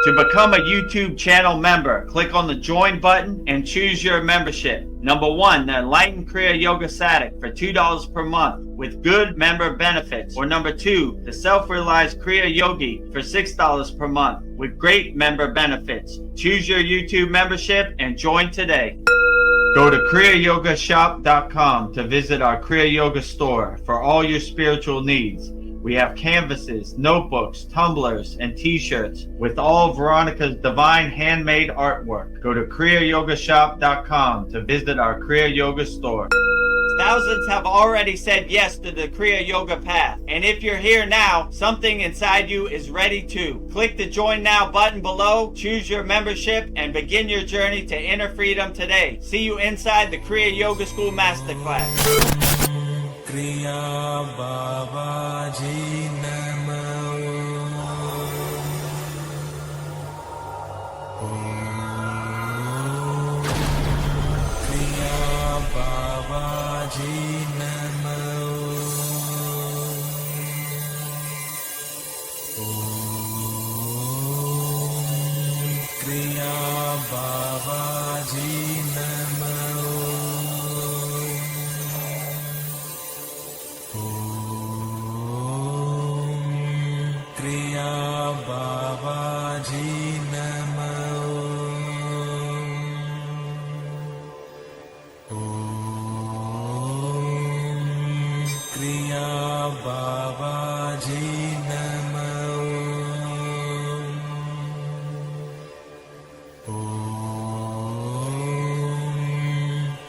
To become a YouTube channel member, click on the join button and choose your membership. Number 1, the Enlightened Kriya Yoga Satic for $2 per month with good member benefits. Or number 2, the Self-Realized Kriya Yogi for $6 per month with great member benefits. Choose your YouTube membership and join today. Go to kriyayogamasterclass.com to visit our Kriya Yoga store for all your spiritual needs. We have canvases, notebooks, tumblers, and t-shirts with all Veronica's divine handmade artwork. Go to kriyayogamasterclass.com to visit our Kriya Yoga store. Thousands have already said yes to the Kriya Yoga path. And if you're here now, something inside you is ready too. Click the Join Now button below, choose your membership, and begin your journey to inner freedom today. See you inside the Kriya Yoga School Masterclass. Kriya Babaji Namo Kriya Babaji Namo Kriya Babaji Namo Kriya Babaji Namo Kriya Babaji Namo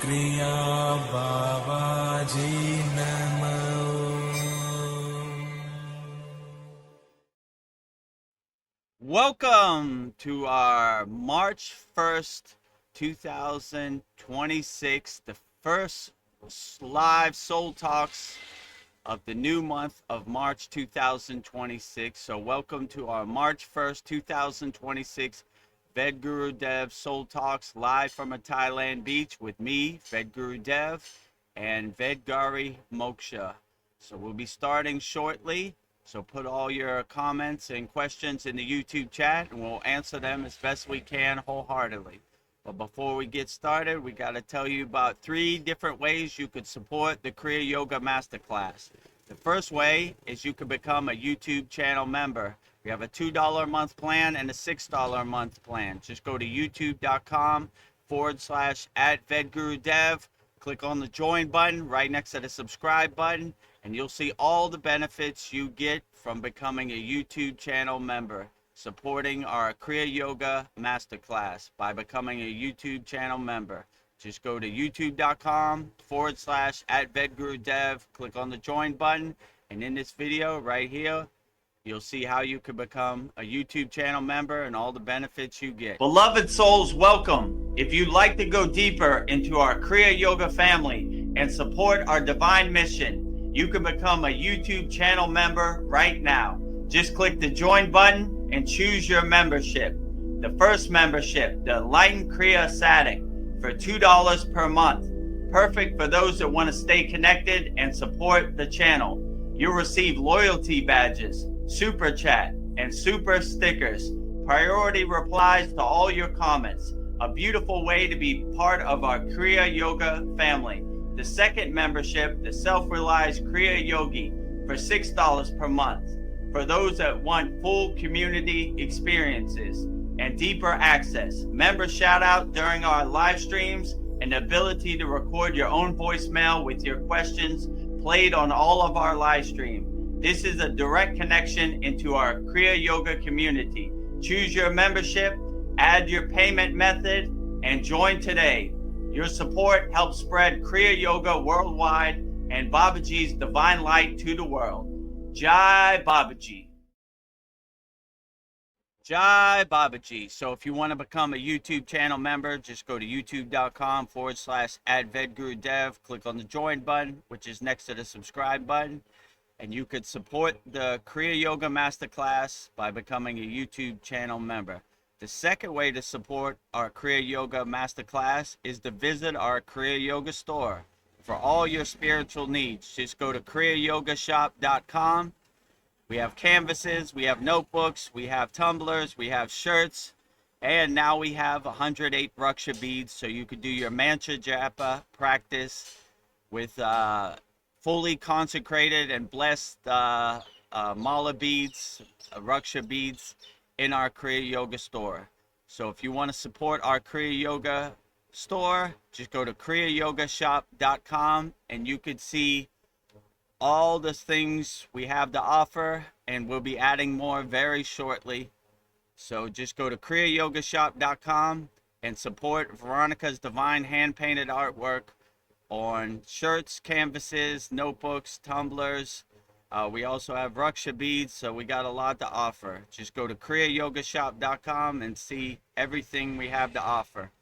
Kriya Babaji Namo. Welcome to our March 1st, 2026, the first live Soul Talks of the new month of March 2026. So welcome to our March 1st, 2026 VEDAGURUDEV'S Soul Talks live from a Thailand beach with me, VEDAGURUDEV, and Vedgari Moksha. So we'll be starting shortly. So put all your comments and questions in the YouTube chat and we'll answer them as best we can wholeheartedly. But before we get started, we got to tell you about 3 different ways you could support the Kriya Yoga Masterclass. The first way is you can become a YouTube channel member. We have a $2 a month plan and a $6 a month plan. Just go to youtube.com/@VEDGuruDev. Click on the join button right next to the subscribe button, and you'll see all the benefits you get from becoming a YouTube channel member, supporting our Kriya Yoga Masterclass by becoming a YouTube channel member. Just go to youtube.com/@VEDGuruDev, click on the join button, and in this video right here, you'll see how you can become a YouTube channel member and all the benefits you get. Beloved souls, welcome. If you'd like to go deeper into our Kriya Yoga family and support our divine mission, you can become a YouTube channel member right now. Just click the join button and choose your membership. The first membership, the Enlightened Kriya Satic, for $2 per month. Perfect for those that want to stay connected and support the channel. You'll receive loyalty badges, super chat, and super stickers, priority replies to all your comments. A beautiful way to be part of our Kriya Yoga family. The second membership, the Self-Realized Kriya Yogi, for $6 per month. For those that want full community experiences and deeper access, member shout out during our live streams, and the ability to record your own voicemail with your questions played on all of our live stream. This is a direct connection into our Kriya Yoga community. Choose your membership, add your payment method, and join today. Your support helps spread Kriya Yoga worldwide and Babaji's divine light to the world. Jai Babaji. Jai Babaji. So if you want to become a YouTube channel member, just go to youtube.com/@VEDGuruDev. Click on the join button, which is next to the subscribe button. And you could support the Kriya Yoga Masterclass by becoming a YouTube channel member. The second way to support our Kriya Yoga Masterclass is to visit our Kriya Yoga store for all your spiritual needs. Just go to kriyayogamasterclass.com. We have canvases, we have notebooks, we have tumblers, we have shirts, and now we have 108 Raksha beads, so you could do your mantra japa practice with fully consecrated and blessed mala beads, Raksha beads in our Kriya Yoga store. So if you want to support our Kriya Yoga store, just go to kriyayogamasterclass.com and you could see all the things we have to offer, and we'll be adding more very shortly. So just go to kriyayogamasterclass.com and support Veronica's divine hand-painted artwork on shirts, canvases, notebooks, tumblers. We also have Raksha beads, so we got a lot to offer. Just go to kriyayogamasterclass.com and see everything we have to offer.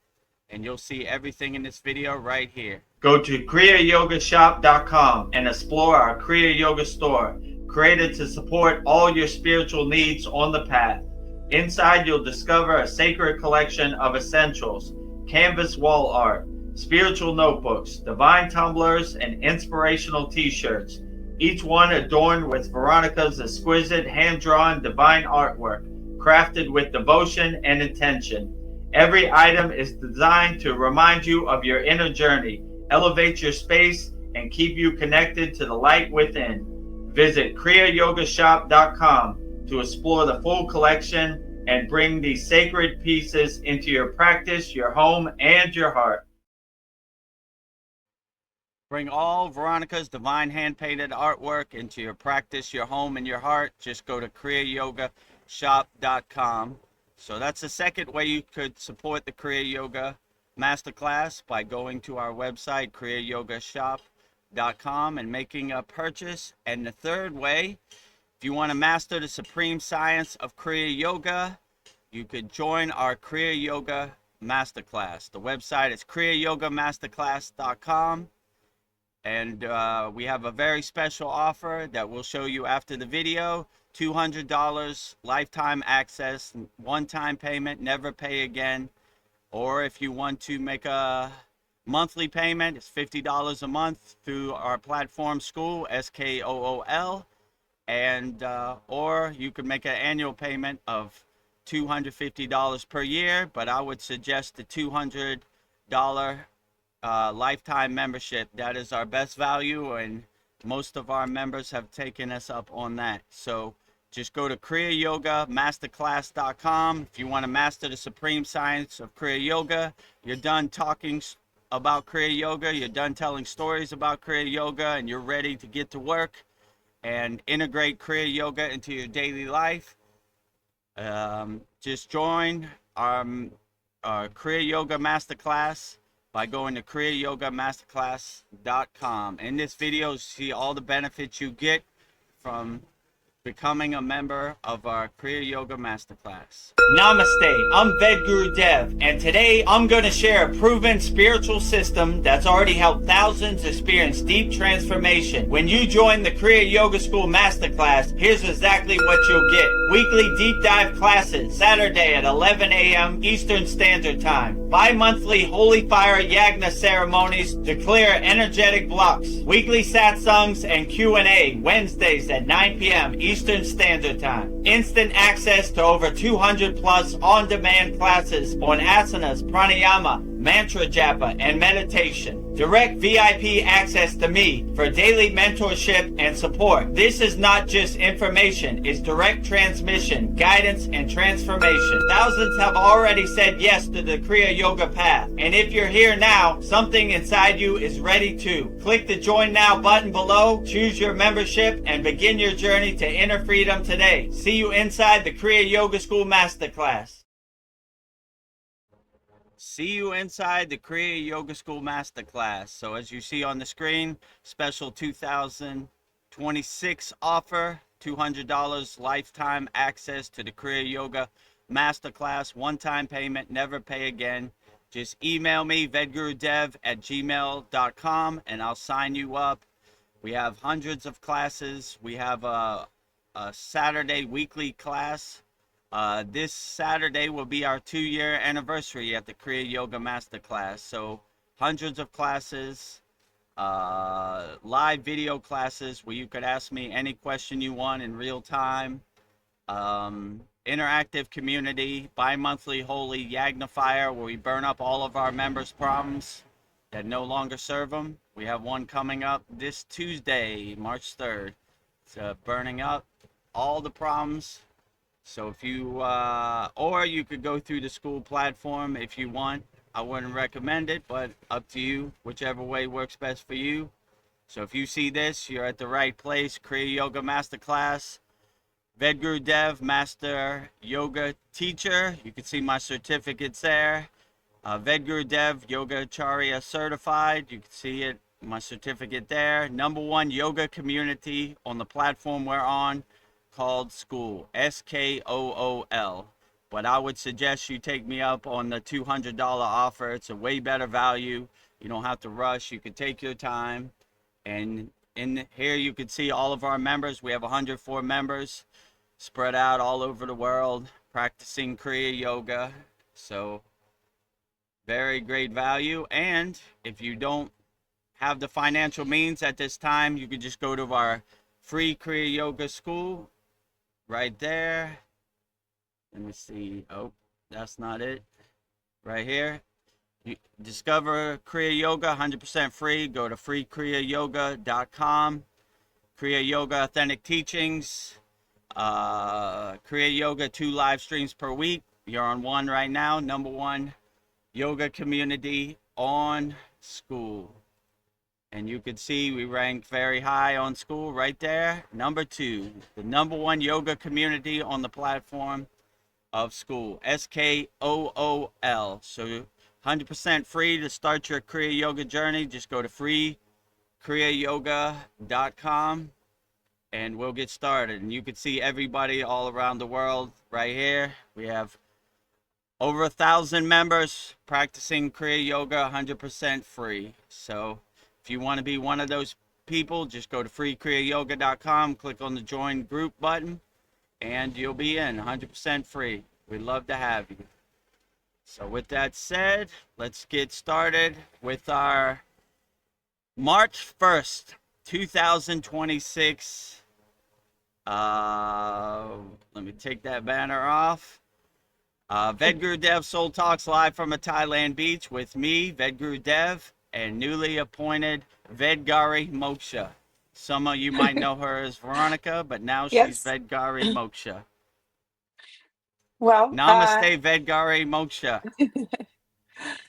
And you'll see everything in this video right here. Go to kriyayogamasterclass.com and explore our Kriya Yoga store, created to support all your spiritual needs on the path. Inside, you'll discover a sacred collection of essentials, canvas wall art, spiritual notebooks, divine tumblers, and inspirational t-shirts, each one adorned with Veronica's exquisite hand-drawn divine artwork, crafted with devotion and intention. Every item is designed to remind you of your inner journey, elevate your space, and keep you connected to the light within. Visit kriyayogamasterclass.com to explore the full collection and bring these sacred pieces into your practice, your home, and your heart. Bring all Veronica's divine hand-painted artwork into your practice, your home, and your heart. Just go to kriyayogamasterclass.com. So that's the second way you could support the Kriya Yoga Masterclass, by going to our website, kriyayogamasterclass.com, and making a purchase. And the third way, if you want to master the supreme science of Kriya Yoga, you could join our Kriya Yoga Masterclass. The website is kriyayogamasterclass.com. And we have a very special offer that we'll show you after the video. $200 lifetime access, one-time payment, never pay again. Or if you want to make a monthly payment, it's $50 a month through our platform SKOOL, SKOOL. And or you could make an annual payment of $250 per year, but I would suggest the $200 lifetime membership. That is our best value, and most of our members have taken us up on that. So just go to kriyayogamasterclass.com. If you want to master the supreme science of Kriya Yoga, you're done talking about Kriya Yoga, you're done telling stories about Kriya Yoga, and you're ready to get to work and integrate Kriya Yoga into your daily life, just join our Kriya Yoga Masterclass by going to kriyayogamasterclass.com. In this video, you see all the benefits you get from becoming a member of our Kriya Yoga Masterclass. Namaste, I'm VEDAGURUDEV, and today I'm going to share a proven spiritual system that's already helped thousands experience deep transformation. When you join the Kriya Yoga School Masterclass, here's exactly what you'll get. Weekly deep dive classes, Saturday at 11 a.m. Eastern Standard Time. Bi-monthly Holy Fire Yagna ceremonies to clear energetic blocks. Weekly satsangs and Q&A, Wednesdays at 9 p.m. Eastern Standard Time. Instant access to over 200 plus on-demand classes on asanas, pranayama, mantra japa, and meditation. Direct VIP access to me for daily mentorship and support. This is not just information, it's direct transmission, guidance, and transformation. Thousands have already said yes to the Kriya Yoga path. And if you're here now, something inside you is ready too. Click the Join Now button below, choose your membership, and begin your journey to inner freedom today. See you inside the Kriya Yoga School Masterclass. See you inside the Kriya Yoga School Masterclass. So as you see on the screen, special 2026 offer, $200 lifetime access to the Kriya Yoga Masterclass, one-time payment, never pay again. Just email me, vedgurudev@gmail.com, and I'll sign you up. We have hundreds of classes. We have a Saturday weekly class. This Saturday will be our 2-year anniversary at the Kriya Yoga Masterclass. So hundreds of classes, live video classes where you could ask me any question you want in real time, interactive community, bi-monthly holy yagnifier where we burn up all of our members' problems that no longer serve them. We have one coming up this Tuesday, March 3rd. It's burning up all the problems. So if you, or you could go through the SKOOL platform if you want. I wouldn't recommend it, but up to you, whichever way works best for you. So if you see this, you're at the right place. Kriya Yoga Masterclass, VEDAGURUDEV, Master Yoga Teacher. You can see my certificates there. VEDAGURUDEV, Yoga Acharya Certified. You can see it, my certificate there. #1 yoga community on the platform we're on called SKOOL, SKOOL. But I would suggest you take me up on the $200 offer. It's a way better value. You don't have to rush. You can take your time. And in here you can see all of our members. We have 104 members spread out all over the world practicing Kriya Yoga. So very great value. And if you don't have the financial means at this time, you can just go to our free Kriya Yoga school right there. Let me see. Oh, that's not it. Right here. You discover Kriya Yoga 100% free. Go to freekriyayogamasterclass.com. Kriya Yoga Authentic Teachings. Kriya Yoga 2 live streams per week. You're on one right now. #1 yoga community on SKOOL. And you can see we rank very high on SKOOL right there. #2, the #1 yoga community on the platform of SKOOL, SKOOL. So 100% free to start your Kriya Yoga journey. Just go to freekriyayogamasterclass.com and we'll get started. And you can see everybody all around the world right here. We have over 1,000 members practicing Kriya Yoga 100% free. So if you want to be one of those people, just go to freekriyayogamasterclass.com, click on the join group button, and you'll be in 100% free. We'd love to have you. So with that said, let's get started with our March 1st, 2026. Let me take that banner off. VEDAGURUDEV'S Soul Talks live from a Thailand beach with me, VEDAGURUDEV, and newly appointed Vedgari Moksha. Some of you might know her as Veronica, but now she's Vedgari Moksha. Well, Namaste, Vedgari Moksha.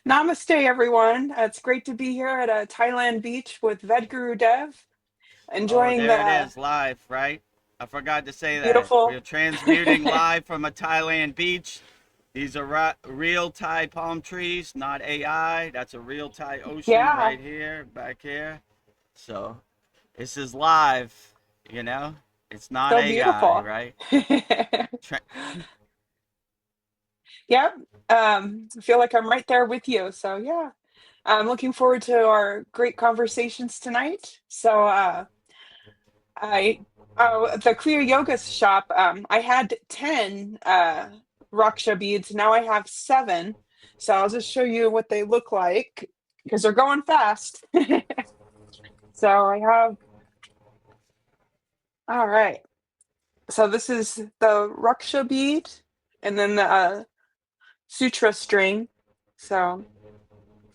namaste, everyone. It's great to be here at a Thailand beach with VEDGURUDEV, enjoying there it is, live, right? I forgot to say beautiful. that. We're transmuting live from a Thailand beach. These are real Thai palm trees, not AI. That's a real Thai ocean right here, back here. So this is live, you know? It's not so AI, beautiful. right? Yep. I feel like I'm right there with you. So yeah, I'm looking forward to our great conversations tonight. So the Kriya Yoga shop, I had 10 Raksha beads. Now I have 7. So I'll just show you what they look like because they're going fast. So I have, all right. So this is the Raksha bead and then the sutra string. So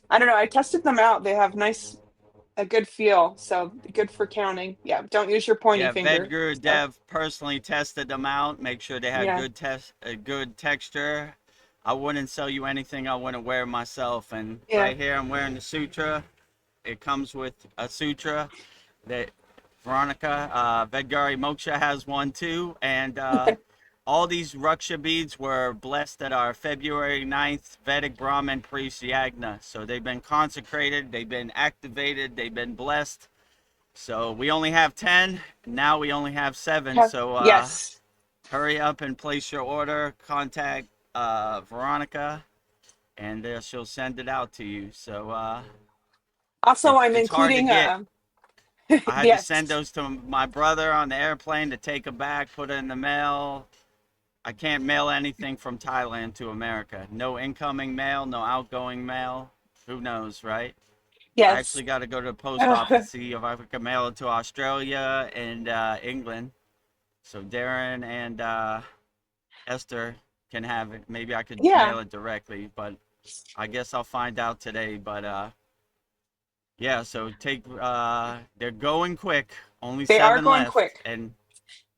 I don't know. I tested them out. They have a good feel. So good for counting. Yeah. Don't use your pointy finger. VEDGURUDEV personally tested them out. Make sure they had good texture. I wouldn't sell you anything I wouldn't wear myself. And right here, I'm wearing the sutra. It comes with a sutra that Veronica, Vedgari Moksha has one too. And all these Raksha beads were blessed at our February 9th Vedic Brahmin priest Yagna. So they've been consecrated, they've been activated, they've been blessed. So we only have 10, now we only have 7. So hurry up and place your order, contact Veronica, and she'll send it out to you. So also I'm including I had to send those to my brother on the airplane to take them back, put it in the mail. I can't mail anything from Thailand to America. No incoming mail, no outgoing mail. Who knows, right? I Yes. actually got to go to the post office to see if I can mail it to Australia and England. So Darren and Esther can have it. Maybe I could Yeah, mail it directly, but I guess I'll find out today. But yeah, so they're going quick. Only they are 7 going left, quick. and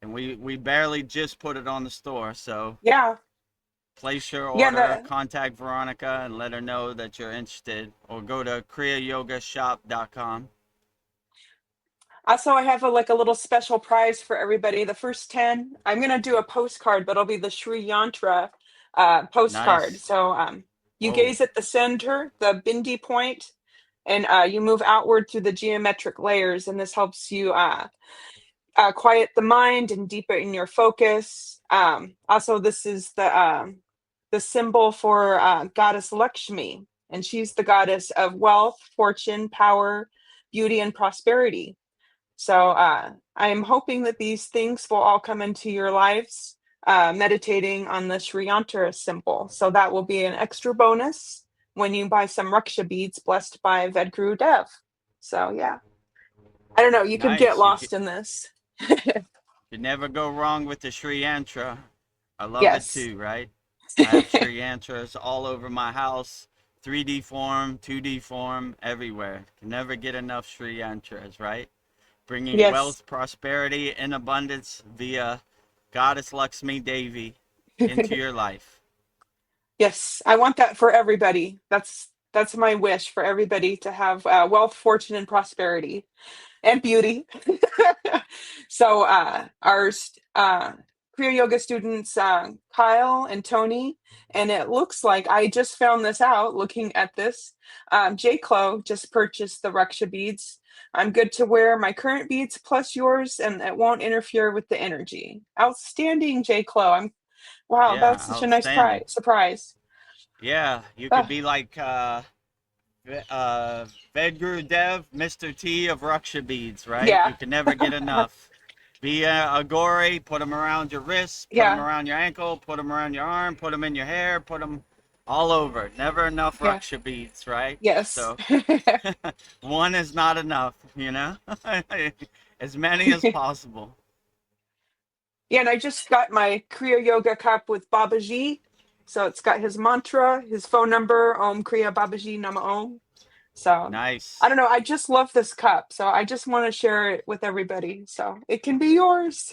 we barely just put it on the store. So Yeah. place your Yeah, order, contact Veronica, and let her know that you're interested, or go to kriyayogamasterclass.com. also I have a little special prize for everybody. The first 10, I'm gonna do a postcard, but it'll be the Sri Yantra postcard. Nice. So you Whoa. gaze at the center, the bindi point, and you move outward through the geometric layers, and this helps you quiet the mind and deepen your focus. Also, this is the symbol for goddess Lakshmi, and she's the goddess of wealth, fortune, power, beauty, and prosperity. So I am hoping that these things will all come into your lives, meditating on the Sri Yantra symbol. So that will be an extra bonus when you buy some Raksha beads blessed by VEDGURUDEV. So yeah, I don't know, you could get Nice. lost in this. Could never go wrong with the Sri Yantra. I love it Yes. too, right? I have Sri Yantras all over my house, 3D form, 2D form, everywhere. Can never get enough Sri Yantras, right? Bringing Yes. wealth, prosperity, and abundance via Goddess Lakshmi Devi into your life. Yes, I want that for everybody. That's my wish for everybody to have wealth, fortune, and prosperity, and beauty. So our Kriya Yoga students, Kyle and Tony, and it looks like I just found this out looking at this. J. Clo just purchased the Raksha beads. I'm good to wear my current beads plus yours, and it won't interfere with the energy. Outstanding, J. Clo. Wow, Yeah, that's such a nice outstanding. surprise. Yeah, you could Uh, be like Vedguru Dev, Mr. T of Raksha beads, right? yeah, You can never get enough. Be a gory, put them around your wrist, put them yeah, around your ankle, put them around your arm, put them in your hair, put them all over. Never enough yeah, Raksha beads, right? yes. So one is not enough, as many as possible. Yeah, and I just got my Kriya Yoga cup with Babaji. So it's got his mantra, his phone number, Om Kriya Babaji Nama Om. So I Nice. don't know. I just love this cup. So I just want to share it with everybody. So it can be yours.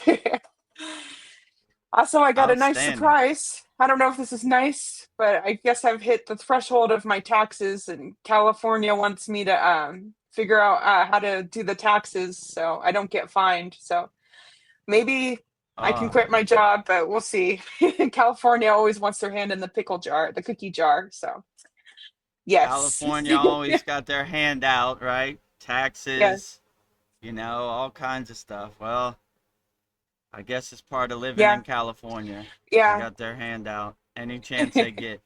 Also, I got a nice Outstanding. surprise. I don't know if this is nice, but I guess I've hit the threshold of my taxes, and California wants me to figure out how to do the taxes so I don't get fined. So maybe I can Uh, quit my job, but we'll see. California always wants their hand in the pickle jar, the cookie jar. So yes, California always got their hand out, right? yes, Taxes, all kinds of stuff. Well, I guess it's part of living yeah, in California. They yeah, got their hand out any chance they get.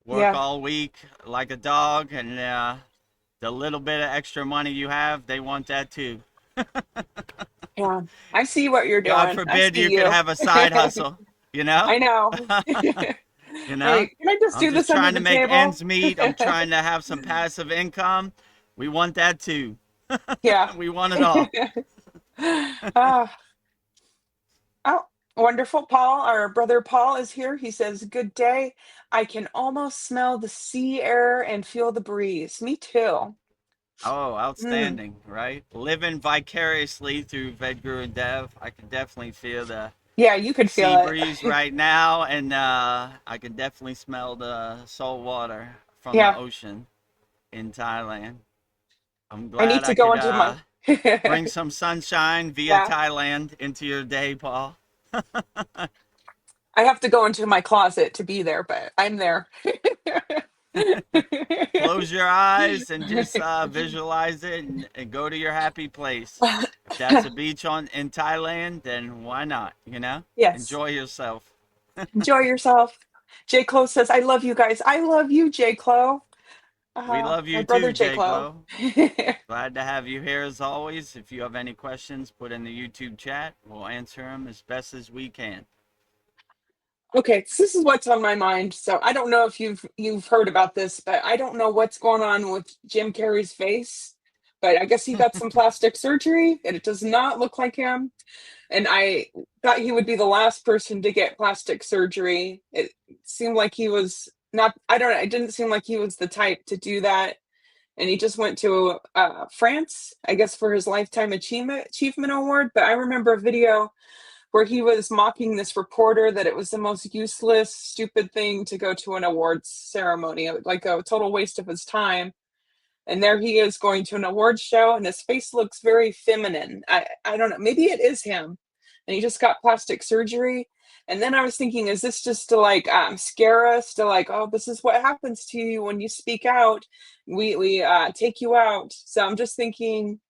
Work yeah, all week like a dog, and the little bit of extra money you have, they want that too. yeah. I see what you're God doing. I forbid see you could you. have a side hustle, you know? I know. You I'm know? like, can I just I'm do just this under trying to the make table? ends meet. I'm trying to have some passive income. We want that too. Yeah. We want it all. Ah, oh, wonderful. Paul, our brother Paul is here. He says, "Good day. I can almost smell the sea air and feel the breeze." Me too. Oh, Mm. outstanding, right? Living vicariously through Vedguru and Dev. I can definitely feel the Yeah, you could feel sea breeze it. right now, and I can definitely smell the salt water from the Yeah, ocean in Thailand. I'm I need glad to I go could into my. bring some sunshine via Yeah, Thailand into your day, Paul. I have to go into my closet to be there, but I'm there. Close your eyes and just visualize it, and go to your happy place. If that's a beach in Thailand, then why not? Yes. Enjoy yourself. Enjoy yourself. J. Clo says, I love you guys. I love you, J. Clo. We love My you brother too, J. Jay Clo. Glow. Glad to have you here as always. If you have any questions, put in the YouTube chat. We'll answer them as best as we can. Okay, so this is what's on my mind. So I don't know if you've heard about this, but I don't know what's going on with Jim Carrey's face. But I guess he got some plastic surgery, and it does not look like him. And I thought he would be the last person to get plastic surgery. It seemed like he was not. I don't know. It didn't seem like he was the type to do that. And he just went to France, I guess, for his lifetime achievement award. But I remember a video where he was mocking this reporter that it was the most useless, stupid thing to go to an awards ceremony, like a total waste of his time. And there he is going to an awards show, and his face looks very feminine. I don't know, maybe it is him, and he just got plastic surgery. And then I was thinking, is this just to like scare us? To like, oh, this is what happens to you when you speak out. We take you out. So I'm just thinking,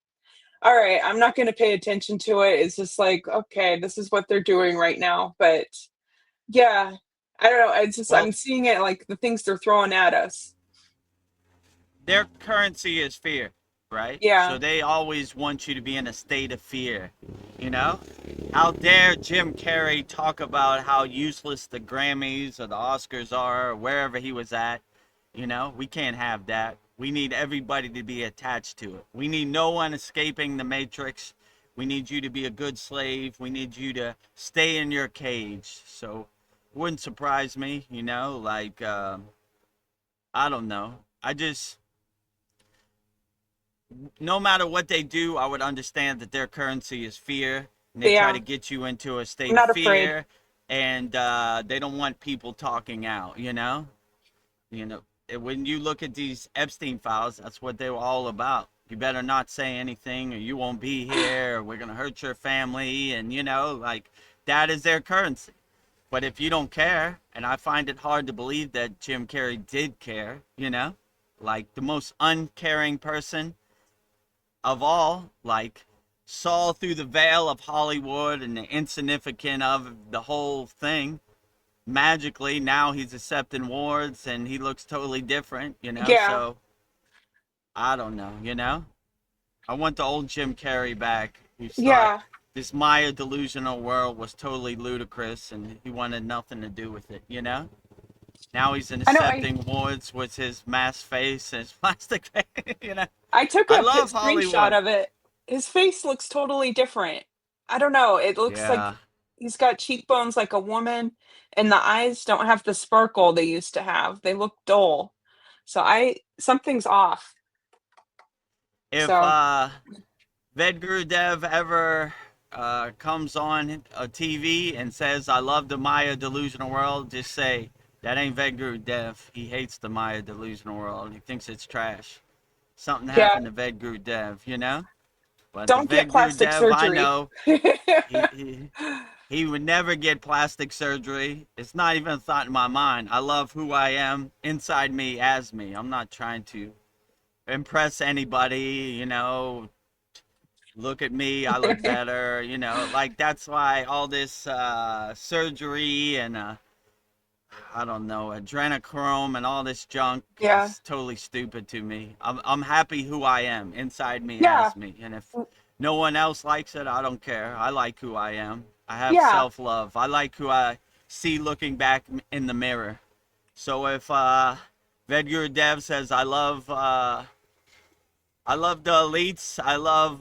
all right, I'm not going to pay attention to it. It's just like, okay, this is what they're doing right now. But yeah, I don't know. It's just, I'm Well, seeing it like the things they're throwing at us. their currency is fear, right? So Yeah. they always want you to be in a state of fear, you know? How dare Jim Carrey talk about how useless the Grammys or the Oscars are or wherever he was at? You know, we can't have that. We need everybody to be attached to it. We need no one escaping the matrix. We need you to be a good slave. We need you to stay in your cage. So it wouldn't surprise me, you know, like, I don't know. I just, no matter what they do, I would understand that their currency is fear. And But they try to yeah, get you into a I'm state of not afraid. fear. And they don't want people talking out, you know? You know, when you look at these Epstein files, that's what they were all about. You better not say anything or you won't be here or we're going to hurt your family. And, you know, like that is their currency. But if you don't care, and I find it hard to believe that Jim Carrey did care, you know, like the most uncaring person of all, like saw through the veil of Hollywood and the insignificant of the whole thing. Magically, now he's accepting awards and he looks totally different, you know. Yeah, So I don't know, you know. I want the old Jim Carrey back. Who thought yeah. this Maya delusional world was totally ludicrous and he wanted nothing to do with it, you know. Now he's in I know. I accepting awards with his mask face and his plastic face, you know. I took I a love screenshot Hollywood. of it. His face looks totally different. I don't know. It looks like Yeah. he's got cheekbones like a woman, and the eyes don't have the sparkle they used to have. They look dull. So I something's off. If So VEDGURUDEV ever comes on a TV and says, I love the Maya delusional world, just say, that ain't VEDGURUDEV. He hates the Maya delusional world. He thinks it's trash. Something yeah, happened to VEDGURUDEV, you know? But the don't get plastic VEDGURUDEV I surgery. know, he, he, he would never get plastic surgery. It's not even a thought in my mind. I love who I am inside me as me. I'm not trying to impress anybody, you know, look at me, I look better, you know, like that's why all this surgery and I don't know, adrenochrome and all this junk Yeah, is totally stupid to me. I'm happy who I am, inside me yeah, as me. And if no one else likes it, I don't care. I like who I am. I have yeah. self-love. I like who I see looking back in the mirror. So if VEDGURUDEV says I love the elites. I love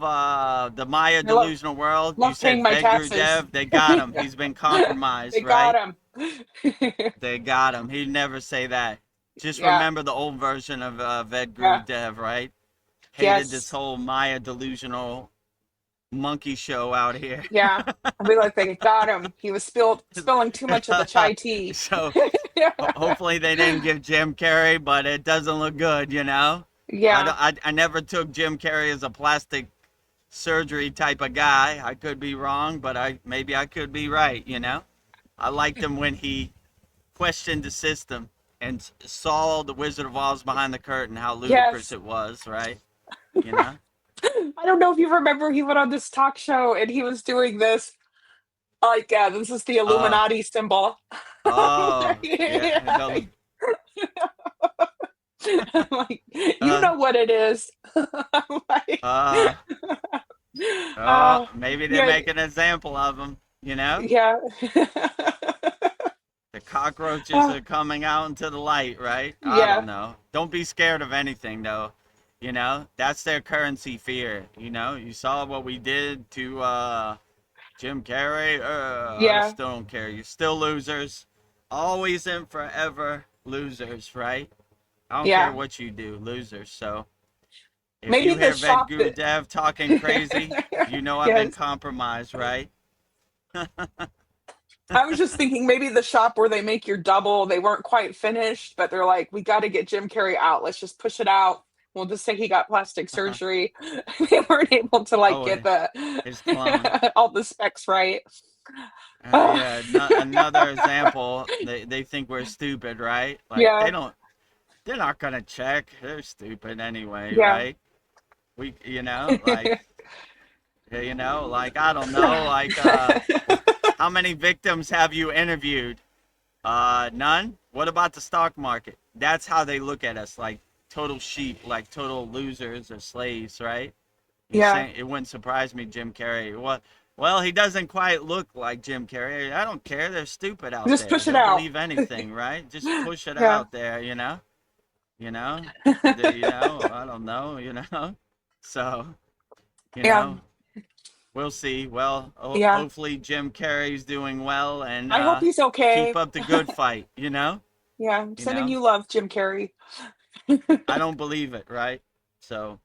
the Maya I love delusional world. You love paying said my taxes. VEDGURUDEV. They got him. Yeah, He's been compromised, they right? got him. They got him. He'd never say that. Just Yeah, remember the old version of yeah, VEDGURUDEV, right? Hated this yes. whole Maya delusional monkey show out here. Yeah. I'll be like, they got him. He was spilling too much of the chai tea. So hopefully they didn't give Jim Carrey, but it doesn't look good, you know? Yeah. I never took Jim Carrey as a plastic surgery type of guy. I could be wrong, but maybe I could be right, you know? I liked him when he questioned the system and saw the Wizard of Oz behind the curtain, how ludicrous Yes. it was, right? You know? I don't know if you remember, he went on this talk show and he was doing this. Like, this is the Uh, Illuminati symbol. oh, yeah. Yeah. The, I'm like, you uh, know what it is. I'm like, uh, maybe they yeah, make an example of him, you know? yeah. The Cockroaches Oh, are coming out into the light, right? I don't yeah, know. Don't be scared of anything, though. You know, that's their currency, fear. You know, you saw what we did to Jim Carrey. I yeah, still don't care. You're still losers. Always and forever losers, right? I don't care yeah. what you do, losers. So if Maybe you the hear Ved shop Guru that. Dev talking crazy, you know I've been Yes. compromised, right? I was just thinking maybe the shop where they make your double, they weren't quite finished, but they're like, we got to get Jim Carrey out. Let's just push it out. We'll just say he got plastic surgery. They weren't able to like Oh, get the his clone. all the specs right. Oh, Yeah, no, another example. They think we're stupid, right? Like yeah, they're not gonna check. They're stupid anyway, yeah. right? We, like I don't know, how many victims have you interviewed? None. What about the stock market? That's how they look at us, like total sheep, like total losers or slaves, right? You Yeah. saying it wouldn't surprise me, Jim Carrey. What? Well, he doesn't quite look like Jim Carrey. I don't care. They're stupid out Just there. push it They'll out. believe anything, right? Just push it Yeah. out there, you know. You know. I don't know. So, you Yeah. know, we'll see. Well, Yeah. hopefully Jim Carrey's doing well and I hope he's keep okay. up the good fight. You know. Yeah. I'm You sending know. you love, Jim Carrey. I don't believe it, right? So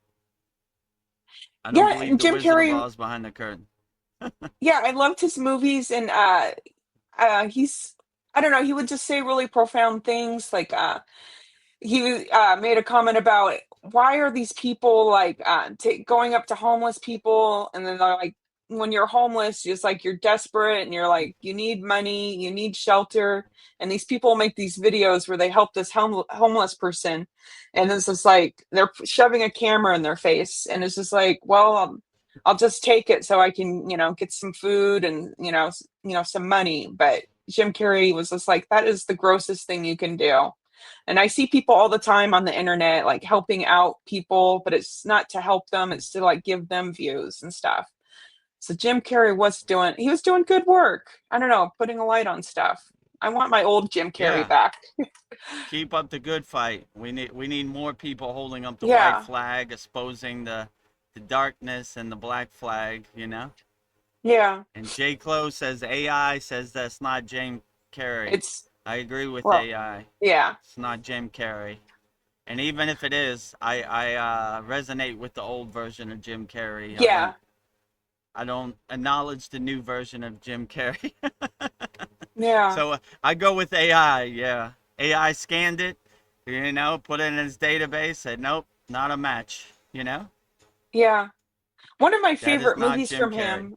I don't Yeah, believe and the Jim Wizard of Carrey, Oz behind the curtain. yeah, I loved his movies and he's I don't know, he would just say really profound things like he made a comment about why are these people like going up to homeless people and then they're like when you're homeless it's like you're desperate and you're like you need money you need shelter and these people make these videos where they help this homeless person and it's just like they're shoving a camera in their face and it's just like well I'll just take it so I can get some food and some money but Jim Carrey was just like that is the grossest thing you can do and I see people all the time on the internet, like helping out people, but it's not to help them, it's to like give them views and stuff. So Jim Carrey he was doing good work. I don't know, putting a light on stuff. I want my old Jim Carrey Yeah. back. Keep up the good fight. We need more people holding up the white Yeah. flag, exposing the darkness and the black flag, you know? Yeah. And J. Clo says AI says that's not Jim Carrey. It's I agree with well, AI. yeah. It's not Jim Carrey. And even if it is, I resonate with the old version of Jim Carrey. Yeah. I don't acknowledge the new version of Jim Carrey. Yeah. So I go with AI. Yeah, AI scanned it, put it in his database, said nope, not a match. Yeah. One of my That is favorite not movies Jim from Carrey. him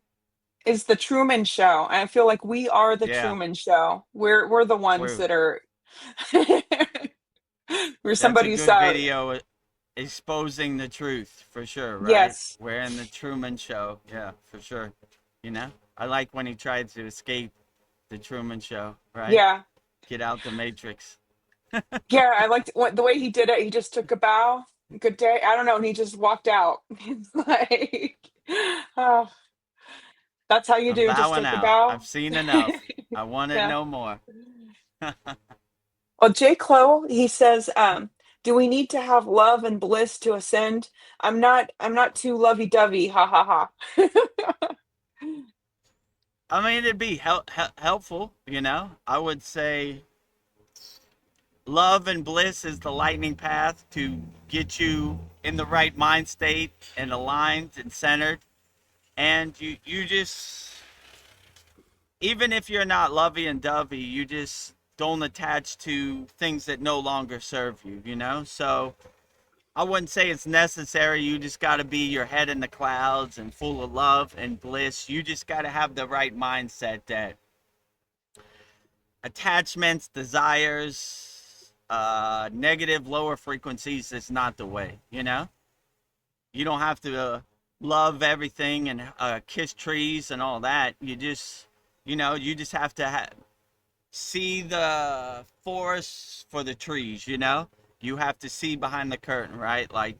is The Truman Show. I feel like we are the Yeah, Truman Show. We're the ones true. that are where That's a somebody's good video exposing the truth for sure, right? yes. We're in the Truman Show. Yeah, for sure. I like when he tried to escape the Truman Show, right? Yeah. Get out the Matrix. Yeah, I liked the way he did it. He just took a bow. Good day. I don't know, and he just walked out. It's like, oh, that's how you I'm do. Just bowing take a out. bow. I've seen enough. I want it Yeah. no more. Well, J. Clo, he says, do we need to have love and bliss to ascend? I'm not too lovey-dovey. Ha ha ha. I mean, it'd be helpful, I would say love and bliss is the lightning path to get you in the right mind state and aligned and centered. And you just, even if you're not lovey and dovey, you just don't attach to things that no longer serve you. So I wouldn't say it's necessary. You just got to be your head in the clouds and full of love and bliss. You just got to have the right mindset that attachments, desires, negative, lower frequencies is not the way, You don't have to love everything and kiss trees and all that. You just have to see the forest for the trees. You have to see behind the curtain, right? Like,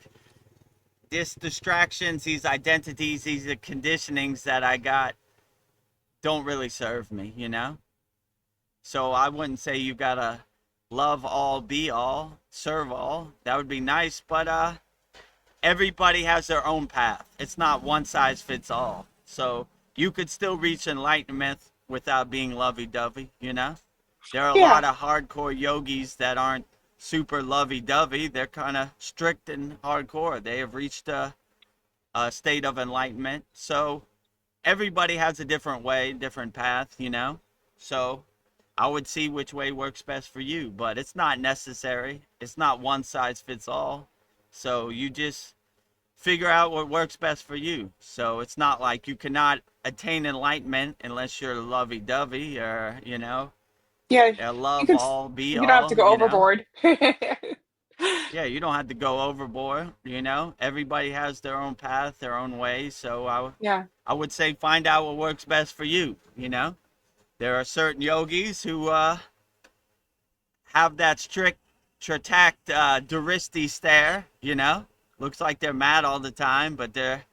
these distractions, these identities, these conditionings that I got don't really serve me. So I wouldn't say you gotta love all, be all, serve all. That would be nice, but everybody has their own path. It's not one size fits all. So you could still reach enlightenment without being lovey-dovey, you know? There are a Yeah. lot of hardcore yogis that aren't super lovey-dovey. They're kind of strict and hardcore. They have reached a state of enlightenment. So everybody has a different way, different path, you know? So I would see which way works best for you, but it's not necessary. It's not one size fits all. So you just figure out what works best for you. So it's not like you cannot attain enlightenment unless you're lovey-dovey or, you know, Yeah. You love can, all, be you don't have to all, go you know. overboard. Yeah, you don't have to go overboard, you know. Everybody has their own path, their own way. So Yeah. I would say find out what works best for you, you know. There are certain yogis who have that strict Tratak Duristi stare, you know. Looks like they're mad all the time, but they're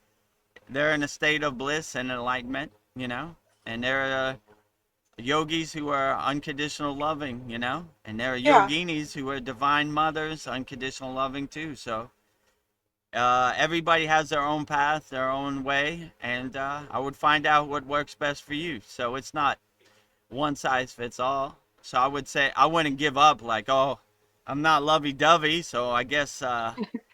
in a state of bliss and enlightenment, you know. And there are yogis who are unconditional loving, you know. And there are Yeah. yoginis who are divine mothers, unconditional loving too. So everybody has their own path, their own way, and I would find out what works best for you. So it's not one size fits all. So I would say I wouldn't give up like, oh, I'm not lovey-dovey, so I guess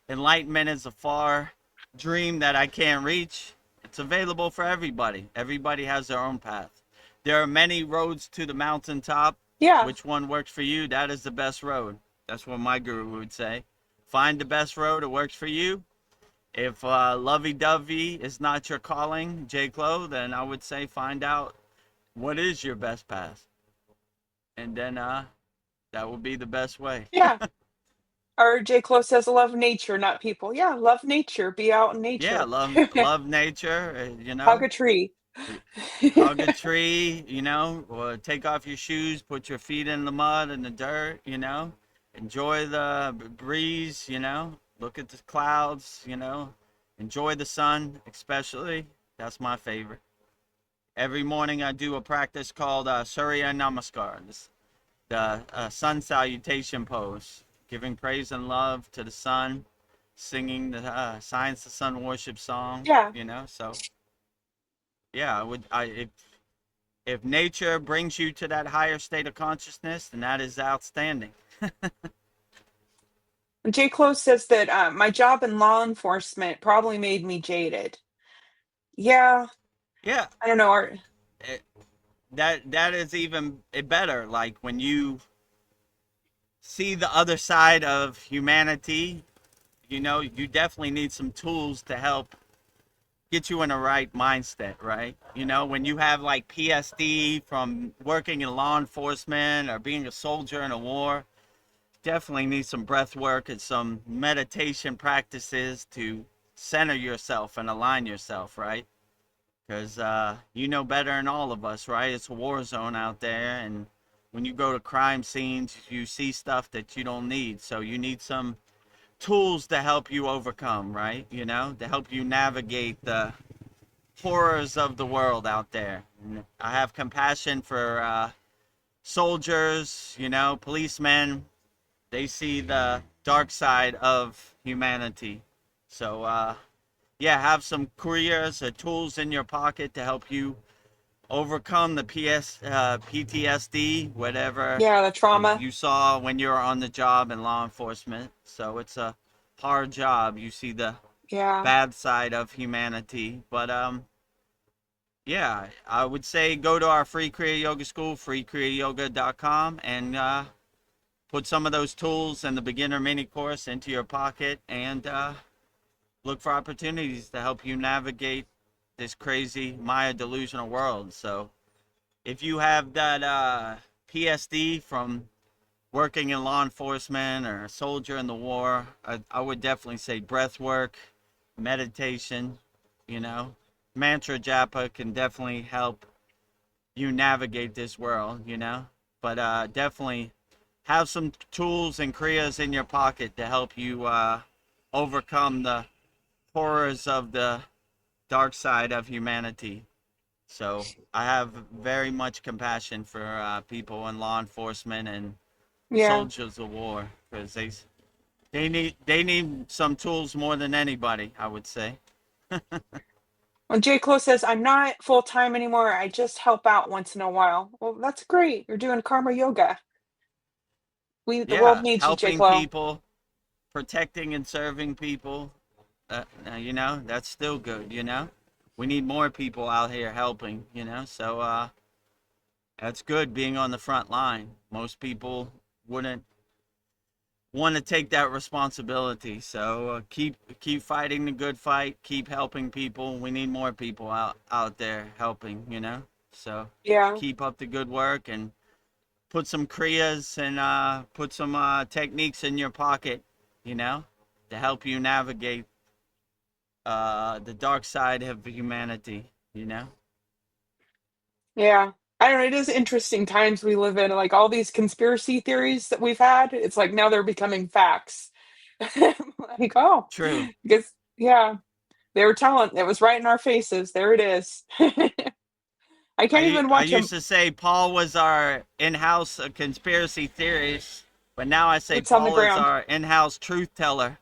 enlightenment is a far dream that I can't reach. It's available for everybody. Everybody has their own path. There are many roads to the mountaintop. Yeah. Which one works for you? That is the best road. That's what my guru would say. Find the best road that works for you. If lovey-dovey is not your calling, J. Clo, then I would say find out what is your best path, and then that would be the best way. Yeah. Or J. Close says love nature, not people. Yeah, love nature. Be out in Yeah, nature. love nature, you Hug know. a tree. Hug a tree, you know, or take off your shoes, put your feet in the mud and the dirt, you know. Enjoy the breeze, you know. Look at the clouds, you know. Enjoy the sun, especially. That's my favorite. Every morning I do a practice called Surya Namaskar, the sun salutation pose, giving praise and love to the sun, singing the Science of Sun worship song, Yeah. you know. So yeah, if nature brings you to that higher state of consciousness, then that is outstanding. J. Close says that my job in law enforcement probably made me jaded. Yeah, Yeah, I don't know. it, that is even better. Like when you see the other side of humanity, you know, you definitely need some tools to help get you in the right mindset, right? You know, when you have like PSD from working in law enforcement or being a soldier in a war, definitely need some breath work and some meditation practices to center yourself and align yourself, right? Because you know better than all of us, right? It's a war zone out there, and when you go to crime scenes, you see stuff that you don't need. So you need some tools to help you overcome, right? You know, to help you navigate the horrors of the world out there. And I have compassion for soldiers, you know, policemen. They see the dark side of humanity. So, yeah, have some Kriyas or tools in your pocket to help you overcome the PTSD, whatever Yeah, the trauma. you saw when you were on the job in law enforcement. So it's a hard job. You see the Yeah. bad side of humanity. But yeah, I would say go to our free Kriya Yoga school, freekriyayoga.com, and put some of those tools and the beginner mini course into your pocket and look for opportunities to help you navigate this crazy Maya delusional world. So if you have that PSD from working in law enforcement or a soldier in the war, I would definitely say breath work, meditation, you know, mantra japa can definitely help you navigate this world, you know. But definitely have some tools and kriyas in your pocket to help you overcome the horrors of the dark side of humanity. So I have very much compassion for people in law enforcement and Yeah. soldiers of war, because they need some tools more than anybody, I would say. Well, J. Clo says, I'm not full time anymore. I just help out once in a while. Well, that's great. You're doing karma yoga. The world Yeah, needs you, J. helping Clo. people, protecting and serving people. You know, that's still good. You know, we need more people out here helping. You know, so that's good being on the front line. Most people wouldn't want to take that responsibility. So keep fighting the good fight. Keep helping people. We need more people out there helping. You know, so Yeah. keep up the good work and put some kriyas and put some techniques in your pocket. You know, to help you navigate the dark side of humanity. You know. Yeah. I don't know. It is interesting times we live in. Like all these conspiracy theories that we've had, it's like now they're becoming facts. Like, oh, True. because, yeah, they were telling, it was right in our faces. There it is. I can't even I watch used them. to say Paul was our in-house conspiracy theorist, but now I say Boots on the Paul is ground. our in-house truth teller.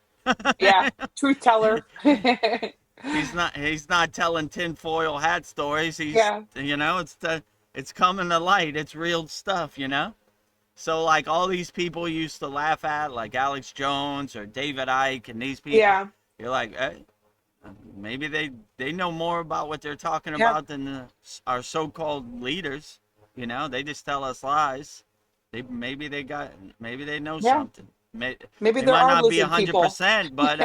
Yeah. Truth teller. He's not telling tinfoil hat stories. He's Yeah. you know it's coming to light. It's real stuff. You know. So like all these people used to laugh at, like Alex Jones or David Icke, and these people, Yeah. you're like, maybe they know more about what they're talking Yeah. about than our so-called leaders. You know, they just tell us lies. Maybe they know Yeah. something. Maybe They there might are not be lizard people. 100%, but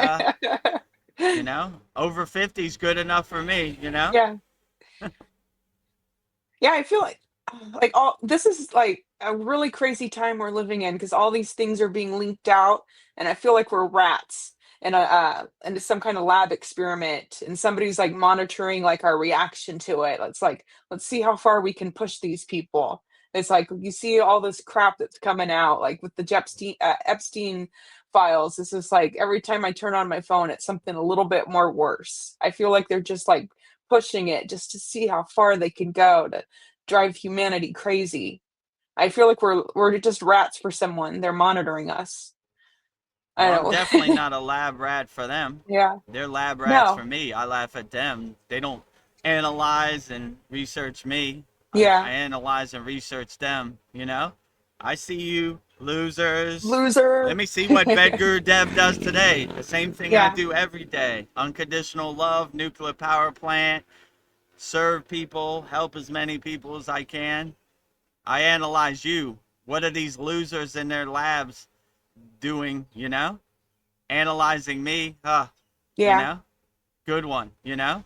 you know, over 50 is good enough for me. You know. Yeah. Yeah, I feel like all this is like a really crazy time we're living in because all these things are being leaked out, and I feel like we're rats in a into some kind of lab experiment, and somebody's like monitoring like our reaction to it. It's like let's see how far we can push these people. It's like you see all this crap that's coming out, like with the Epstein files. This is like every time I turn on my phone, it's something a little bit more worse. I feel like they're just like pushing it just to see how far they can go to drive humanity crazy. I feel like we're just rats for someone. They're monitoring us. I Well, I'm don't definitely know. not a lab rat for them. Yeah. They're lab rats for No. me. I laugh at them. They don't analyze and research me. I Yeah. analyze and research them, you know? I see you, losers. Let Loser. me see what VEDGURUDEV does today. The same thing I Yeah. do every day. Unconditional love, nuclear power plant, serve people, help as many people as I can. I analyze you. What are these losers in their labs doing, you know? Analyzing me, you Yeah. know, good one, you know,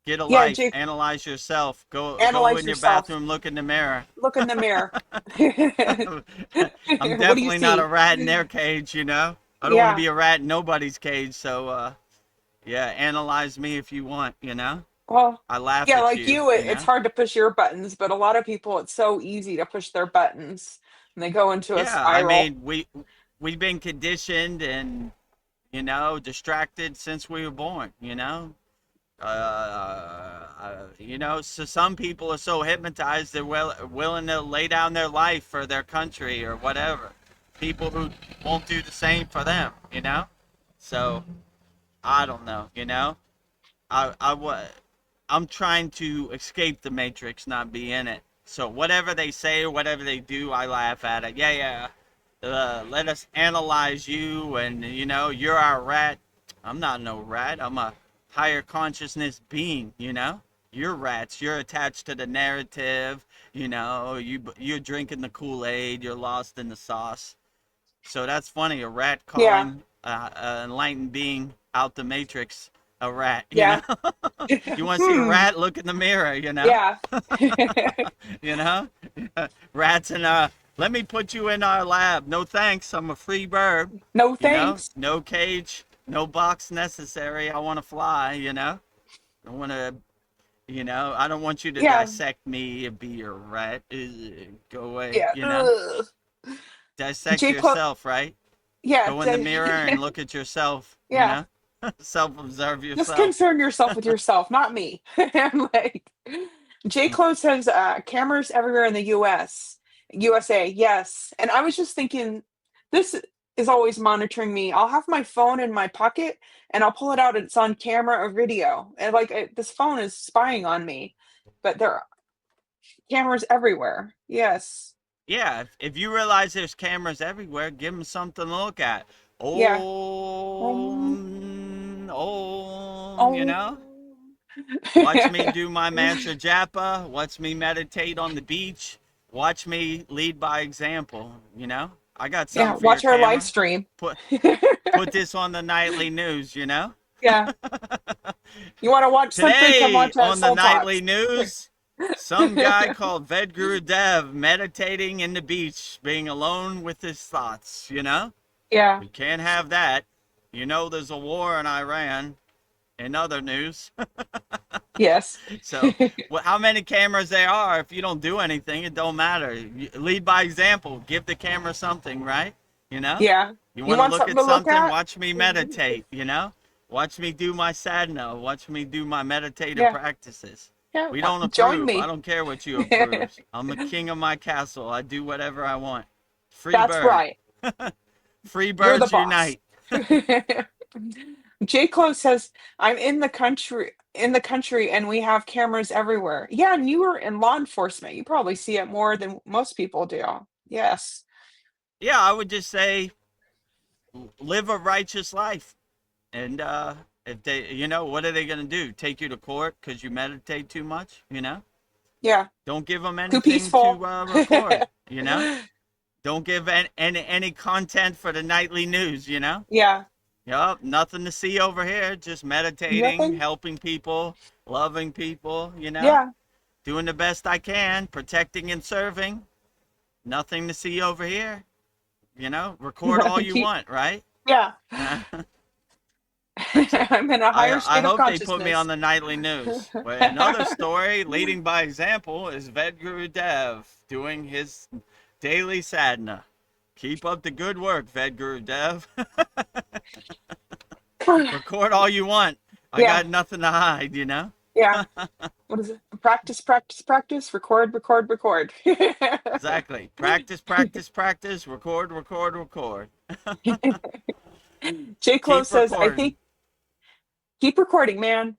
get a Yeah, life, Jake, analyze yourself, go analyze in your yourself. bathroom, look in the mirror. Look in the mirror. I'm What do you definitely not a see? rat in their cage, you know. I don't want to Yeah. be a rat in nobody's cage, so yeah, analyze me if you want, you know. Well, I laugh yeah, at like you, you, you it's know. hard to push your buttons, but a lot of people, it's so easy to push their buttons and they go into a Yeah, I spiral. mean, we've been conditioned and, you know, distracted since we were born, you know. You know, so some people are so hypnotized they're willing to lay down their life for their country or whatever. People who won't do the same for them, you know. So I don't know, you know. I'm trying to escape the matrix, not be in it. So whatever they say or whatever they do, I laugh at it. Yeah, yeah. Let us analyze you, and you know, you're our rat. I'm not no rat. I'm a higher consciousness being. You know, you're rats. You're attached to the narrative. You know, you're drinking the Kool-Aid. You're lost in the sauce. So that's funny. A rat Yeah. calling an enlightened being out the matrix a rat. You know, Yeah. you want to see a Hmm. rat? Look in the mirror. You know, Yeah. you know, rats in let me put you in our lab. No thanks. I'm a free bird. No You know, thanks. no cage, no box necessary. I want to fly. You know, I want to. You know, I don't want you to Yeah. dissect me and be your rat. Go away. Yeah. You know, Ugh. dissect J. Clo yourself, right? yeah. Go in the mirror and look at yourself. You Yeah. know. Self-observe Just yourself. concern yourself with yourself, not me. I'm like, J. Clo says cameras everywhere in the USA. Yes. And I was just thinking, this is always monitoring me. I'll have my phone in my pocket and I'll pull it out. It's on camera or video. And like this phone is spying on me, but there are cameras everywhere. Yes. Yeah, if you realize there's cameras everywhere, give them something to look at. Yeah. You Oh. know? Watch me do my mantra japa. Watch me meditate on the beach. Watch me lead by example, you know? I got Yeah. something for your Watch our live camera. stream. Put this on the nightly news, you know? Yeah. You want to watch something? Come Today watch on the Soul nightly Talks. news, some guy called VEDAGURUDEV meditating in the beach, being alone with his thoughts, you know? Yeah. We can't have that. You know there's a war in Iran. In other news. Yes. So, how many cameras there are, if you don't do anything, it don't matter. You lead by example. Give the camera something, right? You know? Yeah. You You want to want look something at to look something? at? Watch me meditate, you know? Watch me do my sadhana. Watch me do my meditative Yeah. practices. Yeah. We don't Join approve. I me. don't care what you approve. I'm the king of my castle. I do whatever I want. Free That's bird. right. Free You're the birds boss. unite. J. Clo says, I'm in the country and we have cameras everywhere. Yeah, and you were in law enforcement. You probably see it more than most people do. Yes. Yeah, I would just say live a righteous life. And if they, you know, what are they going to do? Take you to court because you meditate too much? You know, Yeah. don't give them Too anything peaceful. to record. You know, don't give any content for the nightly news. You know, Yeah. yup, nothing to see over here. Just meditating, Nothing. helping people, loving people. You know, Yeah. doing the best I can, protecting and serving. Nothing to see over here. You know, record all Nothing. you want, right? Yeah. That's it. I'm in a higher I state of hope they put me on consciousness. the nightly news. But another story, leading by example, is VEDGURUDEV doing his daily sadhana. Keep up the good work, VEDGURUDEV. Record all you want. I Yeah. got nothing to hide, you know? Yeah. What is it? Practice, practice, practice, record, record, record. Exactly. Practice, practice, practice, record, record, record. J. Clo Keep says, I recording. think, keep recording, man.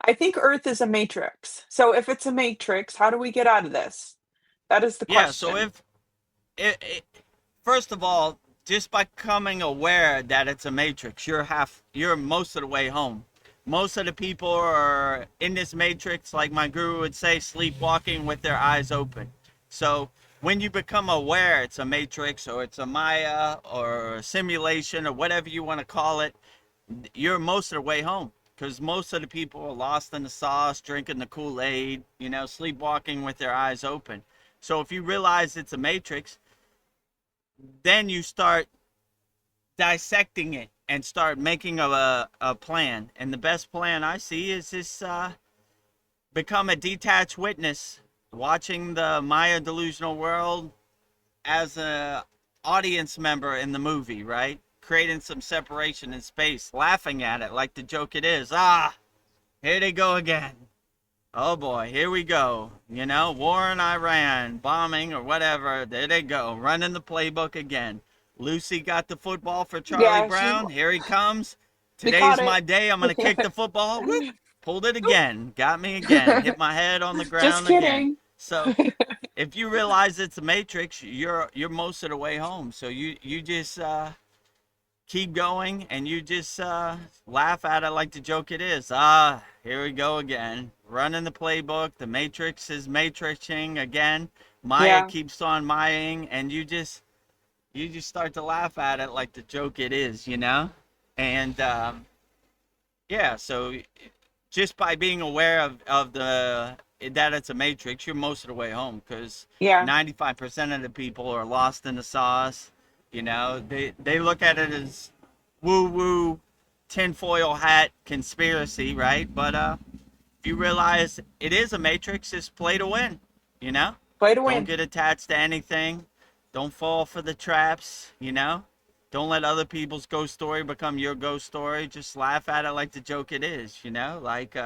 I think Earth is a matrix. So if it's a matrix, how do we get out of this? That is the Yeah, so question. if first of all, just by becoming aware that it's a matrix, you're most of the way home. Most of the people are in this matrix, like my guru would say, sleepwalking with their eyes open. So when you become aware it's a matrix or it's a Maya or a simulation or whatever you want to call it, you're most of the way home. Because most of the people are lost in the sauce, drinking the Kool-Aid, you know, sleepwalking with their eyes open. So if you realize it's a matrix, then you start dissecting it and start making a plan. And the best plan I see is this become a detached witness, watching the Maya delusional world as a audience member in the movie, right? Creating some separation in space, laughing at it like the joke it is. Ah, here they go again. Oh boy, here we go. You know, war in Iran, bombing or whatever. There they go, running the playbook again. Lucy got the football for Charlie Yeah, Brown. Here he comes. we caught Today's my day. I'm going to kick the football. Whoop. it. Pulled it again. Got me again. Hit my head on the Just ground again. kidding. So if you realize it's a matrix, you're most of the way home. So you just keep going and you just laugh at it like the joke it is. Ah, here we go again. Running the playbook. The matrix is matrixing again. Maya Yeah. keeps on Mayaing, and you just start to laugh at it like the joke it is, you know? And yeah, so just by being aware of that it's a matrix, you're most of the way home, because Yeah. 95% of the people are lost in the sauce. You know, they look at it as woo woo, tinfoil hat conspiracy, right? But if you realize it is a matrix, it's play to win. You know, Play to don't win. get attached to anything. Don't fall for the traps. You know, Don't let other people's ghost story become your ghost story. Just laugh at it like the joke it is, you know? Like,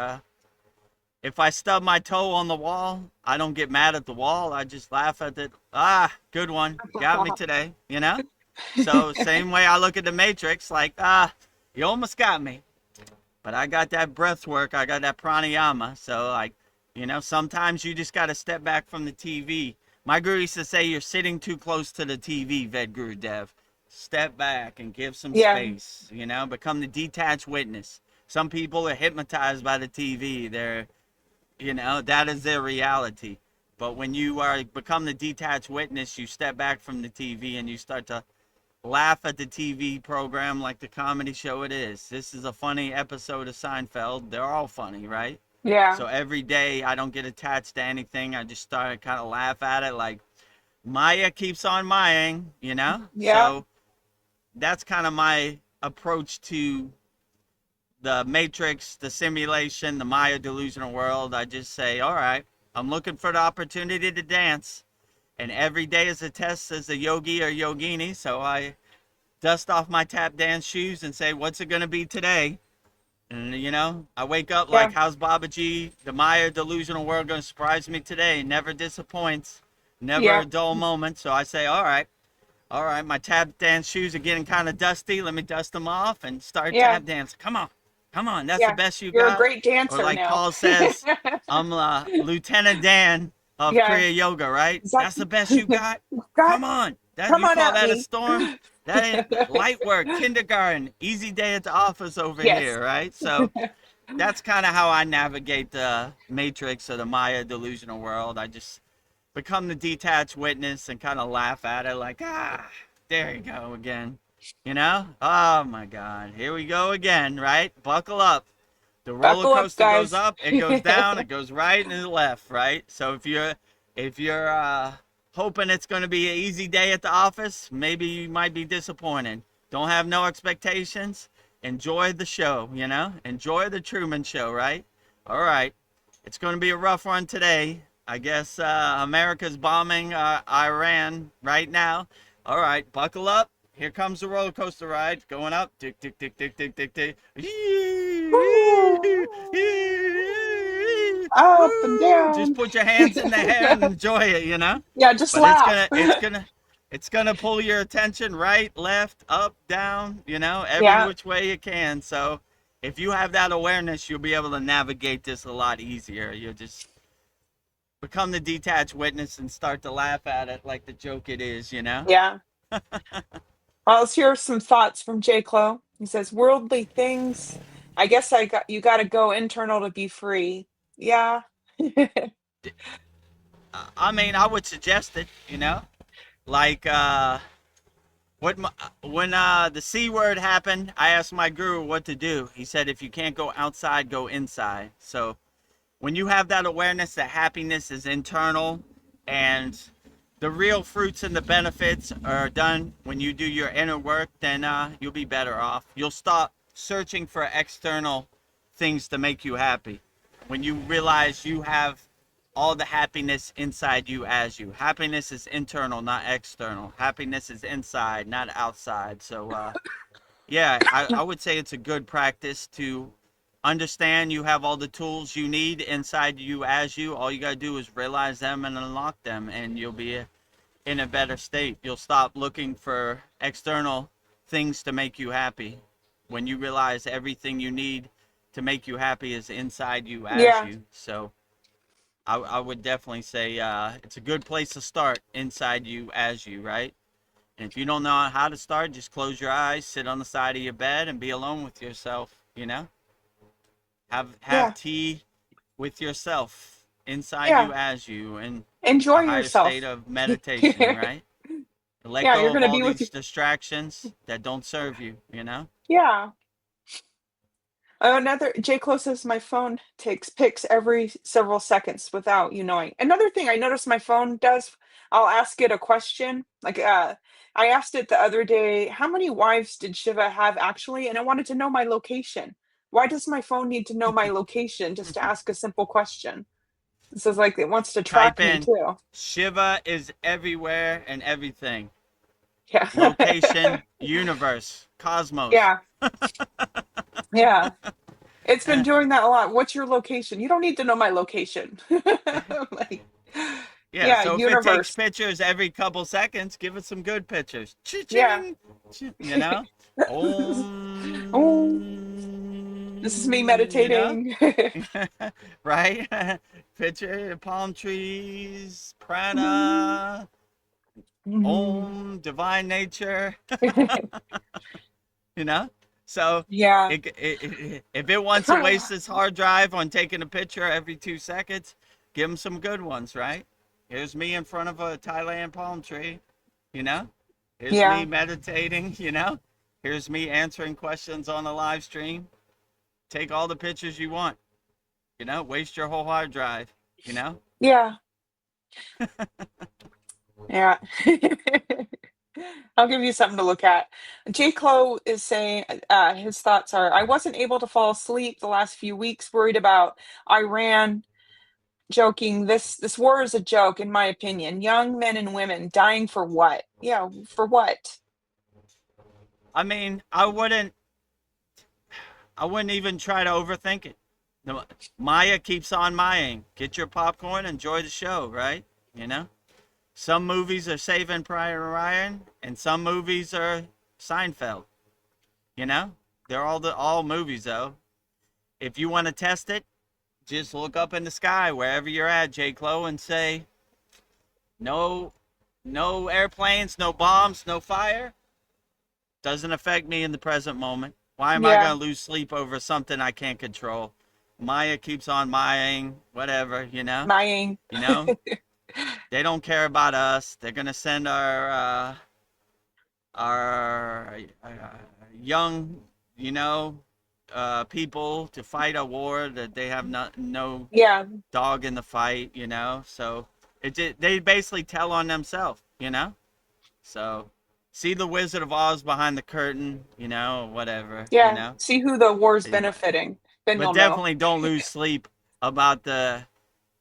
if I stub my toe on the wall, I don't get mad at the wall. I just laugh at it. Ah, good one. Got me today, you know? So, same way I look at the Matrix, like, you almost got me. But I got that breath work. I got that pranayama. So, like, you know, sometimes you just got to step back from the TV. My guru used to say, you're sitting too close to the TV, VEDGURUDEV. Step back and give some Yeah. space, you know, become the detached witness. Some people are hypnotized by the TV. They're, you know, that is their reality. But when you are become the detached witness, you step back from the TV and you start to laugh at the TV program like the comedy show it is. This is a funny episode of Seinfeld. They're all funny, right? Yeah. So every day I don't get attached to anything. I just start to kind of laugh at it like Maya keeps on Maying, you know? Yeah. So that's kind of my approach to the Matrix, the simulation, the Maya delusional world. I just say, all right, I'm looking for the opportunity to dance. And every day is a test as a yogi or yogini. So I dust off my tap dance shoes and say, what's it going to be today? And, you know, I wake up Yeah. like, how's Babaji, the Maya delusional world, going to surprise me today? Never disappoints, never Yeah. a dull moment. So I say, all right, my tap dance shoes are getting kind of dusty. Let me dust them off and start Yeah. tap dancing. Come on, that's the Yeah. best you You're a got. great Or dancer like now. Paul says, I'm Lieutenant Dan of Yeah. Kriya Yoga, right? Is that That's the best you got. God? Come on, that Come you on call at that a me. storm? That ain't light work, kindergarten, easy day at the office over Yes. here, right? So that's kind of how I navigate the Matrix or the Maya delusional world. I just become the detached witness and kind of laugh at it like, there you go again. You know? Oh my God. Here we go again, right? Buckle up. The roller Buckle up, coaster goes guys. up, it goes down, it goes right and the left, right? So if you're hoping it's going to be an easy day at the office, maybe you might be disappointed. Don't have no expectations. Enjoy the show, you know? Enjoy the Truman Show, right? All right. It's going to be a rough one today. I guess America's bombing Iran right now. All right, buckle up. Here comes the roller coaster ride going up. Tick, tick, tick, tick, tick, tick, tick. Up and Just down. put your hands in the air and enjoy it, you know? Yeah, just But it's laugh. gonna, it's gonna, it's gonna pull your attention right, left, up, down, you know, every Yeah. which way you can. So if you have that awareness, you'll be able to navigate this a lot easier. You'll just become the detached witness and start to laugh at it like the joke it is, you know? Yeah. Well, let's hear some thoughts from J. Clo. He says, "Worldly things. I guess you got to go internal to be free." Yeah. I mean, I would suggest it, you know? Like, what when the C word happened, I asked my guru what to do. He said, if you can't go outside, go inside. So when you have that awareness that happiness is internal and the real fruits and the benefits are done when you do your inner work, then you'll be better off. You'll stop searching for external things to make you happy. When you realize you have all the happiness inside you as you. Happiness is internal, not external. Happiness is inside, not outside. So, yeah, I would say it's a good practice to understand you have all the tools you need inside you as you. All you got to do is realize them and unlock them, and you'll be in a better state. You'll stop looking for external things to make you happy when you realize everything you need to make you happy is inside you as Yeah. you. So I would definitely say it's a good place to start inside you as you, right? And if you don't know how to start, just close your eyes, sit on the side of your bed, and be alone with yourself. You know, have Yeah. tea with yourself inside Yeah. you as you, in Enjoy a higher state yourself. of meditation, right? Let Yeah, go you're of going to all be with you. these distractions that don't serve you. You know. Yeah. Another J. Clo says my phone takes pics every several seconds without you knowing. Another thing I noticed my phone does, I'll ask it a question. Like I asked it the other day, how many wives did Shiva have actually? And I wanted to know my location. Why does my phone need to know my location just to ask a simple question? It says like it wants to Type track me in too. Shiva is everywhere and everything. Yeah. Location universe, cosmos. Yeah. Yeah. It's been doing that a lot. What's your location? You don't need to know my location. Like, Yeah, yeah, so if it takes universe. pictures every couple seconds, give it some good pictures. Yeah. Cha-ching! You know? Oh, this is me You know? meditating. Right? Picture palm trees, prana, om, divine nature. You know? So Yeah. if it wants to waste its hard drive on taking a picture every 2 seconds, give them some good ones, right? Here's me in front of a Thailand palm tree, you know? Here's me Yeah. meditating, you know? Here's me answering questions on the live stream. Take all the pictures you want, you know? Waste your whole hard drive, you know? Yeah. Yeah. I'll give you something to look at. J. Clo is saying his thoughts are I wasn't able to fall asleep the last few weeks, worried about Iran, joking. This war is a joke, in my opinion. Young men and women dying for what? Yeah, for what? I mean, I wouldn't even try to overthink it. Maya keeps on Mayaing. Get your popcorn, enjoy the show, right? You know? Some movies are Saving Private Ryan, and some movies are Seinfeld. You know, they're all movies though. If you want to test it, just look up in the sky wherever you're at, J. Clo, and say, no, no airplanes, no bombs, no fire. Doesn't affect me in the present moment. Why am I Yeah, gonna lose sleep over something I can't control? Maya keeps on Mayaing, whatever. Maying. You know, they don't care about us. They're gonna send our young, you know, people to fight a war that they have no Yeah, dog in the fight, you know. So they basically tell on themselves, you know. So see the Wizard of Oz behind the curtain, you know, whatever, you yeah. know. See who the war's benefiting. Then But you'll know. definitely don't lose sleep about the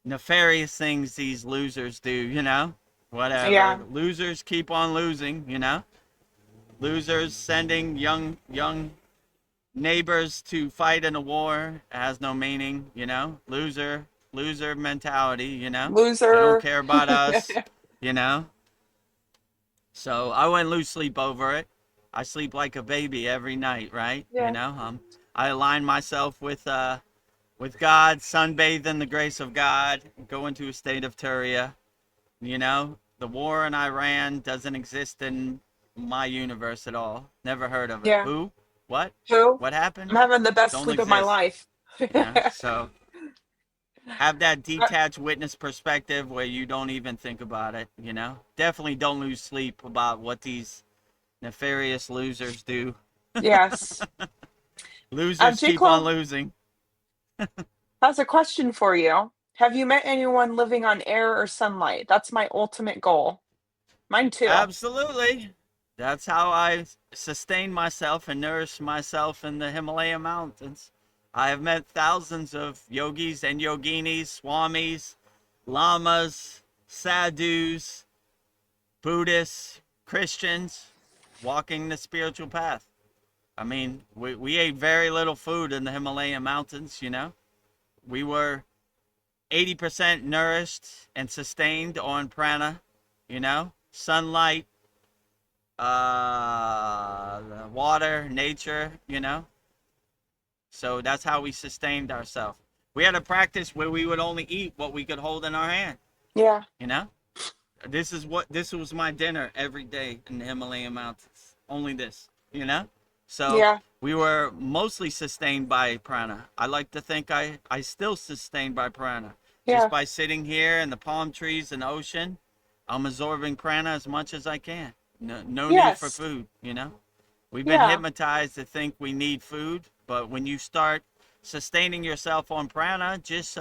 nefarious things these losers do, you know. Whatever. Yeah, Losers keep on losing, you know. Losers sending young neighbors to fight in a war has no meaning, you know. Loser mentality, you know. They don't loser. care about us, you know. So I wouldn't lose sleep over it. I sleep like a baby every night, right? You Yeah, know. I align myself with God, sunbathe in the grace of God, go into a state of Turiya. You know, the war in Iran doesn't exist in my universe at all. Never heard of it. yeah. Who? What? Who? What I'm happened? having the best Don't sleep of my exist. life. You know, so have that Uh, detached witness perspective where you don't even think about it. You know, definitely don't lose sleep about what these nefarious losers do. yes. Losers J. keep on Clo losing. has a question for you. Have you met anyone living on air or sunlight? That's my ultimate goal. Mine too. Absolutely. That's how I sustain myself and nourish myself in the Himalayan mountains. I have met thousands of yogis and yoginis, swamis, lamas, sadhus, Buddhists, Christians, walking the spiritual path. I mean, we ate very little food in the Himalayan mountains, you know. We were 80% nourished and sustained on prana, you know, sunlight, water, nature, you know. So that's how we sustained ourselves. We had a practice where we would only eat what we could hold in our hand, Yeah, you know. This was my dinner every day in the Himalayan mountains. Only this, you know. So yeah, we were mostly sustained by prana. I like to think I still sustained by prana. Just yeah, by sitting here in the palm trees and ocean, I'm absorbing prana as much as I can. No need for yes, food, you know. We've been yeah, hypnotized to think we need food, but when you start sustaining yourself on prana, just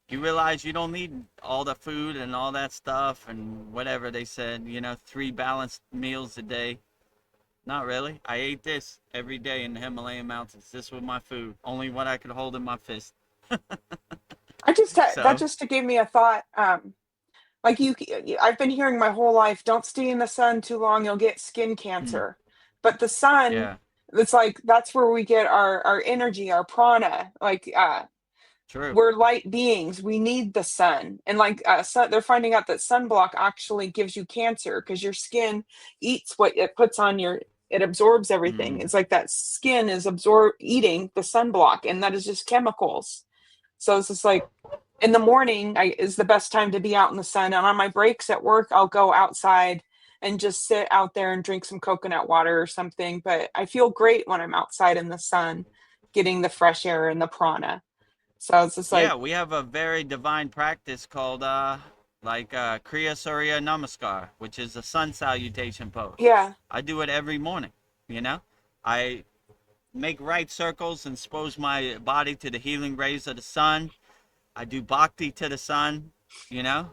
you realize you don't need all the food and all that stuff and whatever they said, you know, 3 balanced meals a day. Not really. I ate this every day in the Himalayan mountains. This was my food, only what I could hold in my fist. that So, just gave me a thought. Like I've been hearing my whole life, don't stay in the sun too long, you'll get skin mm, cancer. But the sun, Yeah. it's like that's where we get our energy, our prana. Like True. we're light beings. We need the sun. And like they're finding out that sunblock actually gives you cancer because your skin eats what it puts on your, it absorbs everything. Mm. It's like that skin is eating the sunblock, and that is just chemicals. So it's just like in the morning is the best time to be out in the sun. And on my breaks at work, I'll go outside and just sit out there and drink some coconut water or something. But I feel great when I'm outside in the sun, getting the fresh air and the prana. So it's just Yeah, like, we have a very divine practice called Kriya Surya Namaskar, which is a sun salutation pose. yeah, I do it every morning, you know? I make right circles and expose my body to the healing rays of the sun. I do bhakti to the sun, you know?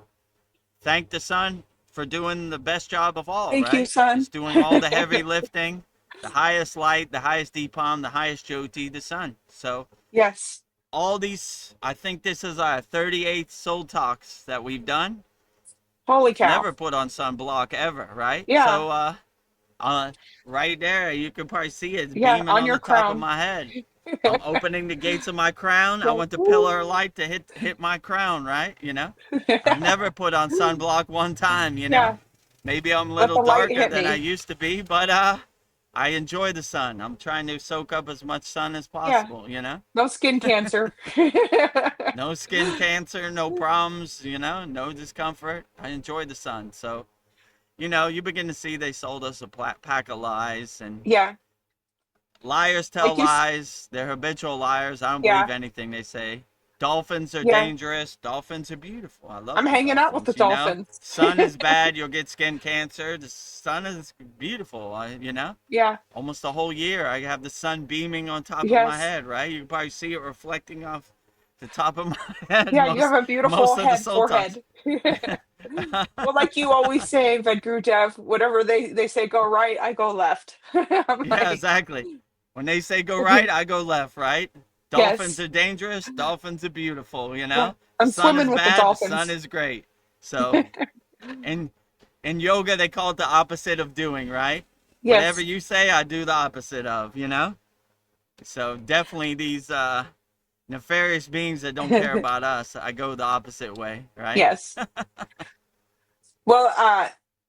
Thank the sun for doing the best job of all, thank you, right? son. It's doing all the heavy lifting, the highest light, the highest Deepam, the highest Jyoti, the sun. So Yes. all these, I think this is our 38th soul talks that we've done. Holy cow. Never put on sunblock ever, right? Yeah. So right there, you can probably see it. It's Yeah. beaming On on your the top of crown. my head. I'm opening the gates of my crown. I Go, want the pillar of "Woo." light to hit my crown, right? I've never put on sunblock one time, Yeah. Maybe I'm a Let little the light darker hit than I me. used to be, but I enjoy the sun. I'm trying to soak up as much sun as Yeah. possible. No skin cancer. No skin cancer, no problems, no discomfort. I enjoy the sun. So, you begin to see they sold us a pack of lies, and Yeah. liars tell Like lies. They're habitual liars. I don't believe yeah. anything they say. Dolphins are Yeah. dangerous. Dolphins are beautiful. I love I'm the hanging out with the dolphins. dolphins. Sun is bad. You'll get skin cancer. The sun is beautiful, Yeah. Almost the whole year I have the sun beaming on top of my Yes. head, right? You can probably see it reflecting off the top of my head Yeah. You have a beautiful most of the head, soul talks. forehead. Well, like you always say, Vedgurudev, whatever they say go right, I go left. I'm Yeah, like, exactly. When they say go right, I go left, right? Dolphins yes. are dangerous. Dolphins are beautiful, Yeah. The I'm sun swimming is with the bad. The sun dolphins. is great. So, in in yoga, they call it the opposite of doing, right? Whatever Yes. you say, I do the opposite of. So definitely these nefarious beings that don't care about us, I go the opposite way, right? Yes. Well,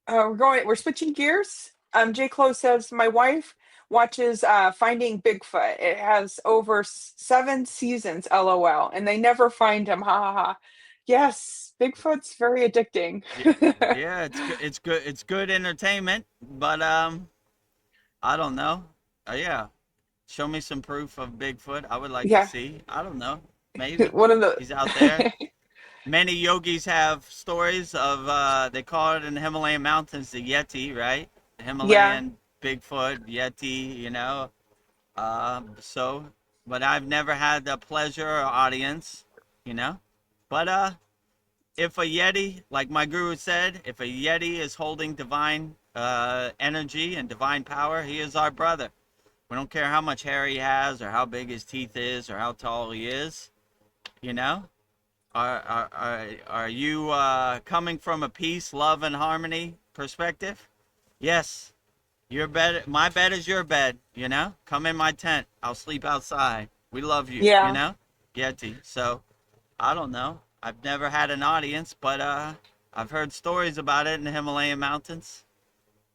we're switching gears. J. Close says my wife watches Finding Bigfoot. It has over 7 seasons, LOL, and they never find him. Ha ha ha. Yes, Bigfoot's very addicting. Yeah, it's good entertainment, but I don't know. Yeah, show me some proof of Bigfoot. I would like to Yeah, see. I don't know. Maybe one of he's out there. the Many yogis have stories of they call it in the Himalayan mountains the Yeti, right? The yeah, Himalayan Bigfoot, Yeti. So, but I've never had the pleasure or audience, you know. But if a Yeti, like my guru said, if a Yeti is holding divine energy and divine power, he is our brother. We don't care how much hair he has or how big his teeth is or how tall he is, you know. Are you coming from a peace, love, and harmony perspective? Yes. Your bed, my bed is your bed, Come in my tent. I'll sleep outside. We love you, yeah. Yeti. So, I don't know. I've never had an audience, but I've heard stories about it in the Himalayan mountains.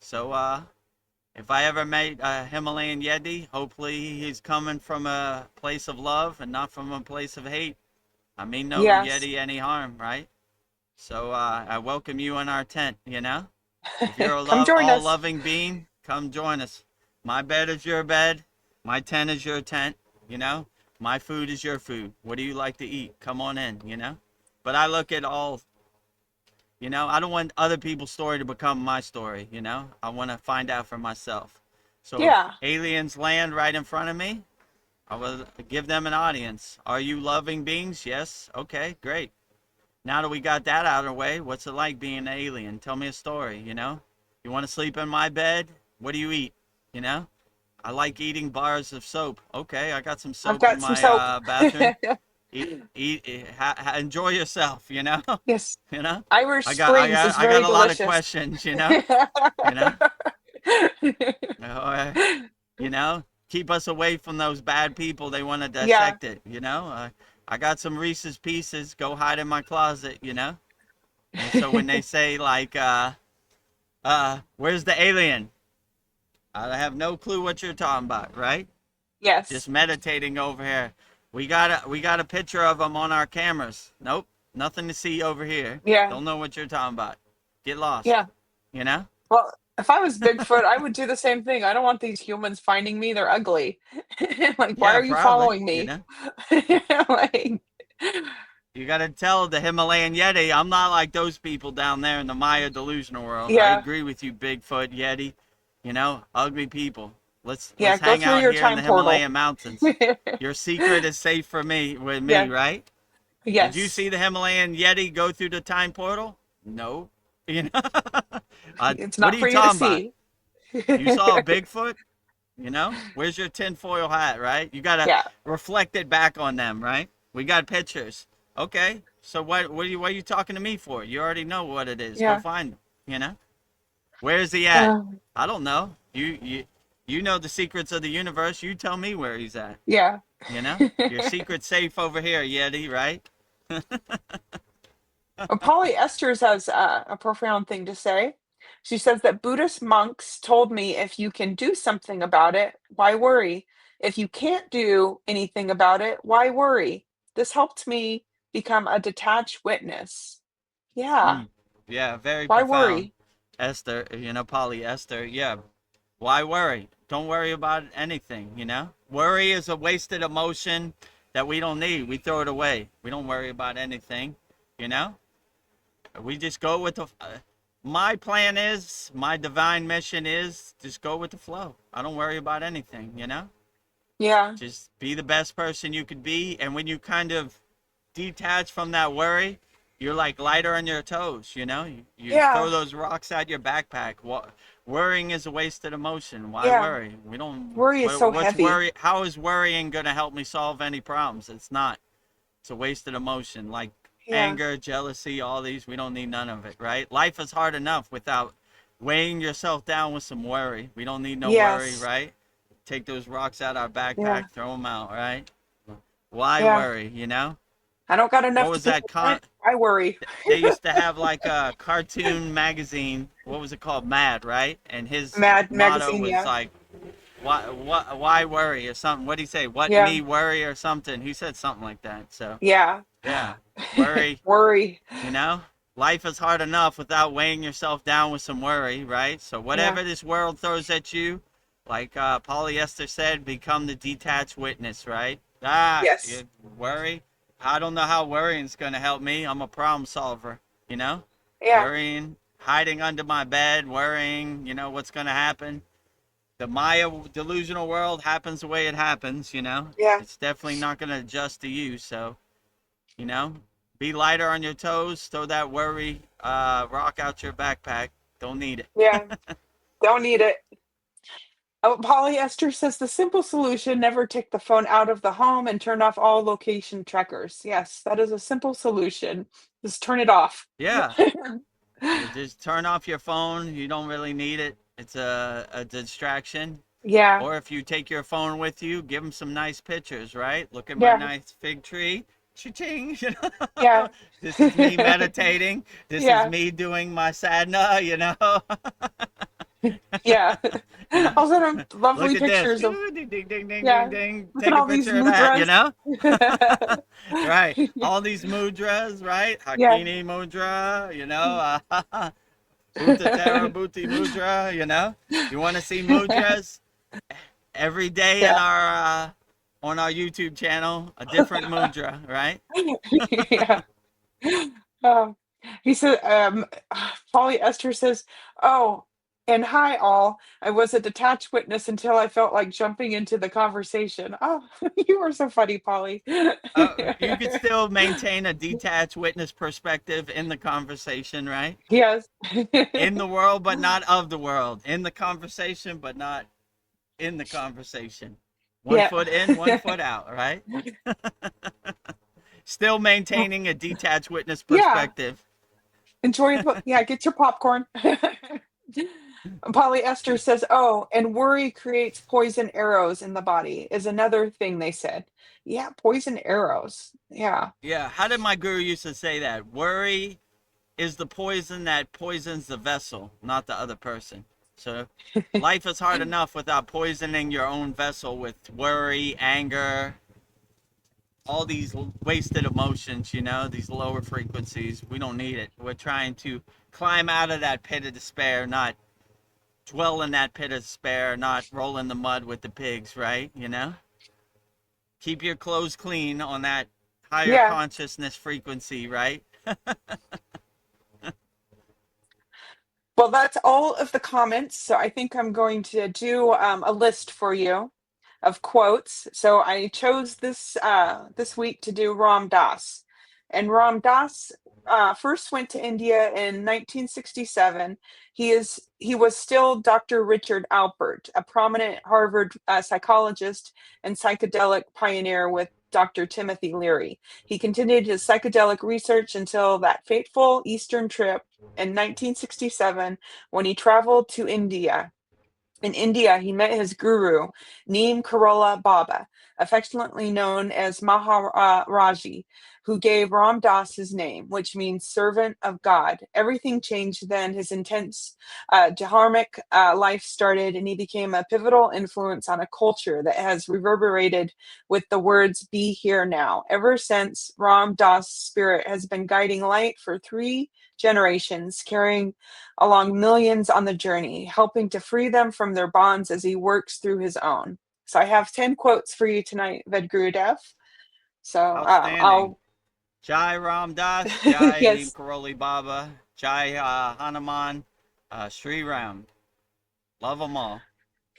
So, if I ever meet a Himalayan Yeti, hopefully he's coming from a place of love and not from a place of hate. I mean no Yes. Yeti any harm, right? So I welcome you in our tent, If you're a Come join all us. loving being, come join us. My bed is your bed. My tent is your tent, My food is your food. What do you like to eat? Come on in, But I look at all, I don't want other people's story to become my story, I want to find out for myself. So if Yeah. aliens land right in front of me, I will give them an audience. Are you loving beings? Yes. Okay, great. Now that we got that out of the way, what's it like being an alien? Tell me a story, You want to sleep in my bed? What do you eat? I like eating bars of soap. Okay, I got some I've soap in got some my soap. bathroom. Enjoy yourself, Yes. you know. Irish I got I Springs is got I very got a lot of delicious. questions, you know. All or, you know, keep us away from those bad people. They want to Yeah. dissect it, you know. I got some Reese's Pieces. Go hide in my closet, you know. And so when they say like, where's the alien? I have no clue what you're talking about, right? Just Yes. meditating over here. We got a picture of them on our cameras. Nope, nothing to see over here. Yeah. Don't know what you're talking about. Get lost, Yeah. you know? Well, if I was Bigfoot, I would do the same thing. I don't want these humans finding me. They're ugly. Like, why Yeah, are you probably, following you me? know? Like, You got to tell the Himalayan Yeti, I'm not like those people down there in the Maya delusional world. I yeah. agree with you, Bigfoot Yeti. You know, ugly people. Yeah. Let's Go hang through out your here in time the portal. Himalayan mountains. Your secret is safe for me with me, Yeah. right? Did you Yes. see the Himalayan Yeti go through the time portal? No. You know, It's what not are for you you to talking about? see. You saw a Bigfoot? You know, where's your tinfoil hat, right? You gotta Yeah. reflect it back on them, right? We got pictures. Okay, so what are you talking to me for? You already know what it is. Go Yeah. find him. You know, where's he at? Um, I don't know. You know the secrets of the universe. You tell me where he's at. yeah. You know, your secret's safe over here, Yeti, right? Well, Polly Esters has a profound thing to say. She says that Buddhist monks told me if you can do something about it, why worry? If you can't do anything about it, why worry? This helped me become a detached witness. Yeah, Mm. Yeah, very why profound. worry? Esther, you know, polyester. Yeah, why worry? Don't worry about anything, you know? Worry is a wasted emotion that we don't need. We throw it away. We don't worry about anything, you know? We just go with the. My plan is, my divine mission is just go with the flow. I don't worry about anything, you know? Yeah, Just be the best person you could be. And when you kind of detach from that worry, you're like lighter on your toes, you know? You throw yeah, those rocks out your backpack. Worrying is a wasted emotion. Why yeah. worry? We don't, Worry is so what's heavy. worry? How is worrying going to help me solve any problems? It's not. It's a wasted emotion. Like Yeah, anger, jealousy, all these, we don't need none of it, right? Life is hard enough without weighing yourself down with some worry. We don't need no worry, yes, right? Take those rocks out our yeah, backpack, throw them out, right? Why yeah. worry, you know? I don't got What enough to was pay that the rent. I worry. they used to have like a cartoon magazine. What was it called? Mad, right? And his Mad motto magazine, was yeah. like, why worry or something? What did he say? What Yeah, me worry or something? He said something like that. So yeah. yeah, worry. Worry. You know, life is hard enough without weighing yourself down with some worry, right? So Yeah. whatever this world throws at you, like polyester said, become the detached witness, right? Yes. You worry. I don't know how worrying's gonna help me. I'm a problem solver, you know? Yeah. Worrying, hiding under my bed, worrying, you know, what's gonna happen. The Maya delusional world happens the way it happens, you know? Yeah. It's definitely not gonna adjust to you, so, you know, be lighter on your toes, throw that worry rock out your backpack. Don't need Yeah. it. Don't need it. Oh, polyester says the simple solution, never take the phone out of the home and turn off all location trackers. Yes, that is a simple solution. Just turn it off. Yeah, you just turn off your phone. You don't really need it. It's a distraction. Yeah. Or if you take your phone with you, give them some nice pictures, right? Look at my Yeah. nice fig tree. Cha-ching. You Yeah. know? This is me meditating. This is Yeah. me doing my sadhana, you know? Yeah. You know? I'll send them Look lovely at this. pictures of, Ding, ding, ding, ding, ding, yeah, ding. look at Take a all these picture of that, you mudras. know? Right. All these mudras, right? Yeah. Hakini mudra, you know? Uttatara Bhuti mudra, you know? You want to see mudras? Every day in Yeah. our on our YouTube channel, a different mudra, right? Yeah. Um, he said, polyester says, "Oh, and hi all. I was a detached witness until I felt like jumping into the conversation." Oh, you are so funny, Polly. You could still maintain a detached witness perspective in the conversation, right? Yes. In the world, but not of the world. In the conversation, but not in the conversation. One Yeah. foot in, one foot out, right? Still maintaining a detached witness Yeah. perspective. Enjoy. Yeah. Get your popcorn. Polyester says, oh, and worry creates poison arrows in the body is another thing they said. Yeah, poison arrows. Yeah. Yeah, how did my guru used to say that? Worry is the poison that poisons the vessel, not the other person. So life is hard enough without poisoning your own vessel with worry, anger, all these wasted emotions, you know, these lower frequencies. We don't need it. We're trying to climb out of that pit of despair, not dwell in that pit of despair, not roll in the mud with the pigs, right? You know? Keep your clothes clean on that higher Yeah. consciousness frequency, right? Well, that's all of the comments. So I think I'm going to do a list for you of quotes. So I chose this week to do Ram Dass, and Ram Dass first went to India in 1967. He was still Dr. Richard Alpert, a prominent Harvard psychologist and psychedelic pioneer with Dr. Timothy Leary. He continued his psychedelic research until that fateful Eastern trip in 1967 when he traveled to India. In India, he met his guru, Neem Karola Baba, affectionately known as Maharaji, who gave Ram Dass his name, which means servant of God. Everything changed then. His intense dharmic life started, and he became a pivotal influence on a culture that has reverberated with the words, be here now. Ever since, Ram Dass' spirit has been guiding light for 3 generations, carrying along millions on the journey, helping to free them from their bonds as he works through his own. So I have 10 quotes for you tonight, Vedgurudev. So Outstanding. I'll, Jai Ram Das, Jai Neem yes, Karoli Baba, Jai Hanuman, Sri Ram. Love them all.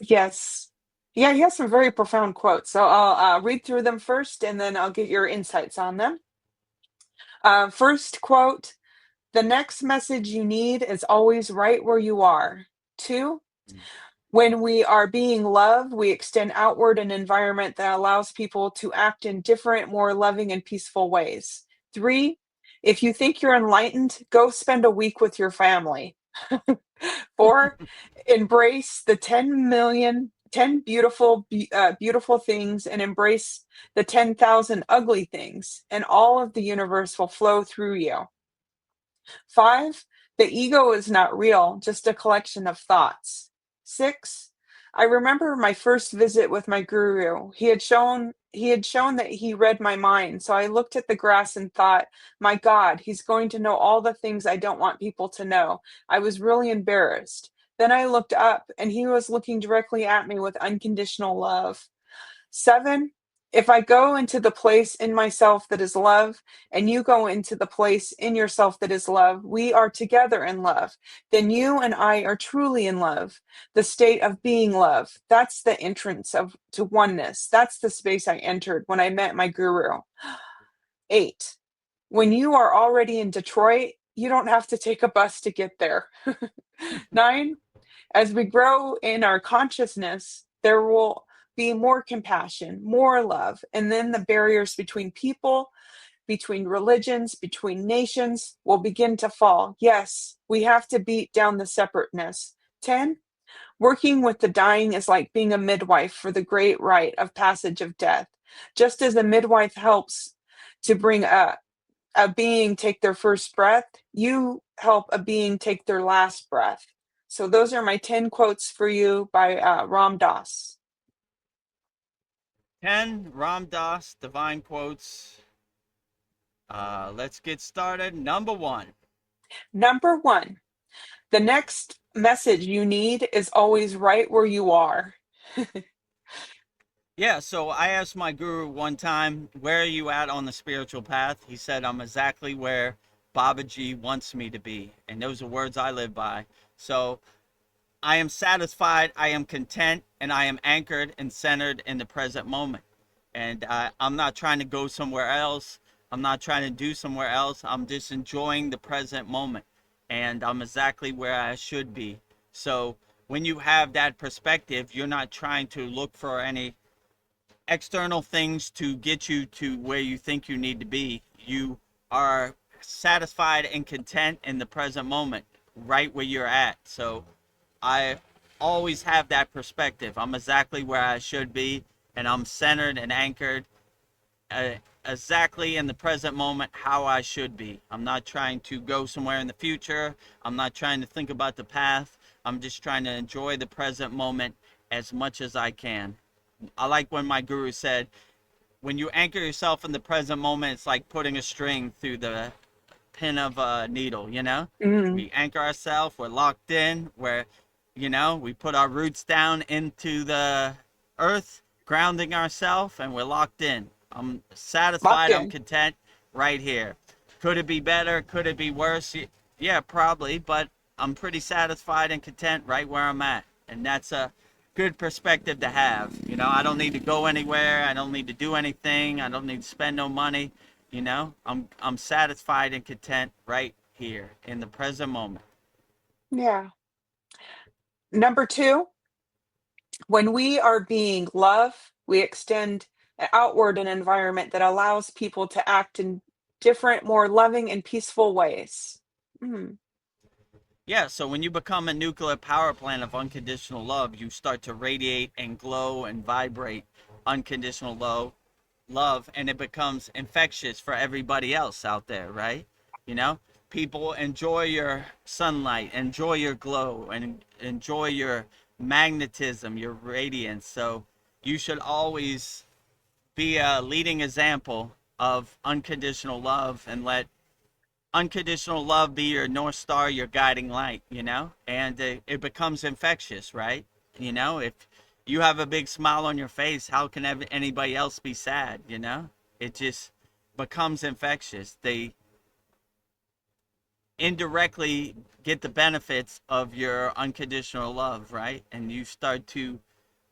yes. Yeah, he has some very profound quotes. So I'll read through them first and then I'll get your insights on them. First quote, the next message you need is always right where you are. 2, when we are being loved, we extend outward an environment that allows people to act in different, more loving and peaceful ways. 3, if you think you're enlightened, go spend a week with your family. 4, embrace the 10 beautiful things and embrace the 10,000 ugly things, and all of the universe will flow through you. 5, the ego is not real, just a collection of thoughts. 6, I remember my first visit with my guru. He had shown that he read my mind. So I looked at the grass and thought, my God, he's going to know all the things I don't want people to know. I was really embarrassed. Then I looked up and he was looking directly at me with unconditional love. 7, if I go into the place in myself that is love, and you go into the place in yourself that is love, we are together in love. Then you and I are truly in love, the state of being love. That's the entrance to oneness. That's the space I entered when I met my guru. 8, when you are already in Detroit, you don't have to take a bus to get there. 9, as we grow in our consciousness, there will be more compassion, more love, and then the barriers between people, between religions, between nations will begin to fall. Yes, we have to beat down the separateness. 10, working with the dying is like being a midwife for the great rite of passage of death. Just as a midwife helps to bring a being take their first breath, you help a being take their last breath. So those are my 10 quotes for you by Ram Dass. 10 Ram Das divine quotes. Let's get started. Number 1. Number 1, the next message you need is always right where you are. Yeah, so I asked my guru one time, where are you at on the spiritual path? He said, I'm exactly where Babaji wants me to be. And those are words I live by. So I am satisfied, I am content, and I am anchored and centered in the present moment. And I'm not trying to go somewhere else. I'm not trying to do somewhere else. I'm just enjoying the present moment. And I'm exactly where I should be. So when you have that perspective, you're not trying to look for any external things to get you to where you think you need to be. You are satisfied and content in the present moment, right where you're at. So I always have that perspective. I'm exactly where I should be, and I'm centered and anchored uh, exactly in the present moment how I should be. I'm not trying to go somewhere in the future. I'm not trying to think about the past. I'm just trying to enjoy the present moment as much as I can. I like when my guru said, when you anchor yourself in the present moment, it's like putting a string through the pin of a needle, you know? Mm, We anchor ourselves, we're locked in, we put our roots down into the earth, grounding ourselves, and we're locked in. I'm locked satisfied, I'm in. content right here. Could it be better? Could it be worse? Yeah, probably, but I'm pretty satisfied and content right where I'm at. And that's a good perspective to have. I don't need to go anywhere. I don't need to do anything. I don't need to spend no money. I'm satisfied and content right here in the present moment. Yeah. Number two, when we are being love, we extend outward an environment that allows people to act in different, more loving and peaceful ways. Mm, Yeah, so when you become a nuclear power plant of unconditional love, you start to radiate and glow and vibrate unconditional love, and it becomes infectious for everybody else out there, right? You know, People enjoy your sunlight, enjoy your glow, and enjoy your magnetism, your radiance. So you should always be a leading example of unconditional love and let unconditional love be your north star, your guiding light, and it becomes infectious, right? If you have a big smile on your face, how can anybody else be sad? It just becomes infectious. They indirectly get the benefits of your unconditional love, right? And you start to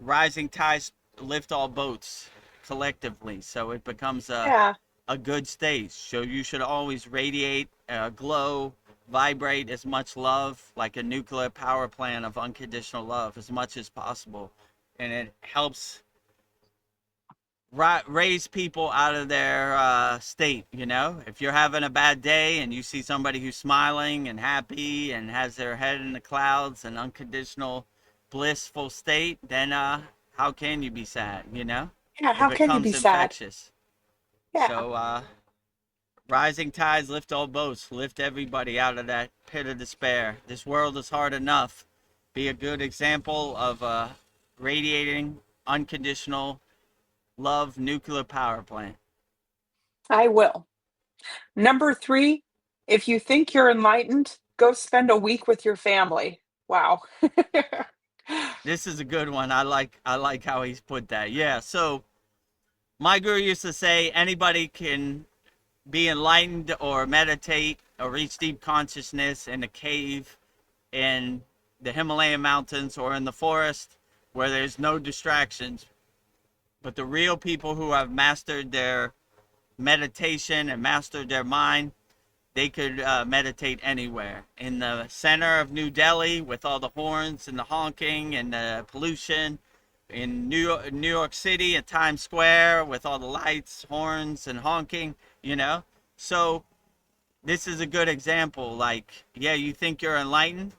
rising tides lift all boats collectively. So it becomes yeah. a good state. So you should always radiate, glow, vibrate as much love, like a nuclear power plant of unconditional love, as much as possible. And it helps raise people out of their state. If you're having a bad day and you see somebody who's smiling and happy and has their head in the clouds, an unconditional blissful state, then how can you be sad? Yeah, It how can you be becomes sad? infectious. Yeah. So rising tides lift all boats, lift everybody out of that pit of despair. This world is hard enough. Be a good example of a radiating unconditional love nuclear power plant. I will. Number three, if you think you're enlightened, go spend a week with your family. Wow. This is a good one. I like how he's put that. Yeah. So my guru used to say anybody can be enlightened or meditate or reach deep consciousness in a cave in the Himalayan mountains or in the forest where there's no distractions. But the real people who have mastered their meditation and mastered their mind, they could meditate anywhere. In the center of New Delhi with all the horns and the honking and the pollution, in New York City at Times Square with all the lights, horns, and honking, So this is a good example. Like, yeah, you think you're enlightened?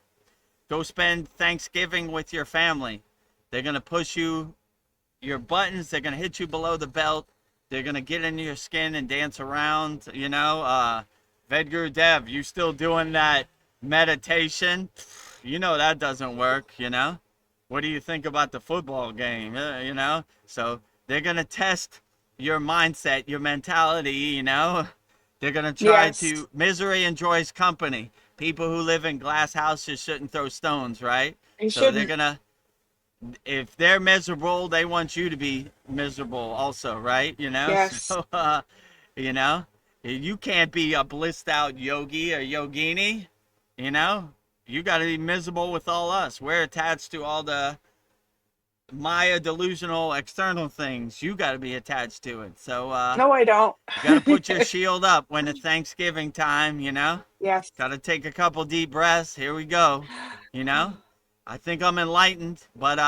Go spend Thanksgiving with your family. They're going to push your buttons. They're going to hit you below the belt. They're going to get into your skin and dance around, VEDAGURUDEV, you still doing that meditation? That doesn't work, What do you think about the football game, So they're going to test your mindset, your mentality, They're going to try Yes, to, misery enjoys company. People who live in glass houses shouldn't throw stones, right? you So they're shouldn't. going to, if they're miserable, they want you to be miserable also, right? Yes. So, you know, you can't be a blissed out yogi or yogini, you know, you got to be miserable with all us. We're attached to all the Maya delusional external things. You got to be attached to it. So, No, I don't. you got to put your shield up when it's Thanksgiving time, Yes. Got to take a couple deep breaths. Here we go. You know, I think I'm enlightened, but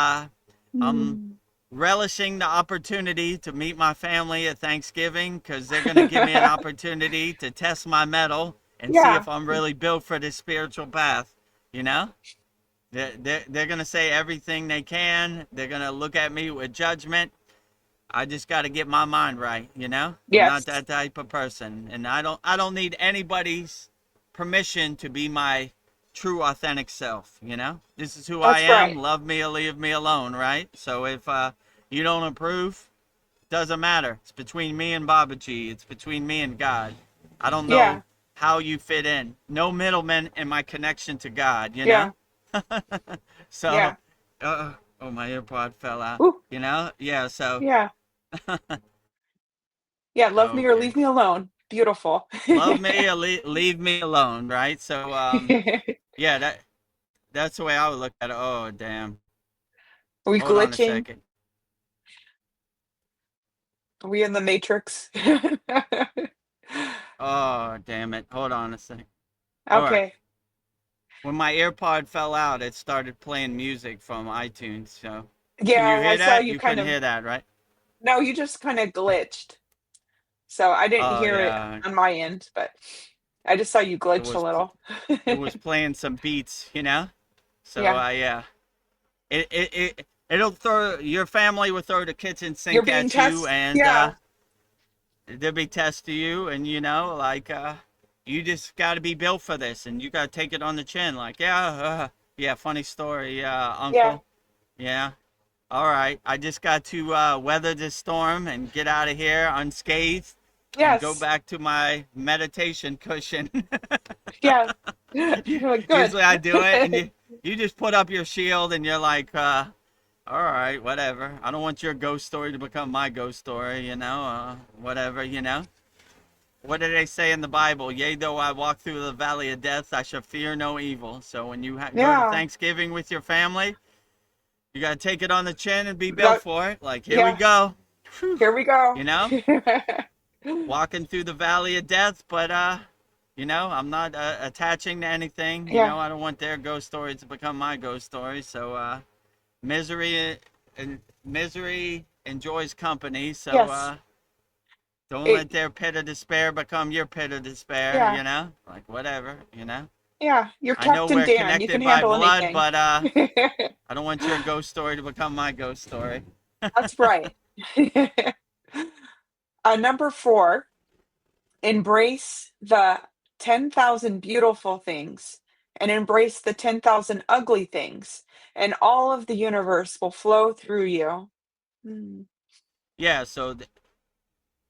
I'm Mm, relishing the opportunity to meet my family at Thanksgiving because they're going to give me an opportunity to test my mettle and see yeah. if I'm really built for this spiritual path, you know? They're gonna say everything they can. They're gonna look at me with judgment. I just got to get my mind right, you know? I'm not Yes, that type of person, and I don't need anybody's permission to be my true authentic self, you know? This is who I that's am. right. Love me or leave me alone, right? So if you don't approve, doesn't matter. It's between me and Baba G. It's between me and God. I don't Yeah, know how you fit in. No middleman in my connection to God, you know? yeah, So, yeah. oh, my AirPod fell out. Ooh, You know? Yeah, so, yeah, yeah. Love me or okay. leave me alone. Beautiful. Love me or leave me alone, right? So, yeah, that's the way I would look at it. Oh, damn. Are we Hold on a glitching? second. Are we in the Matrix? Oh, damn it. Hold on a second. All right. Okay. When my AirPod fell out, it started playing music from iTunes. So, can you Yeah, I hear saw that? you You kind couldn't of. hear that, right? No, you just kind of glitched. So I didn't Oh, hear it yeah. on my end, but I just saw you It glitched a was little. it was playing some beats, you know? So, Yeah. yeah. It'll throw your family will throw the kitchen You're sink being at you, tested. and Yeah. they'll be testing you, and like you just got to be built for this, and you got to take it on the chin. Like, yeah, yeah, funny story, Yeah. uncle. Yeah, all right. I just got to weather this storm and get out of here unscathed, and go Yes. back to my meditation cushion. Yeah. You're like, good. Usually I do it, and you just put up your shield, and you're like, all right, whatever. I don't want your ghost story to become my ghost story, whatever, What did they say in the Bible? Yea, though I walk through the valley of death, I shall fear no evil. So when you go to Yeah. Thanksgiving with your family, you got to take it on the chin and be built That, for it. Like, here we yeah. go. Whew. Here we go. You know, walking through the valley of death, but, I'm not attaching to anything. Yeah. I don't want their ghost story to become my ghost story. So, misery and misery enjoys company. So, Yes. don't let It, their pit of despair become your pit of despair, yeah. Like whatever. Yeah. You're I know Captain we're Dan. You can connected by handle blood, anything. but I don't want your ghost story to become my ghost story. That's right. Number 4, embrace the 10,000 beautiful things and embrace the 10,000 ugly things, and all of the universe will flow through you. Mm. Yeah, so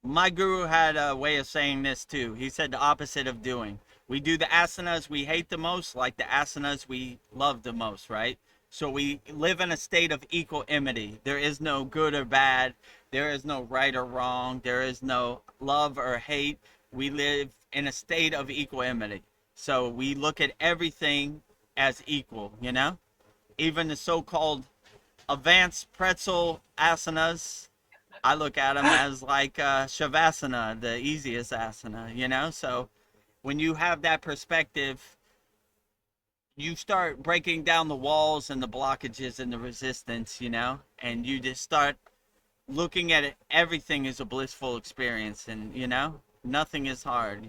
my guru had a way of saying this too. He said the opposite of doing. We do the asanas we hate the most like the asanas we love the most, right? So we live in a state of equanimity. There is no good or bad. There is no right or wrong. There is no love or hate. We live in a state of equanimity. So we look at everything as equal, Even the so-called advanced pretzel asanas, I look at them as like Shavasana, the easiest asana. So when you have that perspective, you start breaking down the walls and the blockages and the resistance, and you just start looking at it. Everything is a blissful experience, and, nothing is hard.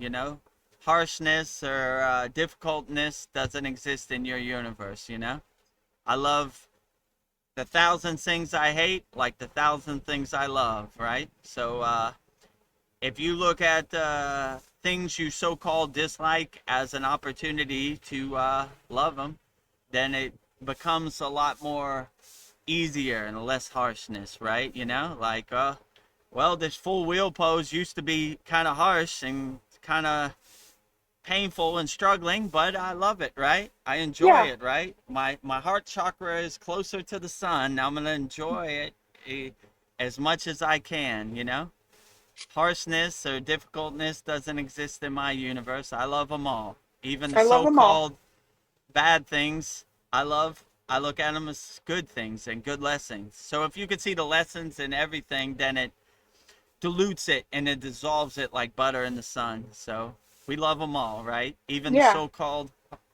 Harshness or difficultness doesn't exist in your universe. I love the thousand things I hate like the thousand things I love, right? So if you look at things you so-called dislike as an opportunity to love them, then it becomes a lot more easier and less harshness, right? Like, well, this full wheel pose used to be kind of harsh and kind of painful and struggling, but I love it, right? I enjoy Yeah. it, right? My heart chakra is closer to the sun. I'm gonna enjoy it as much as I can. Harshness or difficultness doesn't exist in my universe. I love them all, even the I love them all. so-called bad things. I look at them as good things and good lessons. So if you could see the lessons in everything, then it dilutes it and it dissolves it like butter in the sun. So we love them all, right? Even the Yeah. so-called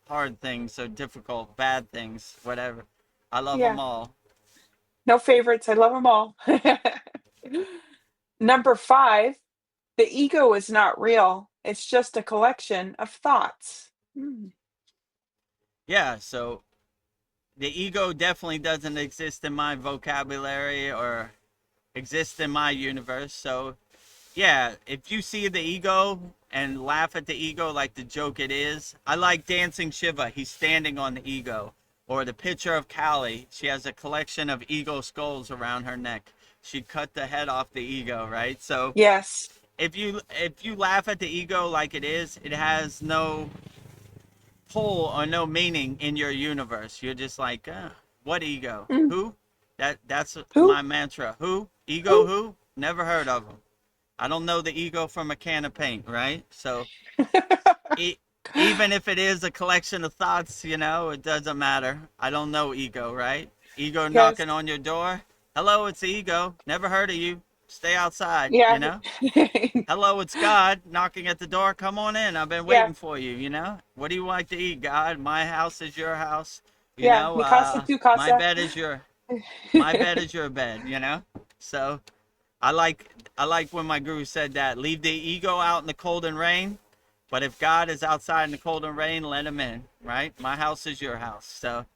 hard things or difficult, bad things, whatever. I love them Yeah. all. No favorites. I love them all. Number 5, the ego is not real. It's just a collection of thoughts. Mm. Yeah, so the ego definitely doesn't exist in my vocabulary or exist in my universe. So yeah, if you see the ego and laugh at the ego like the joke it is, I like Dancing Shiva. He's standing on the ego. Or the picture of Kali. She has a collection of ego skulls around her neck. She cut the head off the ego, right? So Yes. if you laugh at the ego like it is, it has no pull or no meaning in your universe. You're just like, what ego? Mm. Who? That's Who? my mantra. Who? Ego Who? who? Never heard of them. I don't know the ego from a can of paint, right? So e- even if it is a collection of thoughts, it doesn't matter. I don't know ego, right? Ego Yes. knocking on your door. Hello, it's ego. Never heard of you. Stay outside, Yeah. Hello, it's God knocking at the door. Come on in. I've been Yeah. waiting for you. What do you like to eat, God? My house is your house. Yeah. Mi casa, tu My casa. bed is your bed. So I like when my guru said that. Leave the ego out in the cold and rain, but if God is outside in the cold and rain, let him in, right? My house is your house. So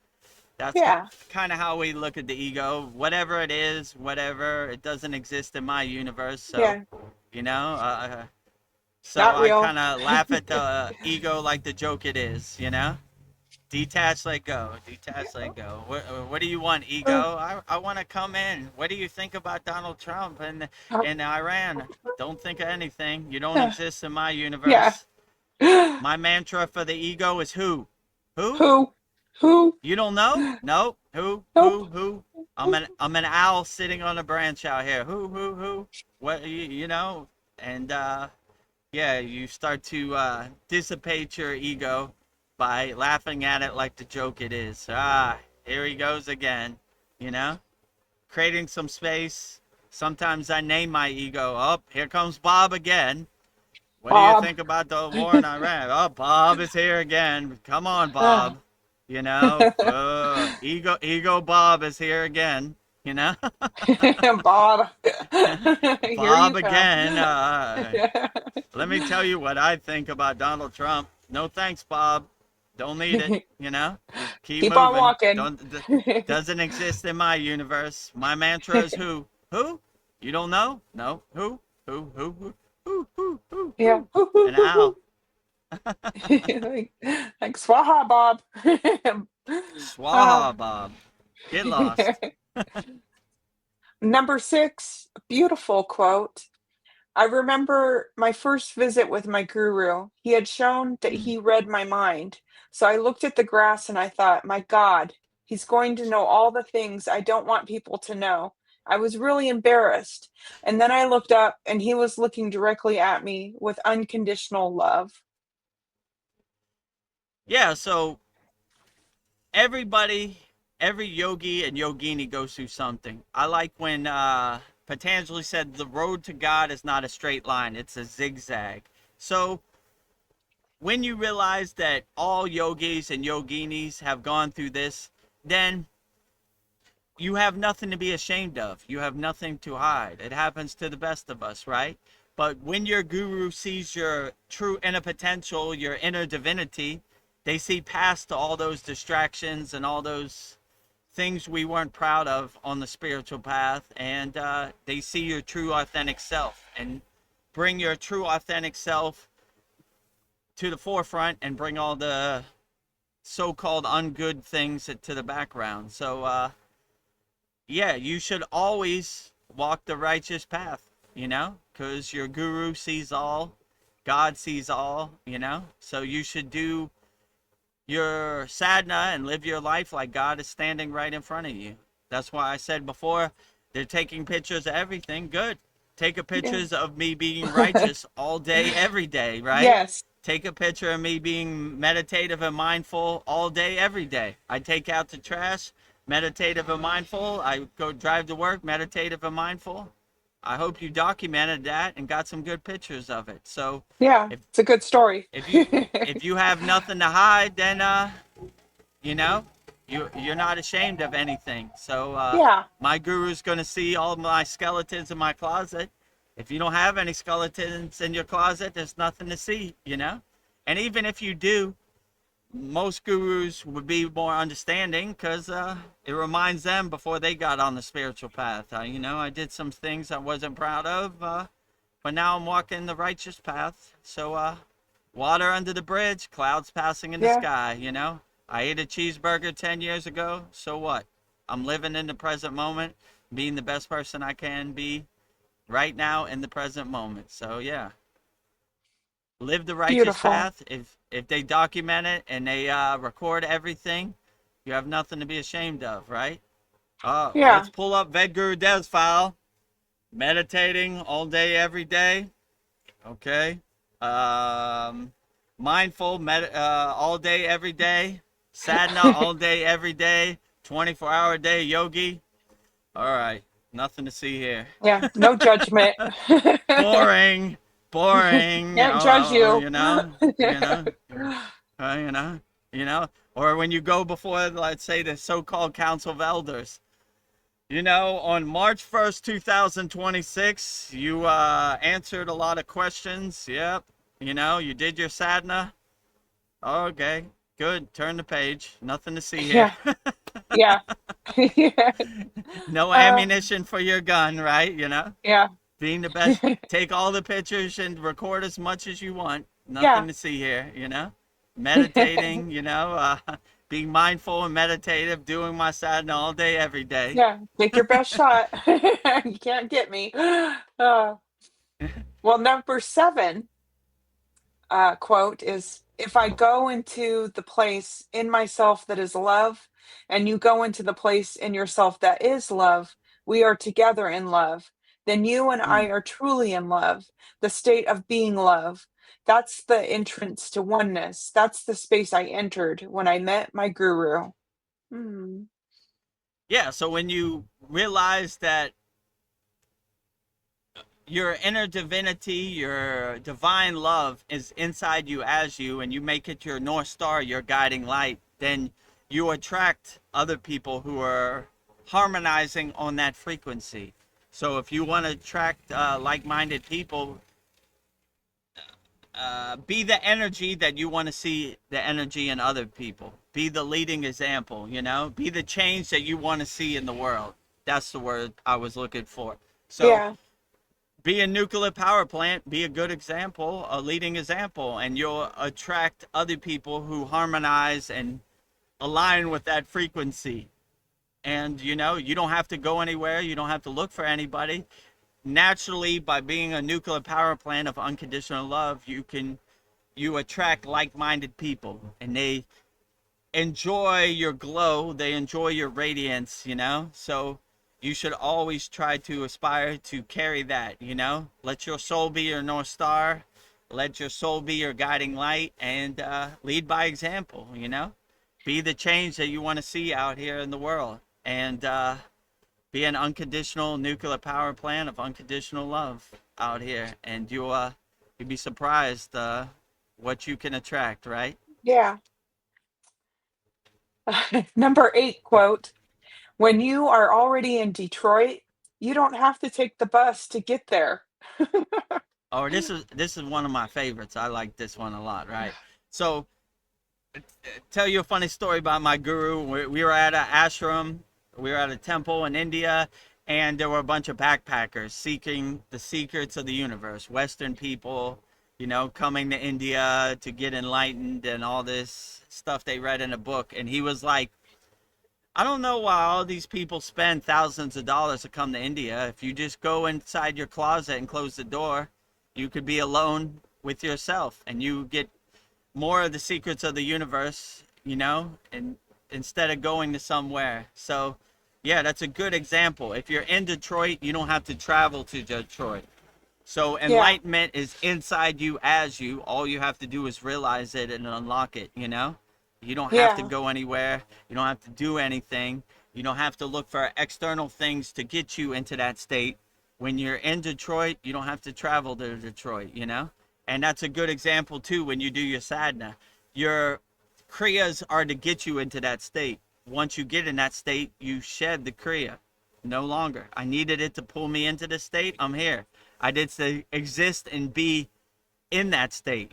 that's Yeah. kind of how we look at the ego. Whatever it is, whatever, it doesn't exist in my universe. So, Yeah. you know, so Not I real. kind of laugh at the ego like the joke it is. Detach, let go. Detach, let go. What do you want, Uh, ego? I want to come in. What do you think about Donald Trump and Iran? Don't think of anything. You don't uh, exist in my yeah. universe. My mantra for the ego is who? Who? Who? Who? You don't know? No. Who? Nope. Who? I'm an owl sitting on a branch out here. Who? What? And yeah, you start to dissipate your ego by laughing at it like the joke it is. Here he goes again, you know? Creating some space. Sometimes I name my ego. Oh, here comes Bob again. What do you Bob. think about the war in Iran? Oh, Bob is here again. Come on, Uh, Bob. Ego Bob is here again, you know? Bob. Here you Bob come. again. Let me tell you what I think about Donald Trump. No thanks, Bob. Don't need it. Keep Keep on moving. walking. Doesn't exist in my universe. My mantra is who? Who? You don't know? No. Who? Yeah. Who? An owl. like Swaha, Bob. Swaha, Bob. Get lost. Number 6, beautiful quote. I remember my first visit with my guru. He had shown that he read my mind. So I looked at the grass and I thought, my God, he's going to know all the things I don't want people to know. I was really embarrassed. And then I looked up and he was looking directly at me with unconditional love. Yeah, so everybody, every yogi and yogini goes through something. I like when Patanjali said the road to God is not a straight line, it's a zigzag. So when you realize that all yogis and yoginis have gone through this, then you have nothing to be ashamed of. You have nothing to hide. It happens to the best of us, right? But when your guru sees your true inner potential, your inner divinity, they see past all those distractions and all those things we weren't proud of on the spiritual path, and they see your true authentic self and bring your true authentic self to the forefront and bring all the so-called ungood things to the background. So yeah, you should always walk the righteous path, because your guru sees all, God sees all. So you should do your sadhana and live your life like God is standing right in front of you. That's why I said before, they're taking pictures of everything. Good. Take a Yeah. pictures of me being righteous all day, every day, right? Yes. Take a picture of me being meditative and mindful all day, every day. I take out the trash, meditative and mindful. I go drive to work, meditative and mindful. I hope you documented that and got some good pictures of it. So Yeah. if It's a good story. if you if you have nothing to hide, then you know you're not ashamed of anything. So Yeah. my guru's gonna see all my skeletons in my closet. If you don't have any skeletons in your closet, there's nothing to see. And even if you do, most gurus would be more understanding because it reminds them before they got on the spiritual path. I did some things I wasn't proud of, but now I'm walking the righteous path. So, water under the bridge, clouds passing in the Yeah. sky. I ate a cheeseburger 10 years ago. So what? I'm living in the present moment, being the best person I can be right now in the present moment. So yeah, live the righteous Beautiful. path. If they document it and they record everything, you have nothing to be ashamed of, right? Yeah. Let's pull up VEDAGURUDEV'S file. Meditating all day, every day. Okay. Um, mindful all day, every day. Sadhana all day, every day. 24-hour day yogi. All right. Nothing to see here. Yeah. No judgment. Boring. Boring. Can't judge you. You know. You know. You know. Or when you go before, let's say, the so-called Council of Elders. On March 1st, 2026, you answered a lot of questions. Yep. You did your sadhana. Okay. Good. Turn the page. Nothing to see here. Yeah. Yeah. No Uh, ammunition for your gun, right? yeah. Being the best. Take all the pictures and record as much as you want. Yeah. Nothing to see here, Meditating, being mindful and meditative, doing my sadhana all day, every day. Yeah. Take your best shot. You can't get me. Well, number 7 quote is, if I go into the place in myself that is love, and you go into the place in yourself that is love, we are together in love. Then you and I Mm. are truly in love, the state of being love. That's the entrance to oneness. That's the space I entered when I met my guru. Hmm. Yeah, so when you realize that your inner divinity, your divine love is inside you as you, and you make it your North Star, your guiding light, then you attract other people who are harmonizing on that frequency. So if you want to attract like-minded people, be the energy that you want to see the energy in other people. Be the leading example, Be the change that you want to see in the world. That's the word I was looking for. So Yeah. be a nuclear power plant, be a good example, a leading example, and you'll attract other people who harmonize and align with that frequency. And, you don't have to go anywhere. You don't have to look for anybody. Naturally, by being a nuclear power plant of unconditional love, you attract like-minded people, and they enjoy your glow. They enjoy your radiance, So you should always try to aspire to carry that, Let your soul be your North Star. Let your soul be your guiding light, and lead by example, Be the change that you want to see out here in the world, and be an unconditional nuclear power plant of unconditional love out here. And you'd be surprised what you can attract, right? Yeah. Number 8 quote, when you are already in Detroit, you don't have to take the bus to get there. Oh, this is one of my favorites. I like this one a lot, right? So, tell you a funny story about my guru. We were at an ashram, we were at a temple in India, and there were a bunch of backpackers seeking the secrets of the universe. Western people, coming to India to get enlightened and all this stuff they read in a book. And he was like, I don't know why all these people spend thousands of dollars to come to India. If you just go inside your closet and close the door, you could be alone with yourself, and you get more of the secrets of the universe, and instead of going to somewhere. So, yeah, that's a good example. If you're in Detroit, you don't have to travel to Detroit. So Yeah. enlightenment is inside you as you. All you have to do is realize it and unlock it, You don't have to Yeah. go anywhere. You don't have to do anything. You don't have to look for external things to get you into that state. When you're in Detroit, you don't have to travel to Detroit, And that's a good example, too, when you do your sadhana. Your kriyas are to get you into that state. Once you get in that state, you shed the kriya. No longer. I needed it to pull me into the state. I'm here. I did to exist and be in that state,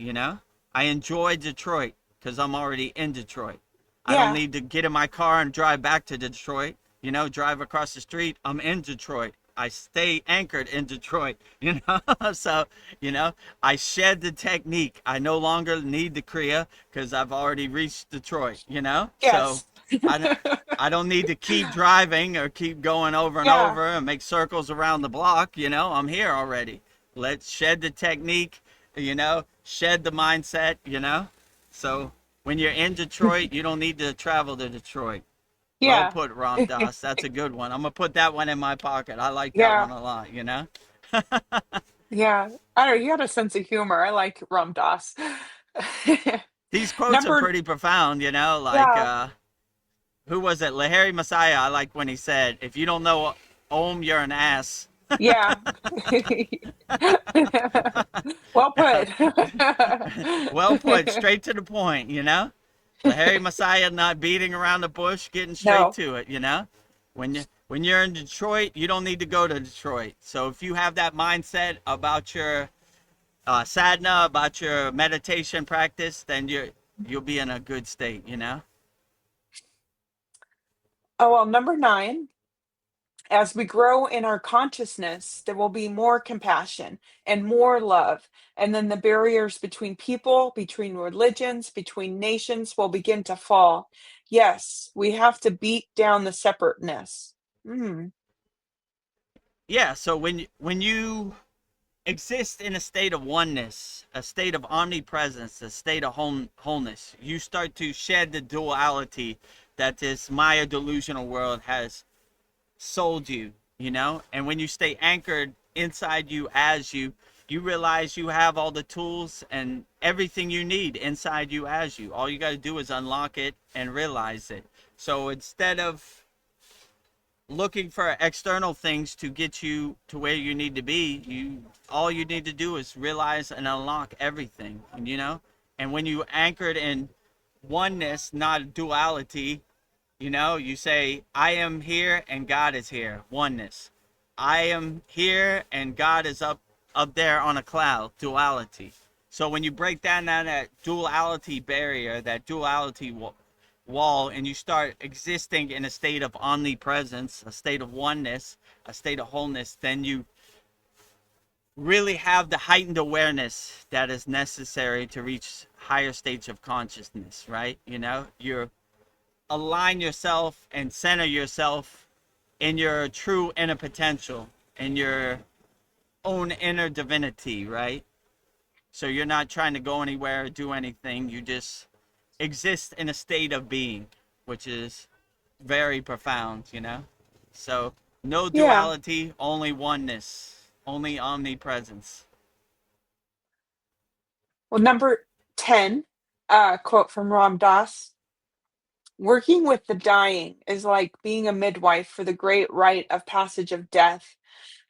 I enjoy Detroit. because I'm already in Detroit. I don't Yeah. need to get in my car and drive back to Detroit, drive across the street. I'm in Detroit. I stay anchored in Detroit, So, I shed the technique. I no longer need the Kriya because I've already reached Detroit. So Yes. I, I don't need to keep driving or keep going over and Yeah. over and make circles around the block. I'm here already. Let's shed the technique, shed the mindset. So when you're in Detroit, you don't need to travel to Detroit. Well Yeah. put, Ram Dass. That's a good one. I'm gonna put that one in my pocket. I like that Yeah. one a lot. Yeah. I don't know. You had a sense of humor. I like Ram Dass. These quotes are Number, pretty profound. Like yeah. who was it? Lahari Messiah. I like when he said, "If you don't know Om, you're an ass." Yeah. Well put. Well put. Straight to the point. Lahari Messiah, not beating around the bush, getting straight No. to it. When you're in Detroit, you don't need to go to Detroit. So if you have that mindset about your sadhana, about your meditation practice, then you'll be in a good state. Oh, well, number 9, as we grow in our consciousness, there will be more compassion and more love. And then the barriers between people, between religions, between nations will begin to fall. Yes, we have to beat down the separateness. Mm, Yeah. So when you exist in a state of oneness, a state of omnipresence, a state of wholeness, you start to shed the duality that this Maya delusional world has sold you. And when you stay anchored inside you as you realize you have all the tools and everything you need inside you as you. All you got to do is unlock it and realize it. So instead of looking for external things to get you to where you need to be, all you need to do is realize and unlock everything. And when you anchored in oneness, not duality, you say, I am here and God is here. Oneness. I am here and God is up there on a cloud. Duality. So when you break down that duality barrier, that duality wall, and you start existing in a state of omnipresence, a state of oneness, a state of wholeness, then you really have the heightened awareness that is necessary to reach higher states of consciousness, right? You're align yourself and center yourself in your true inner potential, in your own inner divinity, right? So you're not trying to go anywhere or do anything. You just exist in a state of being, which is very profound. So no yeah. duality, only oneness, only omnipresence. Well, number 10, quote from Ram Dass. Working with the dying is like being a midwife for the great rite of passage of death.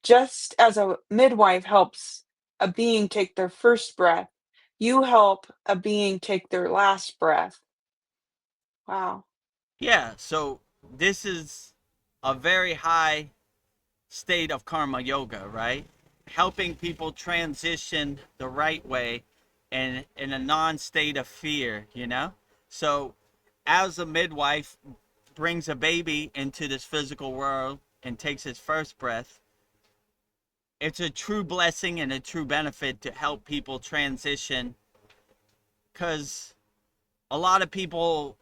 Just as a midwife helps a being take their first breath, you help a being take their last breath. Wow. Yeah, so this is a very high state of karma yoga, right? Helping people transition the right way and in a non-state of fear. So as a midwife brings a baby into this physical world and takes his first breath, it's a true blessing and a true benefit to help people transition, because a lot of people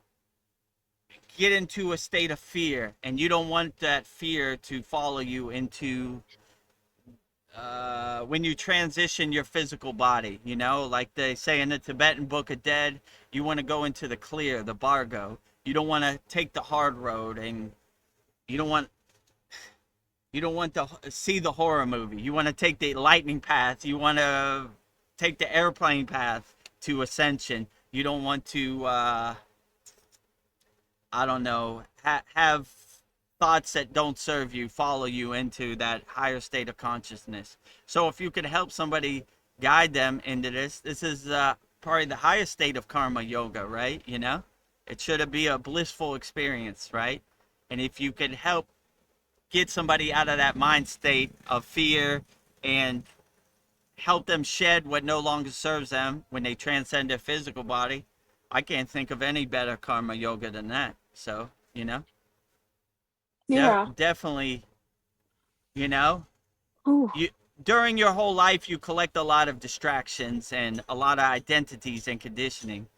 get into a state of fear, and you don't want that fear to follow you into when you transition your physical body. Like they say in the Tibetan Book of Dead, you want to go into the clear, the bargo. You don't want to take the hard road, and you don't want to see the horror movie. You want to take the lightning path. You want to take the airplane path to ascension. You don't want to I don't know, have thoughts that don't serve you follow you into that higher state of consciousness. So if you could help somebody, guide them into this is probably the highest state of karma yoga, right? It should be a blissful experience, right? And if you could help get somebody out of that mind state of fear and help them shed what no longer serves them when they transcend their physical body, I can't think of any better karma yoga than that. So, Yeah. definitely, you know, Ooh. you during your whole life you collect a lot of distractions and a lot of identities and conditioning,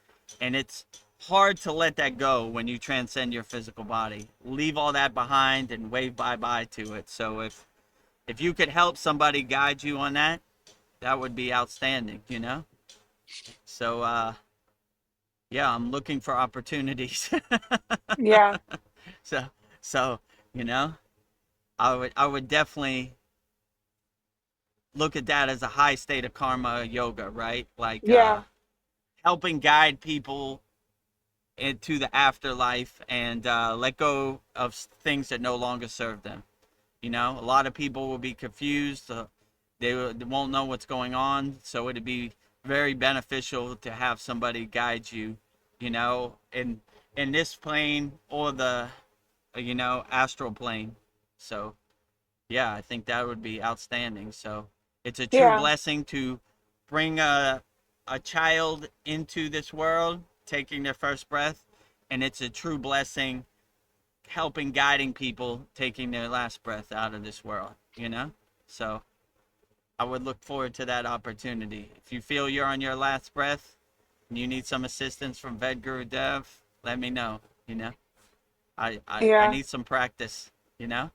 and it's hard to let that go when you transcend your physical body. Leave all that behind and wave bye-bye to it. So if you could help somebody guide you on that, that would be outstanding. So yeah, I'm looking for opportunities. Yeah. so so you know I would definitely look at that as a high state of karma yoga, right? Like Yeah. helping guide people into the afterlife and let go of things that no longer serve them. A lot of people will be confused. They won't know what's going on. So it'd be very beneficial to have somebody guide you, in this plane or the, astral plane. So yeah, I think that would be outstanding. So it's a true Yeah. blessing to bring a child into this world, taking their first breath, and it's a true blessing helping guiding people taking their last breath out of this world. So I would look forward to that opportunity. If you feel you're on your last breath and you need some assistance from VEDGURUDEV, let me know. I Yeah. need some practice. you know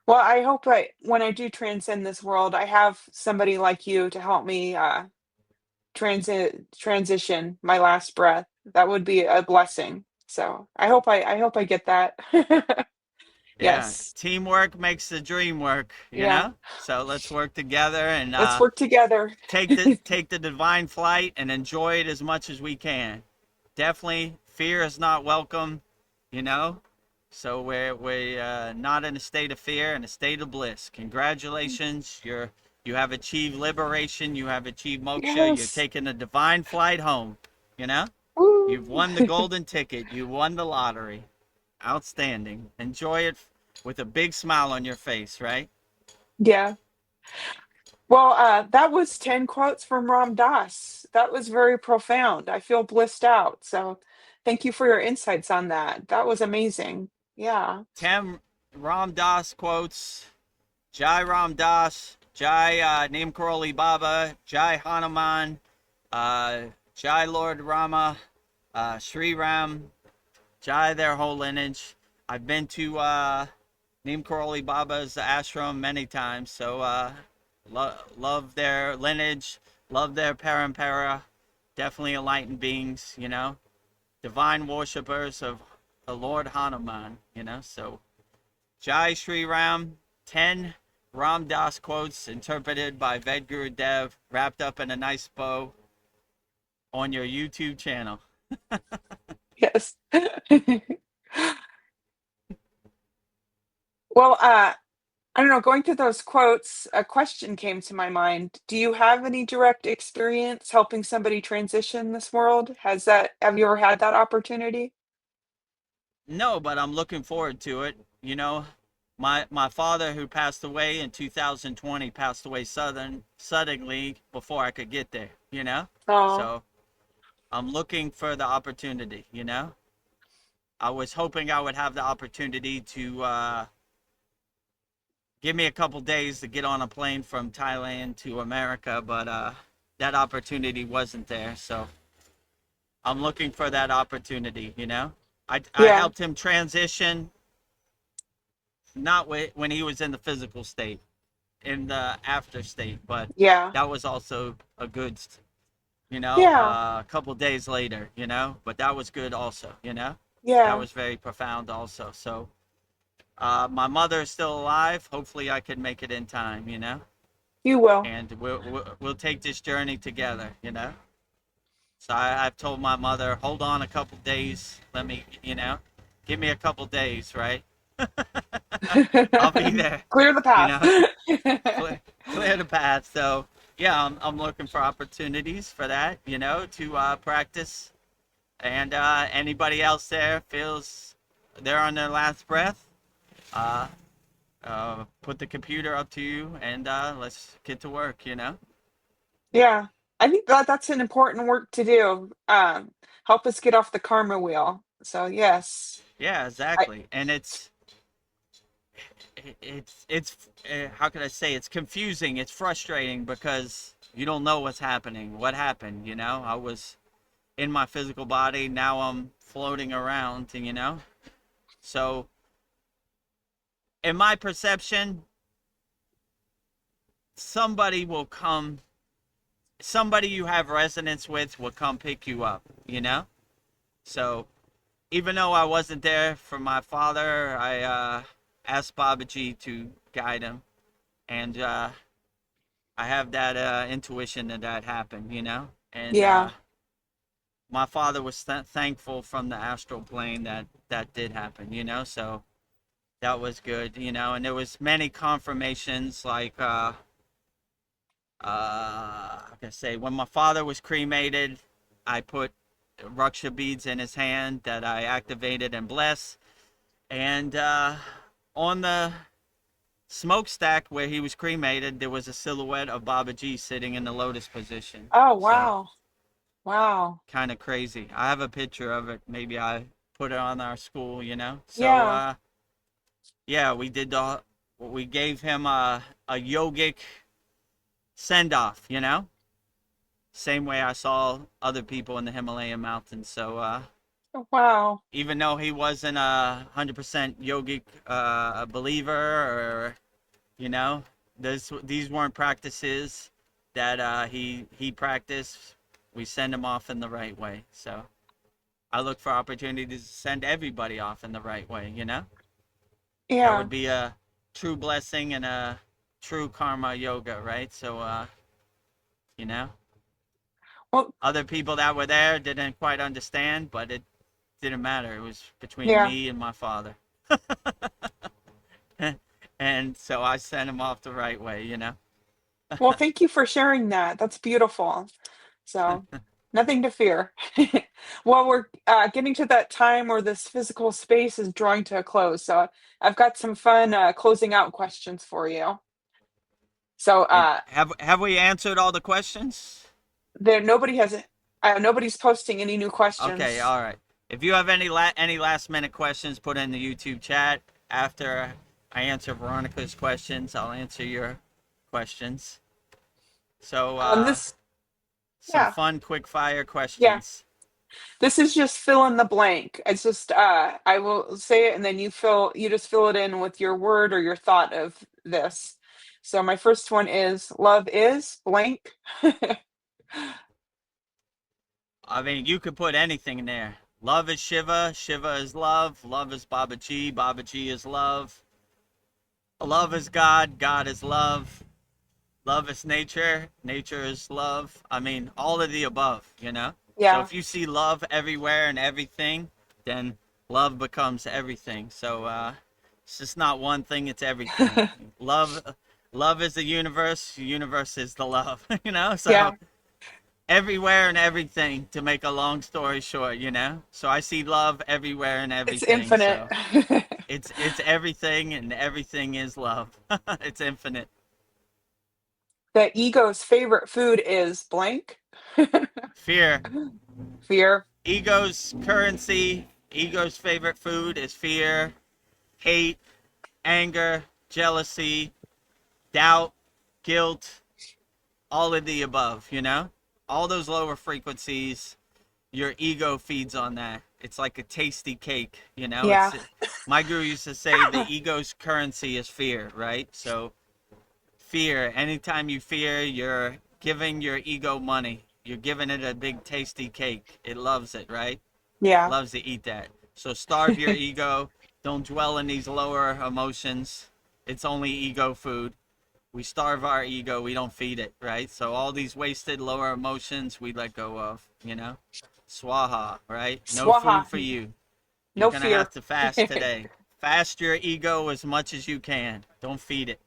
Well, I hope when I do transcend this world, I have somebody like you to help me transition my last breath. That would be a blessing. So I hope I get that. Yeah, Yes. teamwork makes the dream work, Yeah. So let's work together and Let's work together. take the divine flight and enjoy it as much as we can. Definitely, fear is not welcome, you know. So we're not in a state of fear, in a state of bliss. Congratulations, you have achieved liberation. You have achieved moksha. You're Yes. taking a divine flight home. You know, Woo. you've won the golden ticket. You won the lottery. Outstanding. Enjoy it with a big smile on your face, right? Yeah. Well, that was 10 quotes from Ram Dass. That was very profound. I feel blissed out. So thank you for your insights on that. That was amazing. Yeah. 10 Ram Dass quotes. Jai Ram Dass, Jai Neem Karoli Baba, Jai Hanuman, uh, Jai Lord Rama, Sri Ram, Jai their whole lineage. I've been to Neem Karoli Baba's ashram many times, so love their lineage, love their parampara. Definitely enlightened beings. Divine worshippers of the Lord Hanuman. So Jai Sri Ram, 10 Ram Dass quotes interpreted by VEDGURUDEV, wrapped up in a nice bow on your YouTube channel. Yes. Well, I don't know, going through those quotes, a question came to my mind. Do you have any direct experience helping somebody transition this world? Have you ever had that opportunity? No, but I'm looking forward to it. My father, who passed away in 2020, passed away suddenly before I could get there. Oh, So I'm looking for the opportunity. I was hoping I would have the opportunity to give me a couple days to get on a plane from Thailand to America, but that opportunity wasn't there. So I'm looking for that opportunity. I yeah, helped him transition, not when he was in the physical state, in the after state, but yeah, that was also a good, yeah, a couple days later. But that was good also. That yeah. was very profound also. So my mother is still alive. Hopefully I can make it in time. You will. And we'll take this journey together. So I've told my mother, hold on a couple days. Give me a couple days, right? I'll be there. Clear the You path. know, clear, clear the path. So yeah, I'm looking for opportunities for that. To practice. And anybody else there feels they're on their last breath, uh, put the computer up to you and let's get to work. Yeah. I think that's an important work to do. Help us get off the karma wheel. So yes, Yeah, I exactly. And it's how can I say, it's confusing, it's frustrating because you don't know what's happening. What happened, you know? I was in my physical body, now I'm floating around, and you know? So, in my perception, somebody will come, somebody you have resonance with will come pick you up, you know? So, even though I wasn't there for my father, I asked Babaji to guide him, and I have that intuition that that happened, you know, and yeah, my father was thankful from the astral plane that that did happen, you know, so that was good, you know, and there was many confirmations like like I say, when my father was cremated, I put Raksha beads in his hand that I activated and blessed, and on the smokestack where he was cremated, there was a silhouette of Babaji sitting in the lotus position. oh So wow, wow, kind of crazy. I have a picture of it. Maybe I put it on our school, you know. So yeah, yeah, we gave him a yogic send off, you know. Same way I saw other people in the Himalayan mountains. So wow, even though he wasn't a 100% yogic believer, or you know, these weren't practices that he practiced. We send him off in the right way. So I look for opportunities to send everybody off in the right way, you know? That yeah. would be a true blessing and a true karma yoga, right? So you know, Well, other people that were there didn't quite understand, but it didn't matter. It was between yeah. me and my father. And so I sent him off the right way, you know? Well, thank you for sharing that. That's beautiful. So, nothing to fear. Well, we're getting to that time where this physical space is drawing to a close. So, I've got some fun closing out questions for you. So, And have we answered all the questions? there nobody's posting any new Okay, questions. all right. If you have any last minute questions, put in the YouTube chat. After I answer Veronica's questions, I'll answer your questions. So, This, some yeah, fun quick fire yeah. questions. This is just fill in the blank. It's just I will say it and then you just fill it in with your word or your thought of this. So my first one is love is blank. I mean, you could put anything in there. Love is Shiva. Shiva is love. Love is Babaji. Babaji is love. Love is God. God is love. Love is nature. Nature is love. I mean, all of the above, you know? So Yeah. if you see love everywhere and everything, then love becomes everything. So it's just not one thing, it's everything. Love is the universe. The universe is the love, you know? So Yeah. everywhere and everything, to make a long story short, you know? So I see love everywhere and It's everything. infinite. So it's everything, and everything is love. It's infinite. The ego's favorite food is blank. Fear. Fear. Ego's currency, ego's favorite food is fear, hate, anger, jealousy, doubt, guilt, all of the above, you know? All those lower frequencies, your ego feeds on that. It's like a tasty cake, you know? Yeah. It's my guru used to say the ego's currency is fear, right? So fear, anytime you fear, you're giving your ego money. You're giving it a big tasty cake. It loves it, right? Yeah. Loves to eat that. So starve your ego. Don't dwell in these lower emotions. It's only ego food. We starve our ego. We don't feed it, right? So all these wasted lower emotions we let go of, you know? Swaha, right? No food Swaha. for you. You're No going to have fear. to fast today. Fast your ego as much as you can. Don't feed it.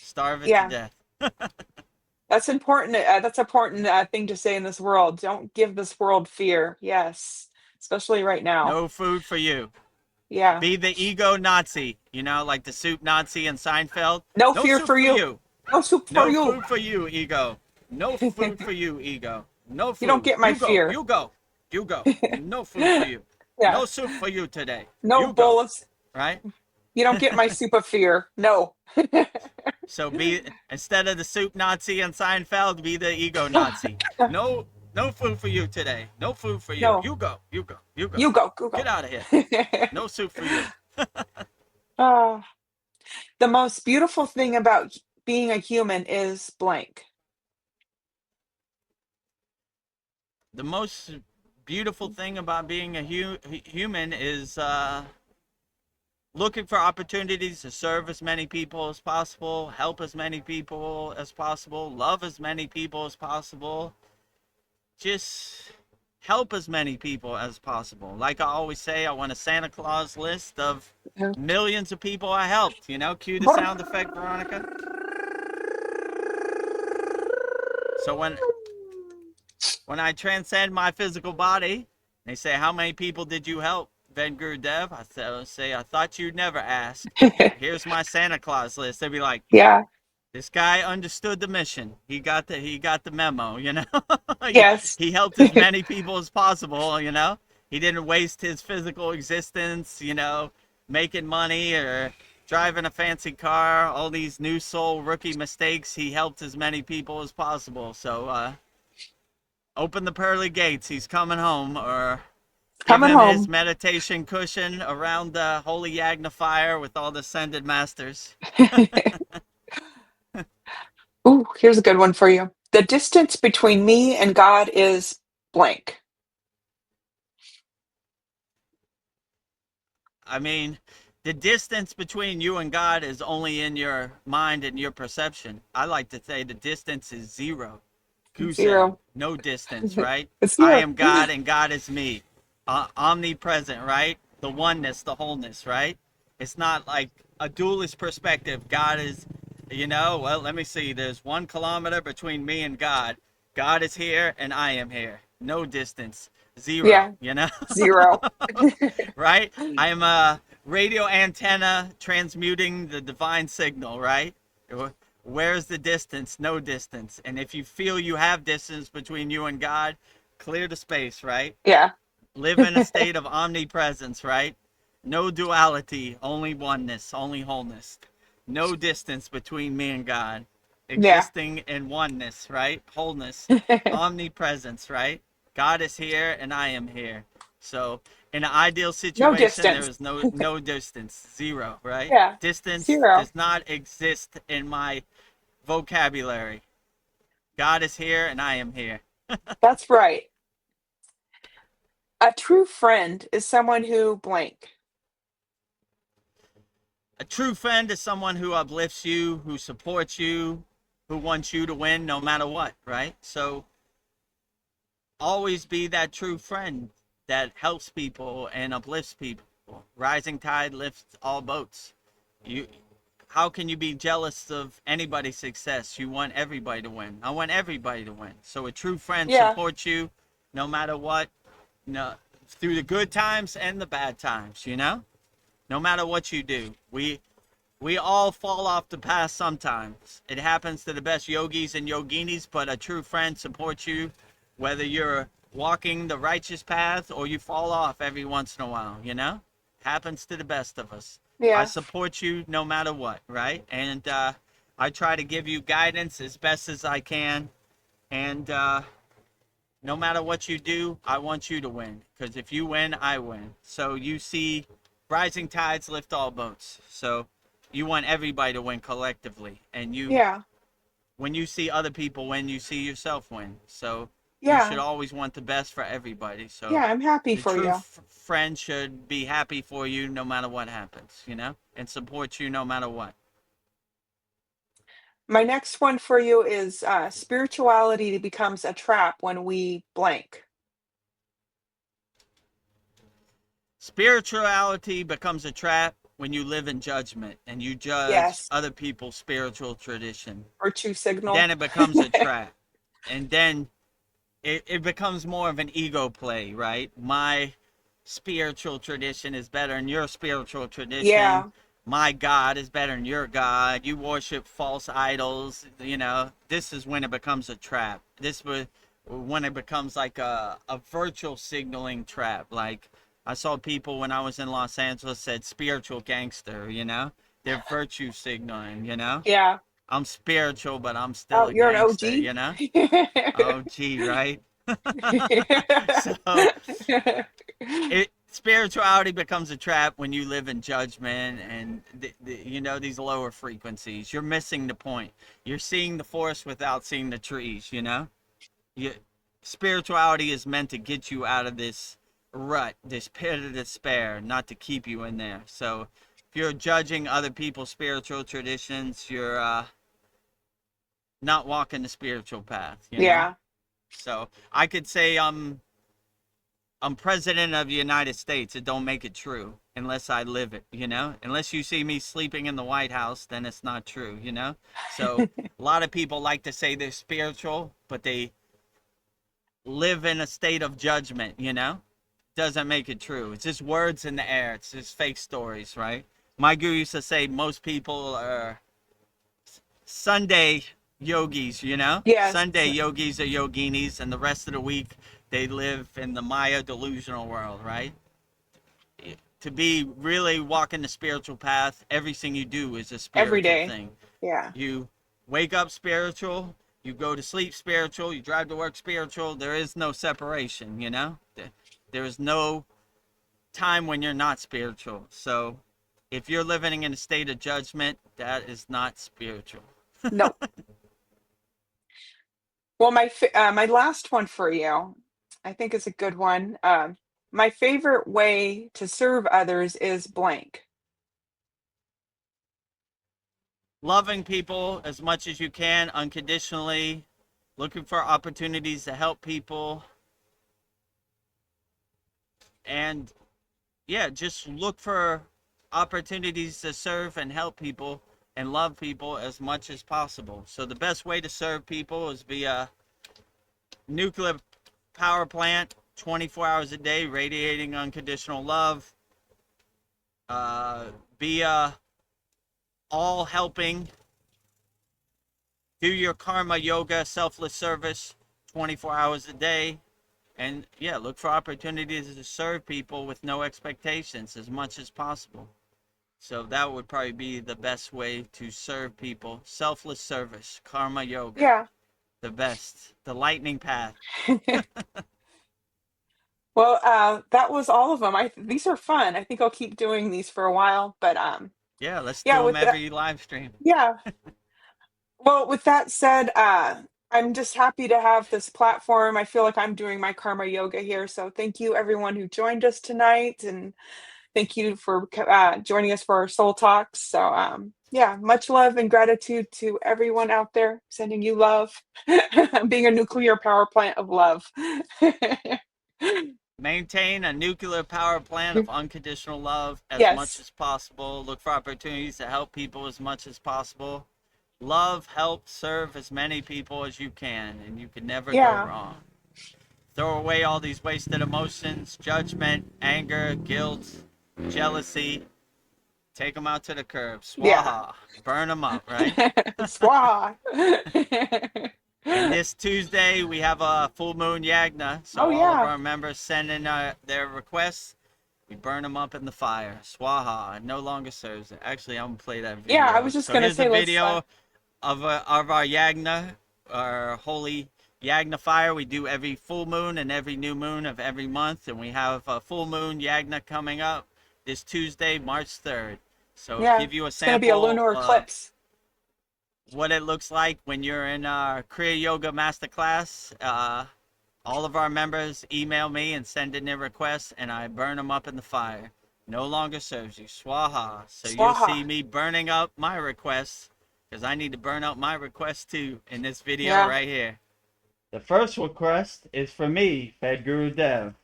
Starve it to Yeah. death. That's important. That's an important thing to say in this world. Don't give this world fear. Yes, especially right now. No food for you. Yeah. Be the ego Nazi, you know, like the soup Nazi in Seinfeld. No No fear soup for for you. you. No soup for No you. food for you, ego. No food for you, ego. No You don't food. get my You go. fear. You go. You go. No food for you. Yeah. No soup for you today. No You go. bowl of. Right? You don't get my soup of fear. No. So be, instead of the soup Nazi and Seinfeld, be the ego Nazi. No, no food for you today. No food for you. No. You go. You go. You go. You go. Go Get go. out of here. No soup for you. Oh, the most beautiful thing about being a human is blank. The most beautiful thing about being a human is looking for opportunities to serve as many people as possible, help as many people as possible, love as many people as possible, just help as many people as possible. Like I always say, I want a Santa Claus list of Yeah. millions of people I helped. You know, cue the sound effect, Veronica. So when I transcend my physical body, they say, how many people did you help, VEDAGURUDEV? I say, I thought you'd never ask. Here's my Santa Claus list. They'd be like, Yeah. this guy understood the mission. He got the memo, you know. he, Yes. he helped as many people as possible, you know. He didn't waste his physical existence, you know, making money or driving a fancy car, all these new soul rookie mistakes. He helped as many people as possible. So open the pearly gates. He's coming home, or give Coming him his home. meditation cushion around the holy Yagna fire with all the ascended masters. Ooh, here's a good one for you. The distance between me and God is blank. I mean, the distance between you and God is only in your mind and your perception. I like to say the distance is zero. Goose egg, Zero. no distance, right? It's I zero. am God and God is me. Omnipresent, right? The oneness, the wholeness, right? It's not like a dualist perspective. God is, you know, well, let me see. There's 1 kilometer between me and God. God is here and I am here. No distance. Zero, Yeah, you know? zero. Right? I am a radio antenna transmuting the divine signal, right? Where's the distance? No distance. And if you feel you have distance between you and God, clear the space, right? Yeah. Live in a state of omnipresence, right? No duality, only oneness, only wholeness. No distance between me and God. Yeah. Existing in oneness, right? Wholeness, omnipresence, right? God is here and I am here. So in an ideal No situation, there distance. is no distance, zero, right? Yeah. Distance Zero. does not exist in my vocabulary. God is here and I am here. That's right. A true friend is someone who blank. A true friend is someone who uplifts you, who supports you, who wants you to win no matter what, right? So always be that true friend that helps people and uplifts people. Rising tide lifts all boats. You How can you be jealous of anybody's success? You want everybody to win. I want everybody to win. So a true friend Yeah. supports you no matter what, no, through the good times and the bad times, you know? No matter what you do. We all fall off the path sometimes. It happens to the best yogis and yoginis, but a true friend supports you whether you're walking the righteous path or you fall off every once in a while, you know? Happens to the best of us. I Yeah. support you no matter what, right? And I try to give you guidance as best as I can. And no matter what you do, I want you to win. Because if you win, I win. So you see, rising tides lift all boats. So you want everybody to win collectively. And Yeah. when you see other people win, you see yourself win. So you should Yeah. always want the best for everybody. So Yeah. I'm happy the for true you. friend should be happy for you no matter what happens, you know, and support you no matter what. My next one for you is spirituality becomes a trap when we blank. Spirituality becomes a trap when you live in judgment and you judge Yes. other people's spiritual tradition. Virtue signal. Then it becomes a trap. And then it becomes more of an ego play, right? My spiritual tradition is better than your spiritual tradition. Yeah. my God is better than your God. You worship false idols. You know, this is when it becomes a trap. This was when it becomes like a virtual signaling trap. Like I saw people when I was in Los Angeles said spiritual gangster, you know? They're virtue signaling, you know? Yeah. I'm spiritual, but I'm still Oh, a you're an gangster, OG? you know? Oh, gee, right? So spirituality becomes a trap when you live in judgment and you know, these lower frequencies. You're missing the point. You're seeing the forest without seeing the trees, you know? You, spirituality is meant to get you out of this rut, this pit of despair, not to keep you in there. So if you're judging other people's spiritual traditions, you're not walking the spiritual path, you know? Yeah. So I could say I'm president of the United States. It don't make it true unless I live it, you know? Unless you see me sleeping in the White House, then it's not true, you know? So a lot of people like to say they're spiritual, but they live in a state of judgment, you know? Doesn't make it true. It's just words in the air. It's just fake stories, right? My guru used to say most people are Sunday yogis, you know? Yes. Sunday yogis are yoginis, and the rest of the week they live in the Maya delusional world, right? To be really walking the spiritual path, everything you do is a Every spiritual day. thing. Yeah. You wake up spiritual, you go to sleep spiritual, you drive to work spiritual. There is no separation, you know? There is no time when you're not spiritual. So if you're living in a state of judgment, that is not spiritual. No. Well, my last one for you, I think is a good one. My favorite way to serve others is blank. Loving people as much as you can, unconditionally, looking for opportunities to help people, and yeah, just look for opportunities to serve and help people and love people as much as possible. So the best way to serve people is via nuclear power plant, 24 hours a day, radiating unconditional love, via all helping, do your karma yoga, selfless service, 24 hours a day. And yeah, look for opportunities to serve people with no expectations as much as possible. So that would probably be the best way to serve people. Selfless service, karma yoga, Yeah. the best, the lightning path. Well, that was all of them. These are fun. I think I'll keep doing these for a while, but Yeah, let's yeah, do them with that, every live stream. yeah. Well, with that said, I'm just happy to have this platform. I feel like I'm doing my karma yoga here. So thank you everyone who joined us tonight, and thank you for joining us for our soul talks. So yeah, much love and gratitude to everyone out there. Sending you love. Being a nuclear power plant of love. Maintain a nuclear power plant of unconditional love as much Yes. as possible. Look for opportunities to help people as much as possible. Love, help, serve as many people as you can, and you can never go Yeah. wrong. Throw away all these wasted emotions, judgment, anger, guilt, jealousy. Take them out to the curb. Yeah. Swaha. Burn them up, right? Squaw. And this Tuesday, we have a full moon yagna. So Oh all of yeah. our members send in their requests. We burn them up in the fire. Swaha. It no longer serves it. Actually, I'm going to play that Yeah, I video. was just So gonna here's a say video of our yagna, our holy yagna fire. We do every full moon and every new moon of every month. And we have a full moon yagna coming up this Tuesday, March 3rd. So yeah, give you a it's gonna be a sample lunar of eclipse. what it looks like when you're in our Kriya Yoga Masterclass. All of our members email me and send in their requests, and I burn them up in the fire. No longer serves you. Swaha. So you'll Swaha. see me burning up my requests, because I need to burn up my requests too in this video Yeah. right here. The first request is for me, VEDAGURUDEV.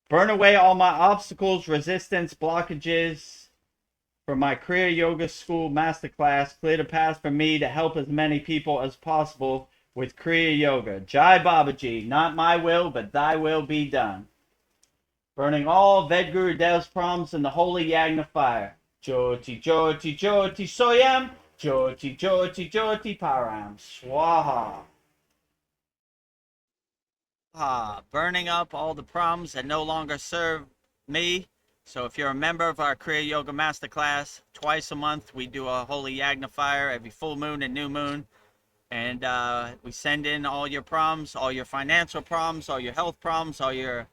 Burn away all my obstacles, resistance, blockages for my Kriya Yoga School Masterclass. Clear the path for me to help as many people as possible with Kriya Yoga. Jai Babaji, not my will, but thy will be done. Burning all VEDAGURUDEV'S problems in the holy yagna fire. Jyoti, Jyoti, Jyoti, Soyam. Jyoti, Jyoti, Jyoti, Param. Swaha. Burning up all the problems that no longer serve me. So if you're a member of our Kriya Yoga Masterclass, twice a month we do a holy yagna fire every full moon and new moon. And we send in all your problems, all your financial problems, all your health problems, all your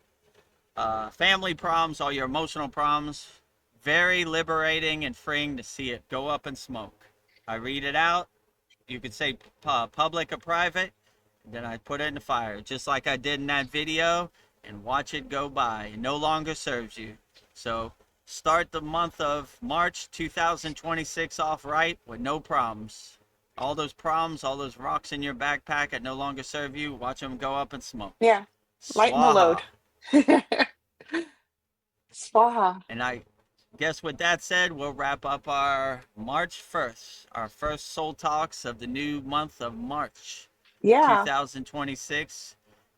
family problems, all your emotional problems. Very liberating and freeing to see it go up in smoke. I read it out. You could say public or private. Then I put it in the fire, just like I did in that video, and watch it go by. It no longer serves you. So start the month of March 2026 off right with no problems. All those problems, all those rocks in your backpack that no longer serve you, watch them go up in smoke. Yeah. Lighten the load. Swaha. And I guess with that said, we'll wrap up our March 1st, our first Soul Talks of the new month of March. Yeah. 2026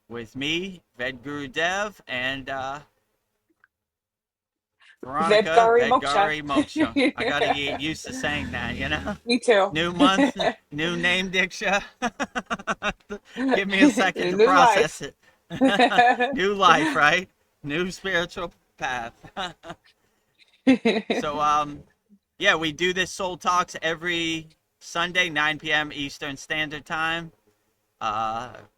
with me, VEDGURUDEV, and Veronica, Vedgari Moksha. I gotta get used to saying that, you know? Me too. New month, new name, Diksha. Give me a second to New process life. it. New life, right? New spiritual path. So, yeah, we do this Soul Talks every Sunday, 9 p.m. Eastern Standard Time.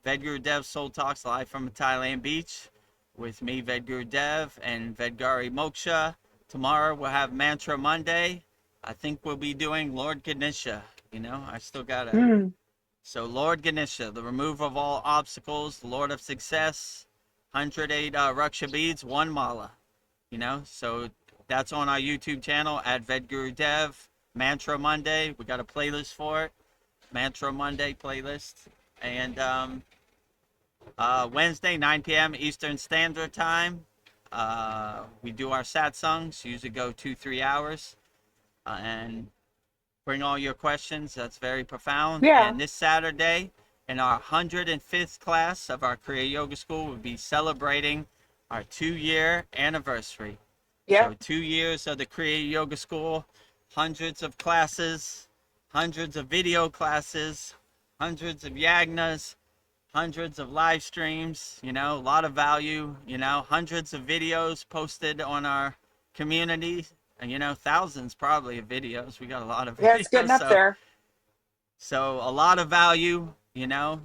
VEDGURUDEV Soul Talks live from Thailand beach with me, VEDGURUDEV, and Vedgari Moksha. Tomorrow we'll have Mantra Monday. I think we'll be doing Lord Ganesha. You know, I still gotta. So Lord Ganesha, the removal of all obstacles, the Lord of success, 108 Raksha beads, 1 mala. You know, so that's on our YouTube channel at VEDGURUDEV. Mantra Monday, we got a playlist for it. Mantra Monday playlist. And Wednesday, 9 p.m. Eastern Standard Time, we do our satsangs, usually go 2-3 hours, and bring all your questions. That's very profound. Yeah. And this Saturday, in our 105th class of our Kriya Yoga School, we'll be celebrating our 2-year anniversary. Yeah. So 2 years of the Kriya Yoga School, hundreds of classes, hundreds of video classes, hundreds of yagnas, hundreds of live streams, you know, a lot of value, you know, hundreds of videos posted on our community, and, you know, thousands probably of videos. We got a lot of videos. Yeah, it's getting up there. So a lot of value, you know.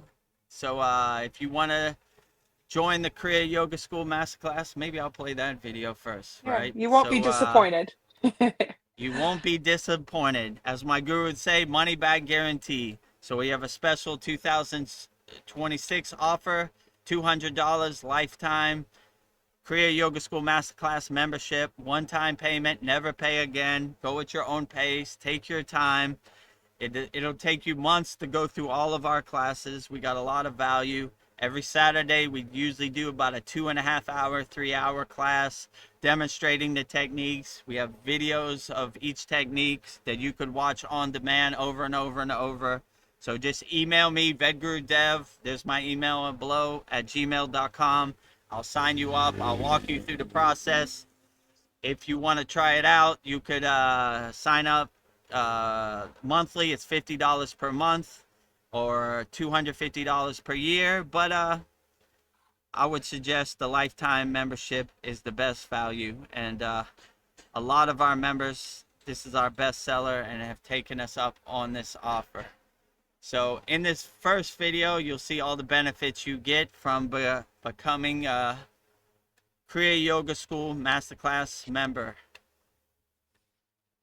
So if you want to join the Kriya Yoga School Masterclass, maybe I'll play that video first, Yeah, right? you won't be disappointed. You won't be disappointed. As my guru would say, money back guarantee. So we have a special 2026 offer, $200 lifetime Kriya Yoga School Masterclass membership, one-time payment, never pay again. Go at your own pace, take your time. It'll take you months to go through all of our classes. We got a lot of value. Every Saturday, we usually do about a 2.5-hour, 3-hour class demonstrating the techniques. We have videos of each technique that you could watch on demand over and over and over. So just email me, VEDGURUDEV. There's my email below at gmail.com. I'll sign you up. I'll walk you through the process. If you want to try it out, you could sign up monthly. It's $50 per month or $250 per year. But I would suggest the lifetime membership is the best value. And a lot of our members, this is our best seller and have taken us up on this offer. So in this first video, you'll see all the benefits you get from becoming a Kriya Yoga School Masterclass member.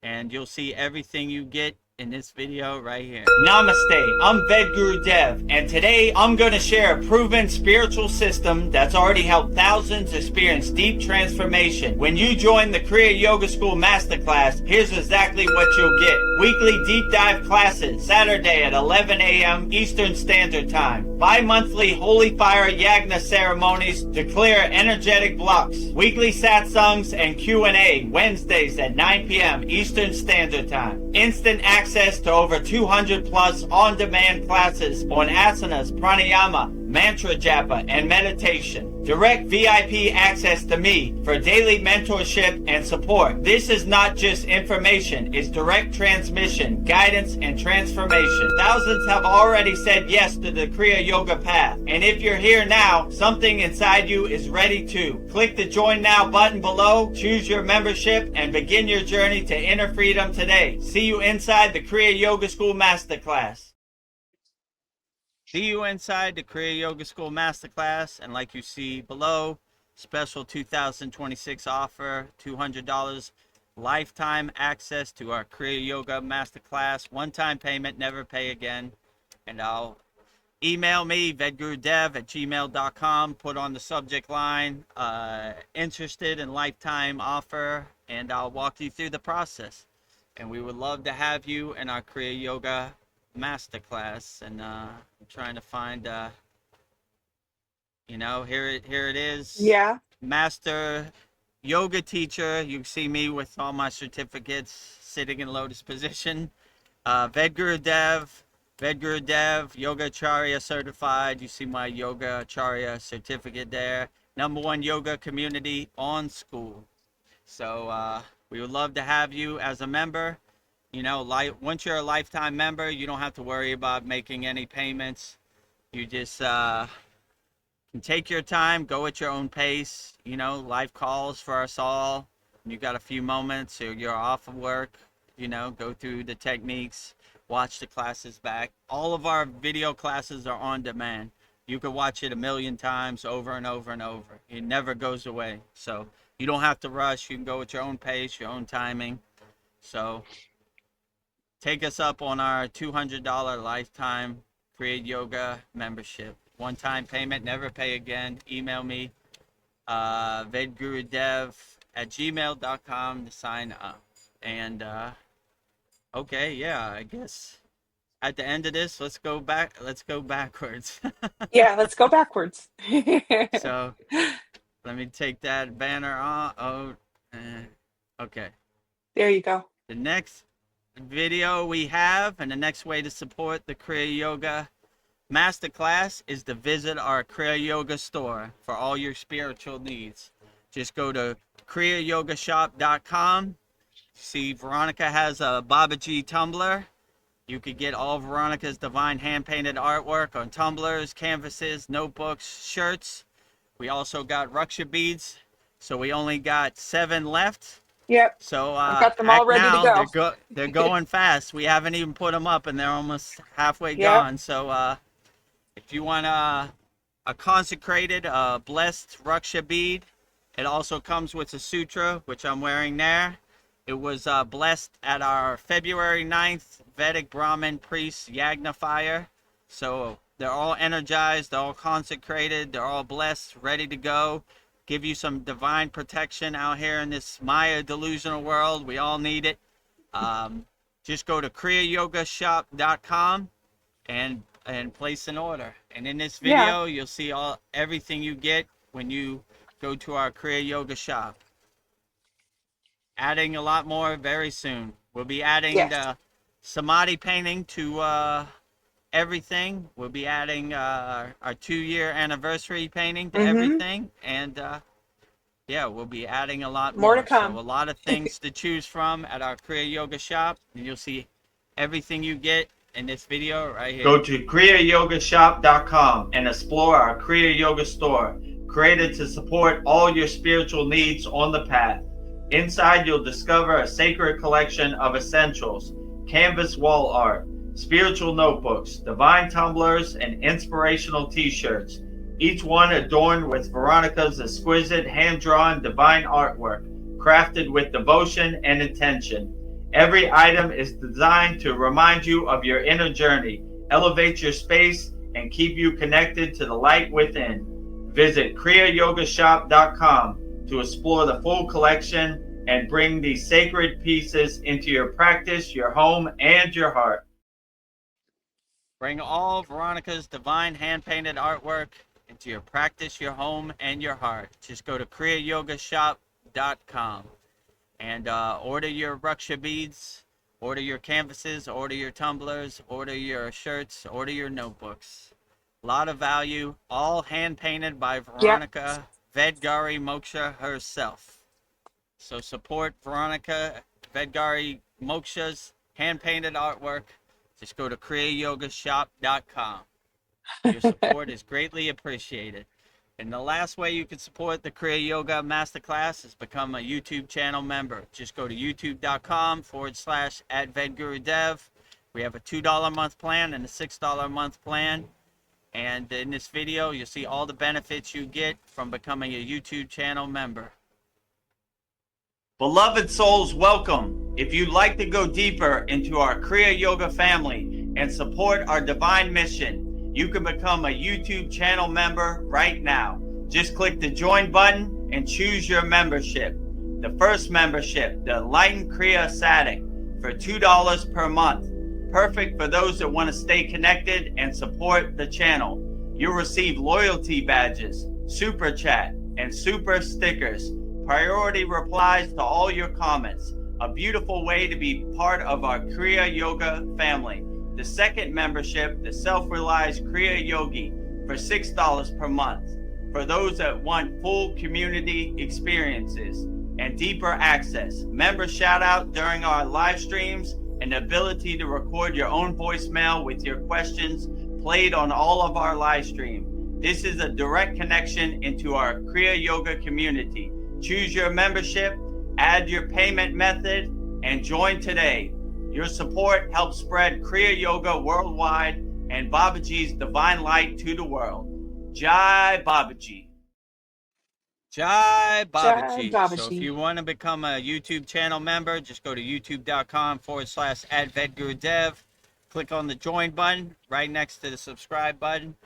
And you'll see everything you get in this video right here. Namaste, I'm VEDGURUDEV, and today I'm going to share a proven spiritual system that's already helped thousands experience deep transformation. When you join the Kriya Yoga School Masterclass, here's exactly what you'll get. Weekly deep dive classes, Saturday at 11 a.m. Eastern Standard Time. Bi-monthly Holy Fire Yagna ceremonies to clear energetic blocks. Weekly satsangs and Q&A, Wednesdays at 9 p.m. Eastern Standard Time. Instant access to over 200 plus on-demand classes on asanas, pranayama, mantra japa, and meditation. Direct VIP access to me for daily mentorship and support. This is not just information, it's direct transmission, guidance, and transformation. Thousands have already said yes to the Kriya Yoga path. And if you're here now, something inside you is ready to. Click the Join Now button below, choose your membership, and begin your journey to inner freedom today. See you inside the Kriya Yoga School Masterclass. See you inside the Kriya Yoga School Masterclass, and like you see below, special 2026 offer, $200 lifetime access to our Kriya Yoga Masterclass, one-time payment, never pay again. And I'll email me, VEDAGURUDEV@gmail.com, put on the subject line, interested in lifetime offer, and I'll walk you through the process. And we would love to have you in our Kriya Yoga Masterclass. And I'm trying to find, you know, here it is. Yeah. Master Yoga Teacher. You see me with all my certificates sitting in lotus position. VEDGURUDEV, Yoga Acharya certified. You see my Yoga Acharya certificate there. #1 yoga community on SKOOL. So we would love to have you as a member. You know, once you're a lifetime member, you don't have to worry about making any payments. You just can take your time, go at your own pace. You know, life calls for us all. You got a few moments, or you're off of work, you know, go through the techniques, watch the classes back. All of our video classes are on demand. You can watch it 1,000,000 times over and over and over. It never goes away. So you don't have to rush. You can go at your own pace, your own timing. So take us up on our $200 lifetime Kriya Yoga membership. One-time payment, never pay again. Email me, VEDGURUDEV@gmail.com to sign up. And okay, yeah, I guess at the end of this, let's go backwards. Yeah, let's go backwards. So let me take that banner on. Okay. There you go. The next video we have, and the next way to support the Kriya Yoga Masterclass, is to visit our Kriya Yoga store for all your spiritual needs. Just go to kriyayogashop.com. See, Veronica has a Babaji tumbler. You could get all Veronica's divine hand-painted artwork on tumblers, canvases, notebooks, shirts. We also got Raksha beads, so we only got 7 left. Yep. So I've got them all act ready now. to go. They're going fast. We haven't even put them up, and they're almost halfway Yep. gone. So if you want a consecrated, blessed Raksha bead, it also comes with a sutra, which I'm wearing there. It was blessed at our February 9th Vedic Brahmin priest Yagna fire. So they're all energized, they're all consecrated, they're all blessed, ready to go. Give you some divine protection out here in this Maya delusional world. We all need it. Just go to kriyayogashop.com and place an order. And in this video, you'll see everything you get when you go to our Kriya Yoga shop. Adding a lot more very soon. We'll be adding the Samadhi painting to everything. We'll be adding our 2-year anniversary painting to everything. And yeah, we'll be adding a lot more. More to come. So a lot of things to choose from at our Kriya Yoga shop. And you'll see everything you get in this video right here. Go to kriyayogashop.com and explore our Kriya Yoga store, created to support all your spiritual needs on the path. Inside, you'll discover a sacred collection of essentials, canvas wall art, spiritual notebooks, divine tumblers, and inspirational t-shirts, each one adorned with Veronica's exquisite hand-drawn divine artwork, crafted with devotion and intention. Every item is designed to remind you of your inner journey, elevate your space, and keep you connected to the light within. Visit kriyayogashop.com to explore the full collection and bring these sacred pieces into your practice, your home, and your heart. Bring all Veronica's divine hand-painted artwork into your practice, your home, and your heart. Just go to kriyayogashop.com and order your Raksha beads, order your canvases, order your tumblers, order your shirts, order your notebooks. A lot of value, all hand painted by Yep. Veronica Vedgari Moksha herself. So support Veronica Vedgari Moksha's hand painted artwork. Just go to kriyayogashop.com. Your support is greatly appreciated. And the last way you can support the Kriya Yoga Masterclass is become a YouTube channel member. Just go to youtube.com/@VedGuruDev. We have a $2 a month plan and a $6 a month plan. And in this video, you'll see all the benefits you get from becoming a YouTube channel member. Beloved souls, welcome. If you'd like to go deeper into our Kriya Yoga family and support our divine mission, you can become a YouTube channel member right now. Just click the join button and choose your membership. The first membership, the Enlightened Kriya Sadik, for $2 per month. Perfect for those that want to stay connected and support the channel. You'll receive loyalty badges, super chat, and super stickers. Priority replies to all your comments. A beautiful way to be part of our Kriya Yoga family. The second membership, the Self-Realized Kriya Yogi, for $6 per month. For those that want full community experiences and deeper access, member shout out during our live streams, and the ability to record your own voicemail with your questions played on all of our live stream. This is a direct connection into our Kriya Yoga community. Choose your membership, add your payment method, and join today. Your support helps spread Kriya Yoga worldwide and Babaji's divine light to the world. Jai Babaji. Jai Babaji. Jai So if Babaji. you want to become a YouTube channel member, just go to youtube.com/@VedGuruDev. Click on the join button right next to the subscribe button,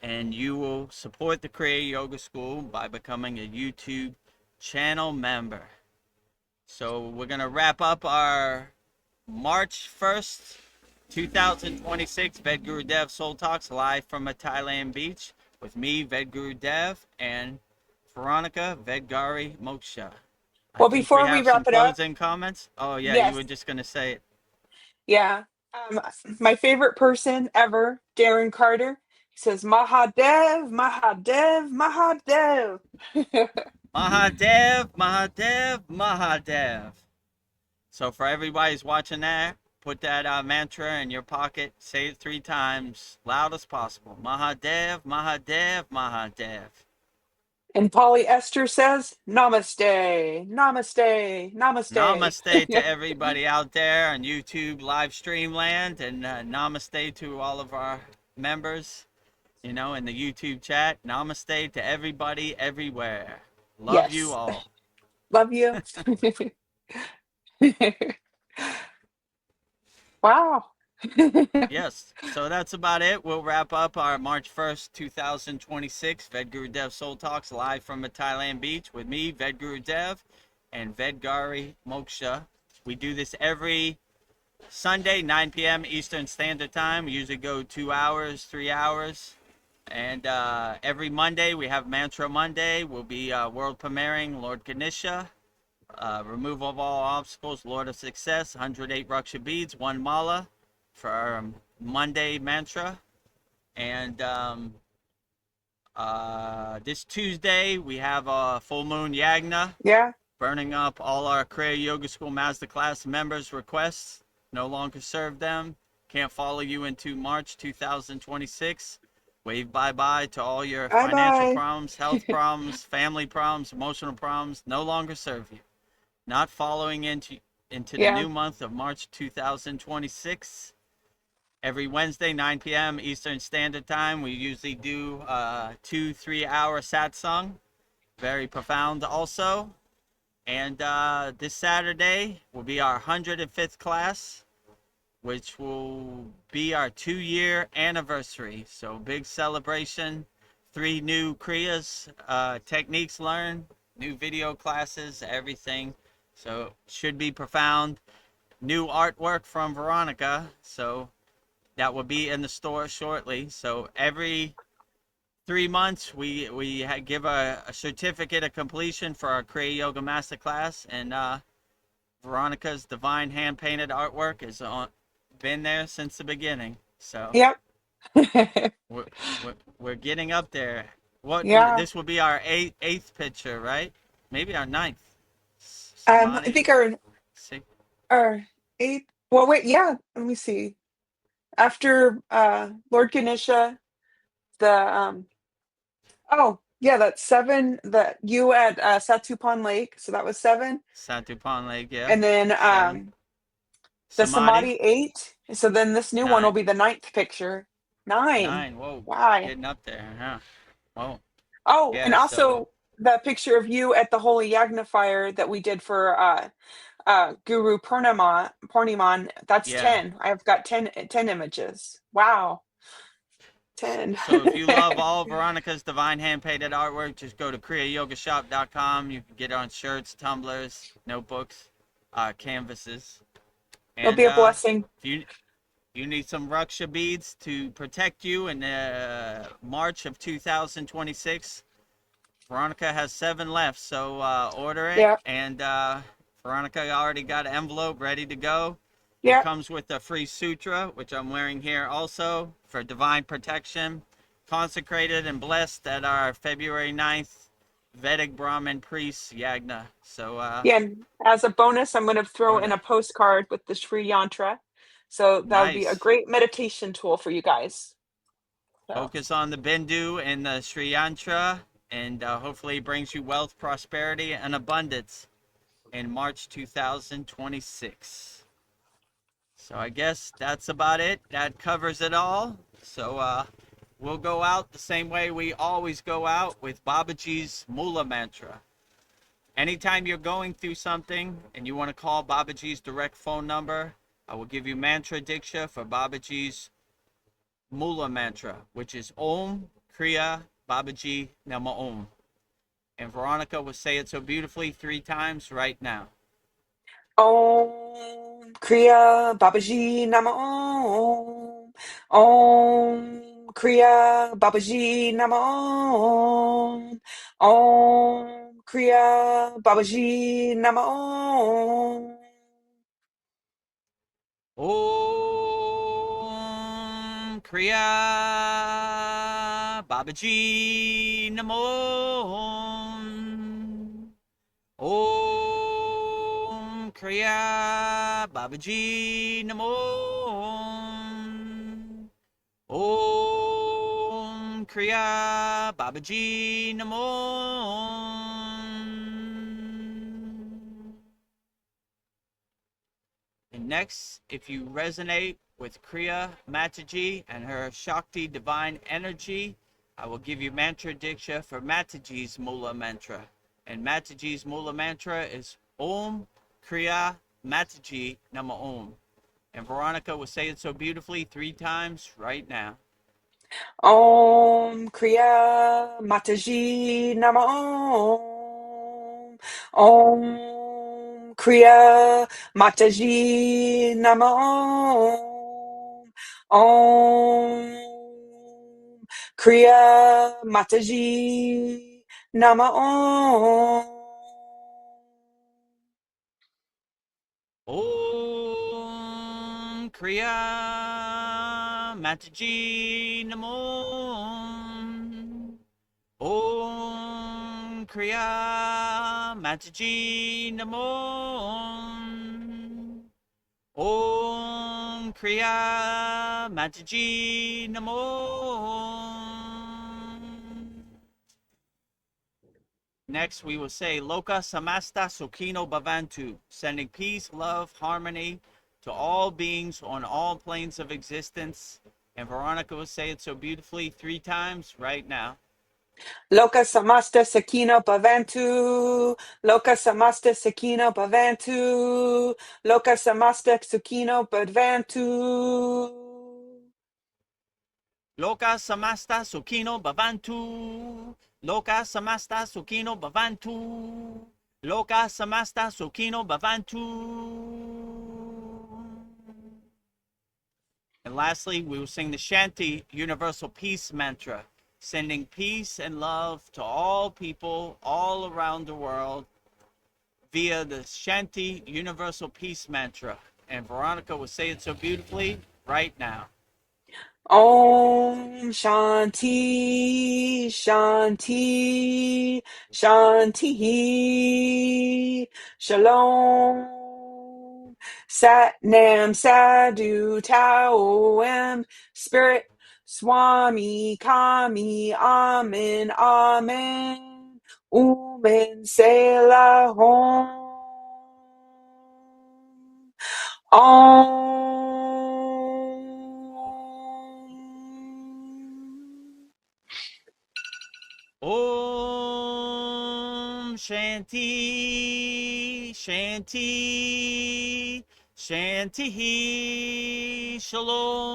and you will support the Kriya Yoga School by becoming a YouTube channel member. So we're going to wrap up our March 1st, 2026 VEDAGURUDEV'S Soul Talks live from a Thailand beach with me, VEDAGURUDEV, and Veronica Vedgari Moksha. Well, I think we before we have some wrap it up, closing comments. Oh, yeah, you yes, were just going to say it. yeah. My favorite person ever, Darren Carter, says Mahadev, Mahadev, Mahadev. Mahadev, Mahadev, Mahadev. So for everybody who's watching that, put that mantra in your pocket. Say it 3 times, loud as possible. Mahadev, Mahadev, Mahadev. And polyester says Namaste, Namaste, Namaste. Namaste to everybody out there on YouTube live stream land, and namaste to all of our members, in the YouTube chat. Namaste to everybody everywhere. Love you Yes, all. love you. Wow. Yes, so that's about it. We'll wrap up our March 1st, 2026 VEDGURUDEV Soul Talks live from a Thailand beach with me, VEDGURUDEV, and Vedgari Moksha. We do this every Sunday, 9 p.m. Eastern Standard Time. We usually go 2 hours, 3 hours. And every Monday, we have Mantra Monday. We'll be world premiering Lord Ganesha. Removal of all obstacles, Lord of Success, 108 Raksha beads, 1 mala for our Monday mantra. And this Tuesday, we have a full moon yagna, Yeah. burning up all our Kriya Yoga School Masterclass members' requests. No longer serve them. Can't follow you into March 2026. Wave bye-bye to all your Bye financial bye. problems, health problems, family problems, emotional problems. No longer serve you. Not following into the Yeah. new month of March 2026. Every Wednesday, 9 p.m. Eastern Standard Time, we usually do 2-3 hour satsang. Very profound also. And this Saturday will be our 105th class, which will be our 2-year anniversary. So big celebration. 3 new Kriyas, techniques learned, new video classes, everything. So should be profound. New artwork from Veronica. So that will be in the store shortly. So every 3 months, we give a certificate of completion for our Kriya Yoga Masterclass, and Veronica's divine hand-painted artwork has been there since the beginning. So Yep. We're, we're getting up there. Yeah. This will be our eighth picture, right? Maybe our ninth. I Samadhi. think our eighth. Well, wait. Yeah. Let me see. After Lord Ganesha, the oh yeah, that's seven. The you at Satupan Lake, so that was seven, Satupon Lake, yeah. and then 7. the Samadhi, Samadhi eight. So then this new one will 9. be the ninth picture. Nine. 9. Whoa, Why? getting up there, huh? Whoa. Oh, and Yeah, so also the picture of you at the Holy Yagna fire that we did for Guru Purniman. That's yeah. 10. I've got 10 images. Wow. 10. So if you love all Veronica's Divine Hand Painted artwork, just go to kriyayogamasterclass.com. You can get it on shirts, tumblers, notebooks, canvases. It'll And be a blessing. if you need some Raksha beads to protect you in March of 2026, Veronica has 7 left, so order it. Yeah. And Veronica already got an envelope ready to go. It Yeah. comes with a free sutra, which I'm wearing here also, for divine protection, consecrated and blessed at our February 9th Vedic Brahmin priest Yagna. So Yeah. And as a bonus, I'm going to throw in order. a postcard with the Sri Yantra. So that would be a Nice. great meditation tool for you guys. So, Focus on the Bindu and the Sri Yantra, and hopefully it brings you wealth, prosperity, and abundance in March 2026. So I guess that's about it. That covers it all. So we'll go out the same way we always go out, with Babaji's Mula Mantra. Anytime you're going through something and you want to call Babaji's direct phone number, I will give you mantra diksha for Babaji's Mula Mantra, which is Om Kriya Babaji Nama Om. And Veronica will say it so beautifully 3 times right now. Om Kriya Babaji Nama Om. Om Kriya Babaji Nama Om. Om Kriya Babaji Nama Om. Om Kriya Babaji Namo Om Kriya Babaji Namo Om Kriya Babaji Namo. And next, if you resonate with Kriya Mataji and her Shakti divine energy, I will give you mantra diksha for Mataji's Mula Mantra. And Mataji's Mula Mantra is Om Kriya Mataji Nama Om. And Veronica will say it so beautifully 3 times right now. Om Kriya Mataji Nama Om. Om Kriya Mataji Nama Om. Om Kriya Mataji Nama Om. Om Kriya Mataji Namo. Om Kriya Mataji Namo. Om Kriya Mataji Namo. Next, we will say Loka Samasta Sukhino Bhavantu, sending peace, love, harmony to all beings on all planes of existence. And Veronica will say it so beautifully 3 times right now. Loka samasta sakino bhavantu. Loka samasta sakino bhavantu. Loka samasta sakino bhavantu. Loka Samasta Sukhino Bhavantu. Loka Samasta Sukhino Bhavantu. Loka Samasta Sukhino Bhavantu. And lastly, we will sing the Shanti Universal Peace Mantra, sending peace and love to all people all around the world via the Shanti Universal Peace Mantra. And Veronica will say it so beautifully right now. Om Shanti Shanti Shanti Shalom Sat Nam Sadhu Tao Am Spirit Swami Kami Amen Amen Umen Selah Hom Om. Om Shanti Shanti Shanti Shalom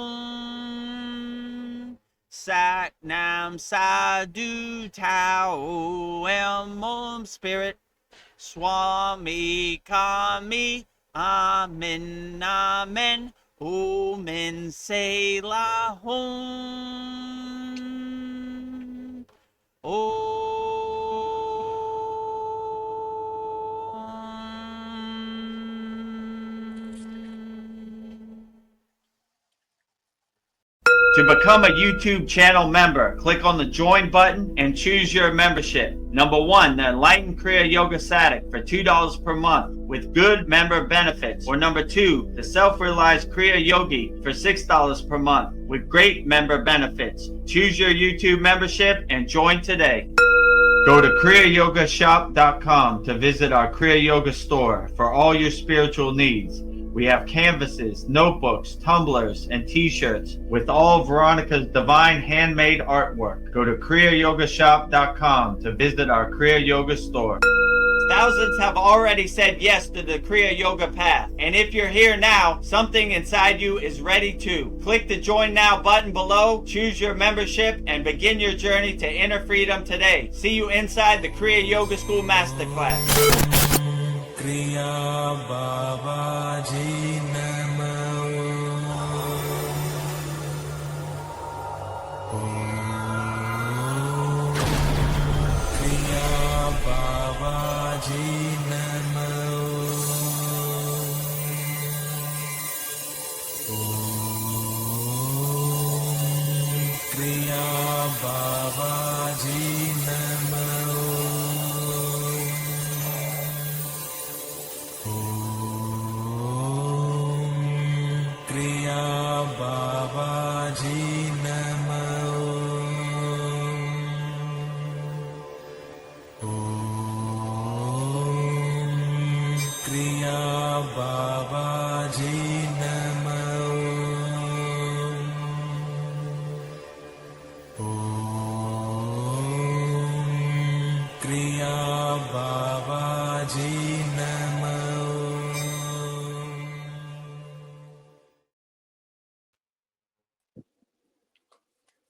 Sat Nam Sadhu Tao Am Om Spirit Swami Kami Amen Amen Omen Selah Hom To become a YouTube channel member, click on the join button and choose your membership. Number 1, the Enlightened Kriya Yoga Satic for $2 per month with good member benefits. Or number 2, the Self-Realized Kriya Yogi for $6 per month with great member benefits. Choose your YouTube membership and join today. Go to kriyayogamasterclass.com to visit our Kriya Yoga store for all your spiritual needs. We have canvases, notebooks, tumblers, and t-shirts with all of Veronica's divine handmade artwork. Go to kriyayogamasterclass.com to visit our Kriya Yoga store. Thousands have already said yes to the Kriya Yoga path. And if you're here now, something inside you is ready too. Click the Join Now button below, choose your membership, and begin your journey to inner freedom today. See you inside the Kriya Yoga School Masterclass. Kriya Babaji Namo. Kriya Babaji Namo. Kriya Babaji Namo. Kriya Babaji Namo. Kriya Babaji Namo. Kriya Babaji